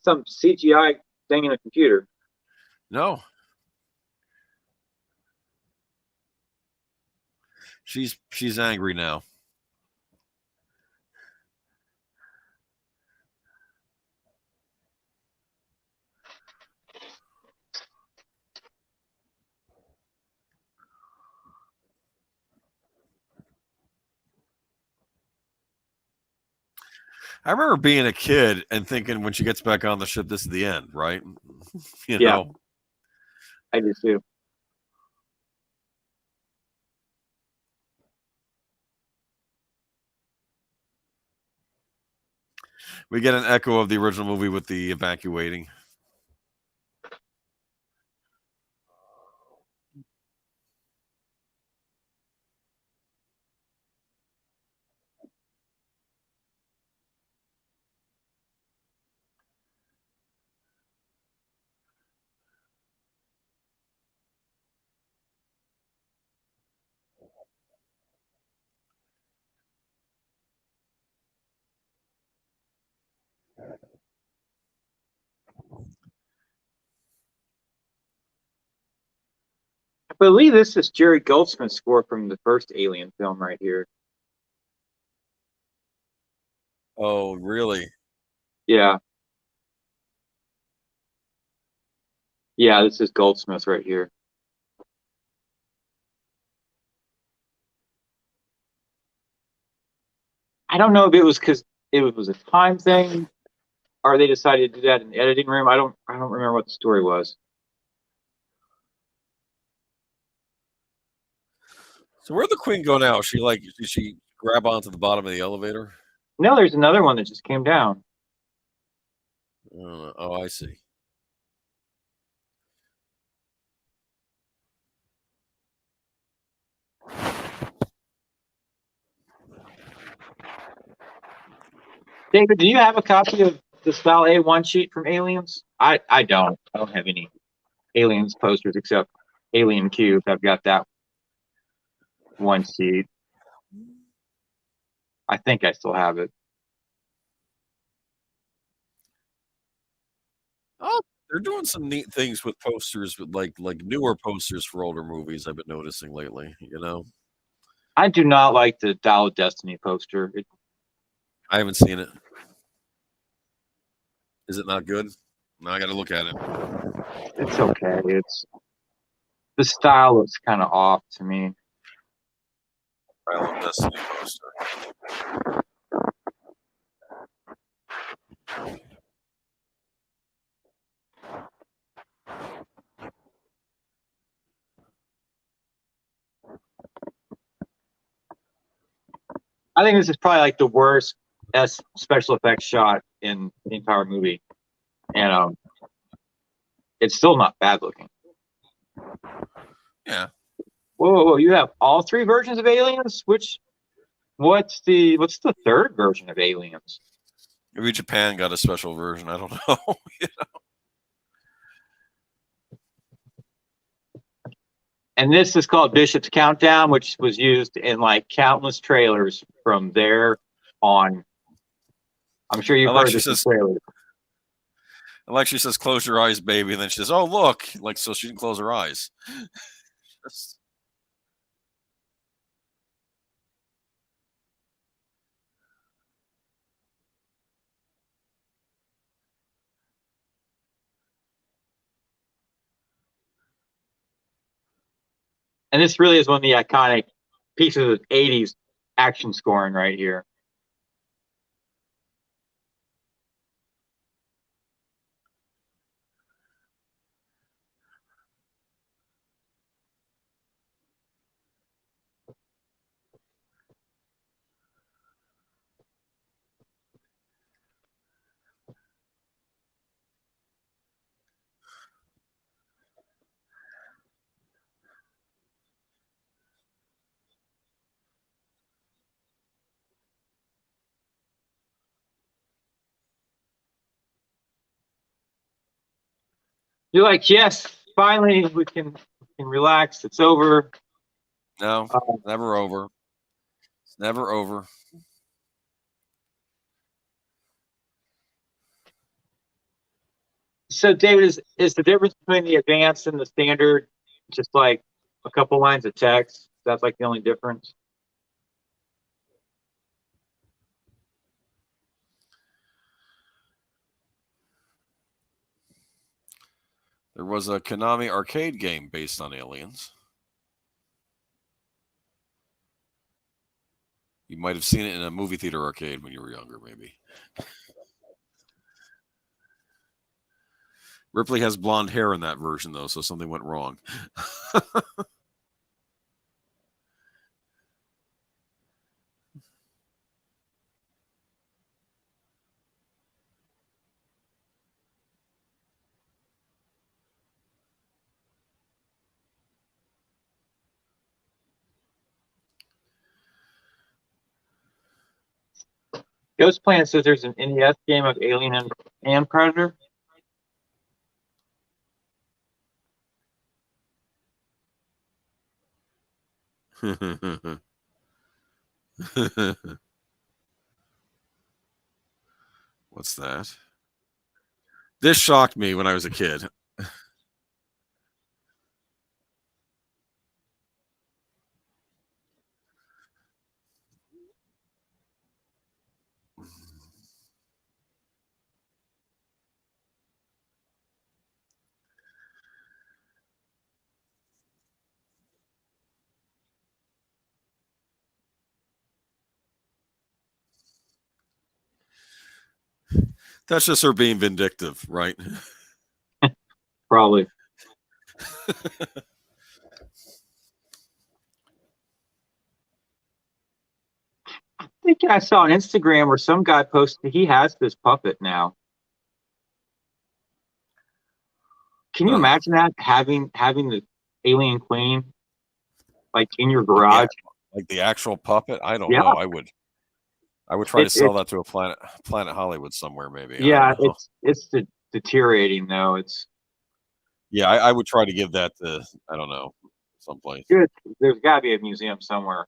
some CGI thing in a computer. No. She's angry now. I remember being a kid and thinking when she gets back on the ship, this is the end, right? You Yeah. know. I do too. We get an echo of the original movie with the evacuating. I believe this is Jerry Goldsmith's score from the first Alien film right here. Oh, really? Yeah. Yeah, this is Goldsmith right here. I don't know if it was because it was a time thing, or they decided to do that in the editing room. I don't remember what the story was. So where'd the queen go now? Did she grab onto the bottom of the elevator? No, there's another one that just came down. Oh, I see. David, do you have a copy of the Style A1 sheet from Aliens? I don't. I don't have any Aliens posters except Alien Cube. I've got that one sheet. I think I still have it. Oh, they're doing some neat things with posters, with like newer posters for older movies. I've been noticing lately. I do not like the Dial of Destiny poster. I haven't seen it. Is it not good? No, I got to look at it. It's okay. The style looks kind of off to me. Dial of Destiny poster. I think this is probably like the worst special effects shot in the entire movie, and it's still not bad looking. Yeah. Whoa! You have all three versions of Aliens. What's the third version of Aliens? Maybe Japan got a special version. I don't know. And this is called Bishop's Countdown, which was used in like countless trailers from there on. I'm sure you've heard this in trailers. Alexia says, "Close your eyes, baby," and then she says, "Oh, look!" Like so, she didn't close her eyes. And this really is one of the iconic pieces of 80s action scoring right here. You're like, yes, finally we can relax. It's over. No, never over. It's never over. So, David, is the difference between the advanced and the standard just like a couple lines of text? That's like the only difference. There was a Konami arcade game based on Aliens. You might have seen it in a movie theater arcade when you were younger, maybe. Ripley has blonde hair in that version, though, so something went wrong. Ghost Planet says there's an NES game of Alien and Predator. What's that? This shocked me when I was a kid. That's just her being vindictive, right? Probably. I think I saw on Instagram where some guy posted he has this puppet now. Can you imagine that having the Alien Queen like in your garage? Like the actual puppet? I don't Yeah, know. I would try to sell that to a Planet Hollywood somewhere, maybe. Yeah, it's deteriorating though. It's I would try to give that to, I don't know, someplace. good. There's got to be a museum somewhere.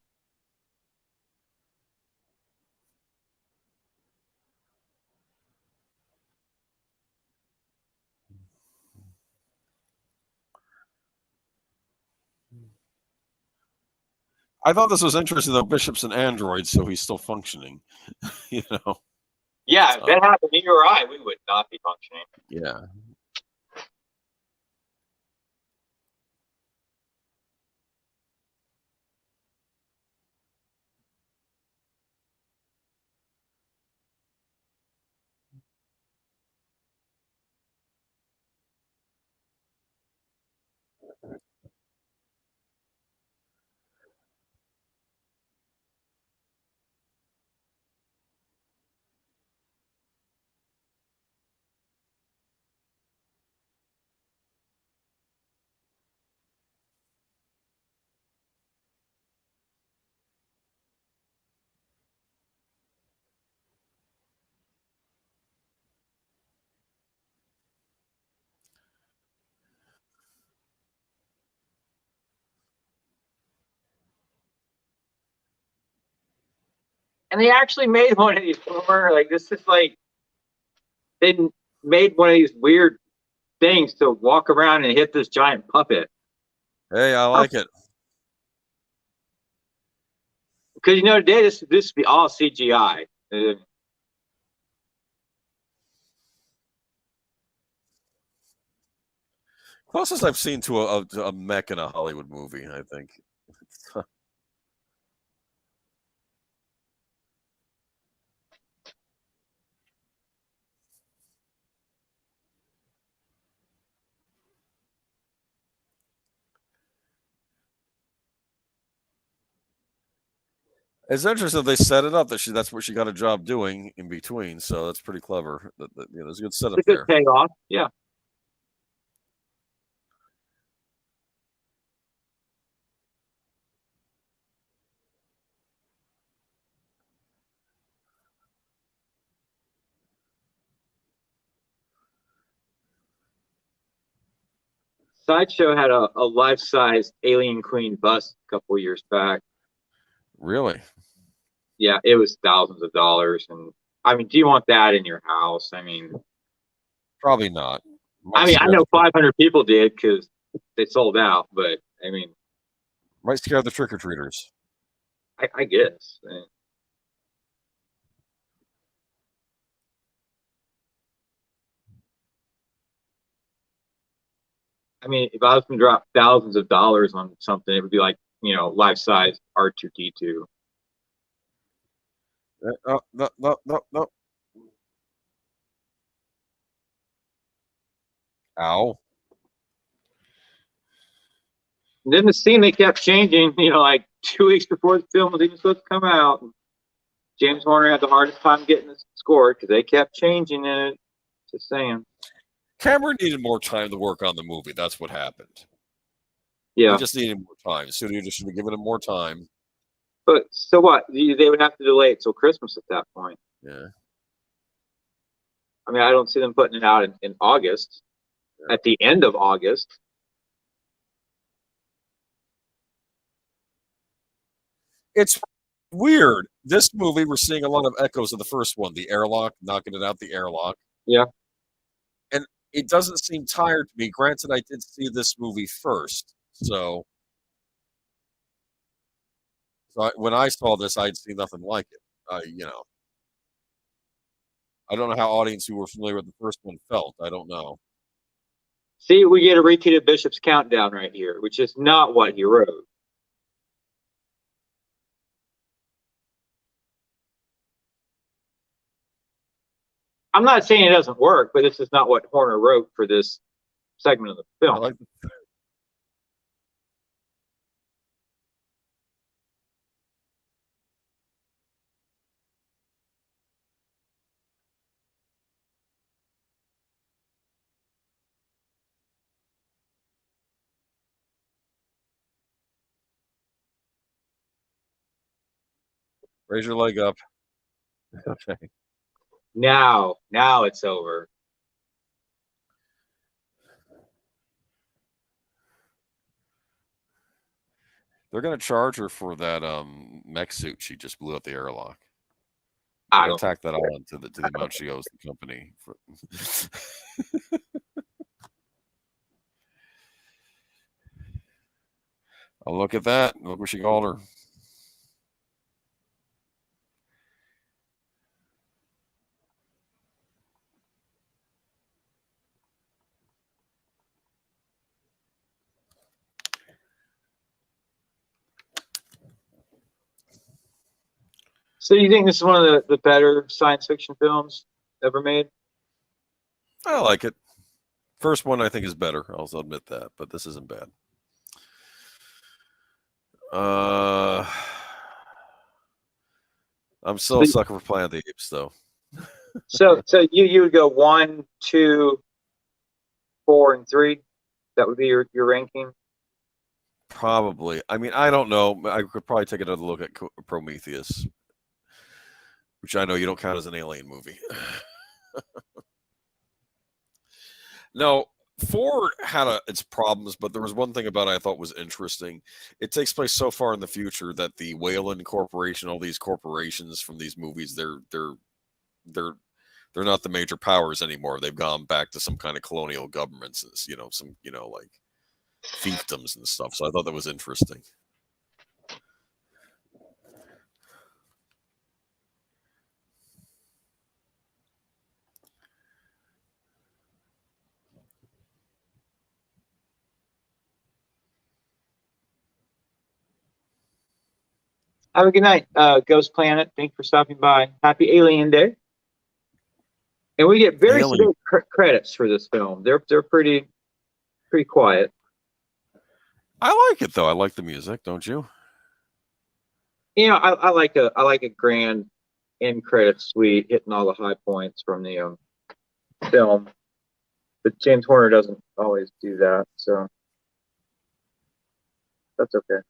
I thought this was interesting, though. Bishop's an android, so he's still functioning. You know. Yeah, if that happened to you or I, we would not be functioning. Yeah. And they actually made one of these. Like this is like they made one of these weird things to walk around and hit this giant puppet. Hey, I like it. Because today this would be all CGI. Closest I've seen to a mech in a Hollywood movie, I think. It's interesting they set it up that that's what she got a job doing in between, so that's pretty clever. There's a good setup It's a good there. payoff. Yeah. Sideshow had a life-size Alien Queen bust a couple years back. Really? Yeah, it was thousands of dollars, and I mean, do you want that in your house? I mean, probably not. I know 500 people did because they sold out, but I mean, might scare the trick or treaters. I guess. I mean, if I was going to drop thousands of dollars on something, it would be like life-size R2D2. No, no, no, no, no. Ow. And then the scene they kept changing, like 2 weeks before the film was even supposed to come out. James Horner had the hardest time getting this scored because they kept changing it. Just saying. Cameron needed more time to work on the movie. That's what happened. Yeah. He just needed more time. Studio just should have given him more time. But so what? They would have to delay it till Christmas at that point. Yeah. I mean, I don't see them putting it out in August. Yeah. At the end of August. It's weird. This movie, we're seeing a lot of echoes of the first one, the airlock, knocking it out the airlock. Yeah. And it doesn't seem tired to me. Granted, I did see this movie first. So when I saw this, I'd seen nothing like it. I don't know how audience who were familiar with the first one felt. I don't know. See, we get a repeat of Bishop's Countdown right here, which is not what he wrote. I'm not saying it doesn't work, but this is not what Horner wrote for this segment of the film. Raise your leg up. Okay. Now it's over. They're going to charge her for that mech suit she just blew up the airlock. I don't tack that on to the amount she owes the company. I'll look at that. Look what she called her. So you think this is one of the better science fiction films ever made? I like it. First one I think is better. I'll admit that, but this isn't bad. I'm still a sucker for Planet of the Apes, though. So you would go 1, 2, 4, and 3. That would be your ranking. Probably. I mean, I don't know. I could probably take another look at Prometheus, which I know you don't count as an alien movie. No, 4 had its problems, but there was one thing about it I thought was interesting. It takes place so far in the future that the Wayland Corporation, all these corporations from these movies, they're not the major powers anymore. They've gone back to some kind of colonial governments, some like fiefdoms and stuff. So I thought that was interesting. Have a good night, Ghost Planet. Thanks for stopping by. Happy Alien Day. And we get very sedate credits for this film. They're pretty quiet. I like it though. I like the music, don't you? You know, I like a grand end credit suite hitting all the high points from the film. But James Horner doesn't always do that, so that's okay.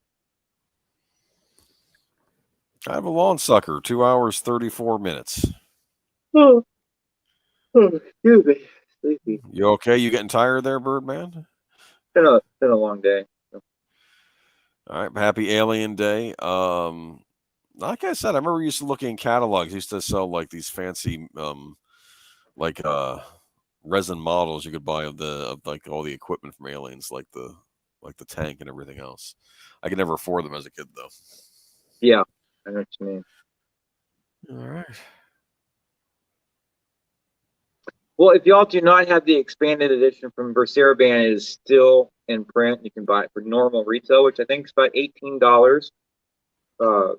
I have a lawn sucker, 2 hours, 34 minutes. Oh, excuse me. Sleepy. You okay? You getting tired there, Birdman? It's been a long day. All right, happy Alien Day. Like I said, I remember we used to look in catalogs. Used to sell like these fancy, resin models you could buy of like all the equipment from Aliens, like the tank and everything else. I could never afford them as a kid, though. Yeah, I know what you mean. All right. Well, if y'all do not have the expanded edition from Band, it is still in print. You can buy it for normal retail, which I think is about $18.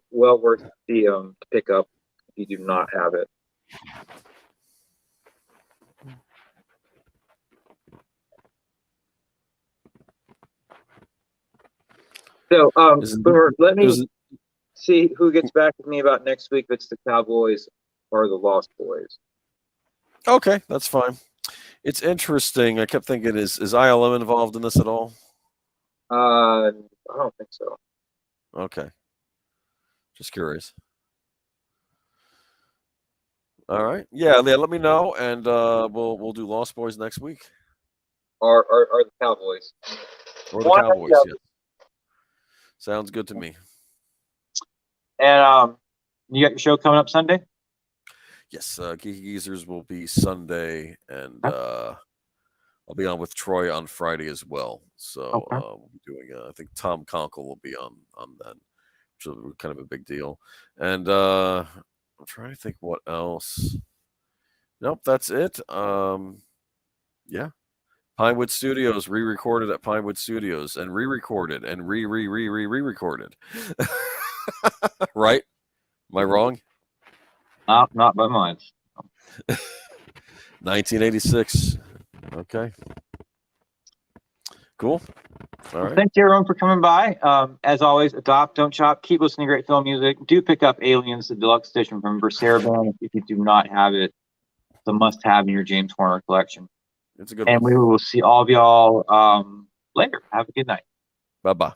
Well worth the pick up if you do not have it. So, Boomer, let me see who gets back with me about next week. If it's the Cowboys or the Lost Boys. Okay, that's fine. It's interesting. I kept thinking, is ILM involved in this at all? I don't think so. Okay. Just curious. All right. Yeah, let me know, and we'll do Lost Boys next week. Or the Cowboys. Or the Cowboys, yeah. Sounds good to me. And you got your show coming up Sunday? Yes, Geeky Geezers will be Sunday, and I'll be on with Troy on Friday as well. So we'll be doing. I think Tom Conkle will be on that, which will be kind of a big deal. And I'm trying to think what else. Nope, that's it. Yeah, Pinewood Studios re-recorded at Pinewood Studios and re-recorded and re-recorded. Right? Am I wrong? Not by much. 1986. Okay. Cool. All right. Thanks everyone for coming by. As always, adopt, don't shop. Keep listening to great film music. Do pick up Aliens, the deluxe edition from Band if you do not have it. It's a must-have in your James Horner collection. It's a good and one. We will see all of y'all later. Have a good night. Bye-bye.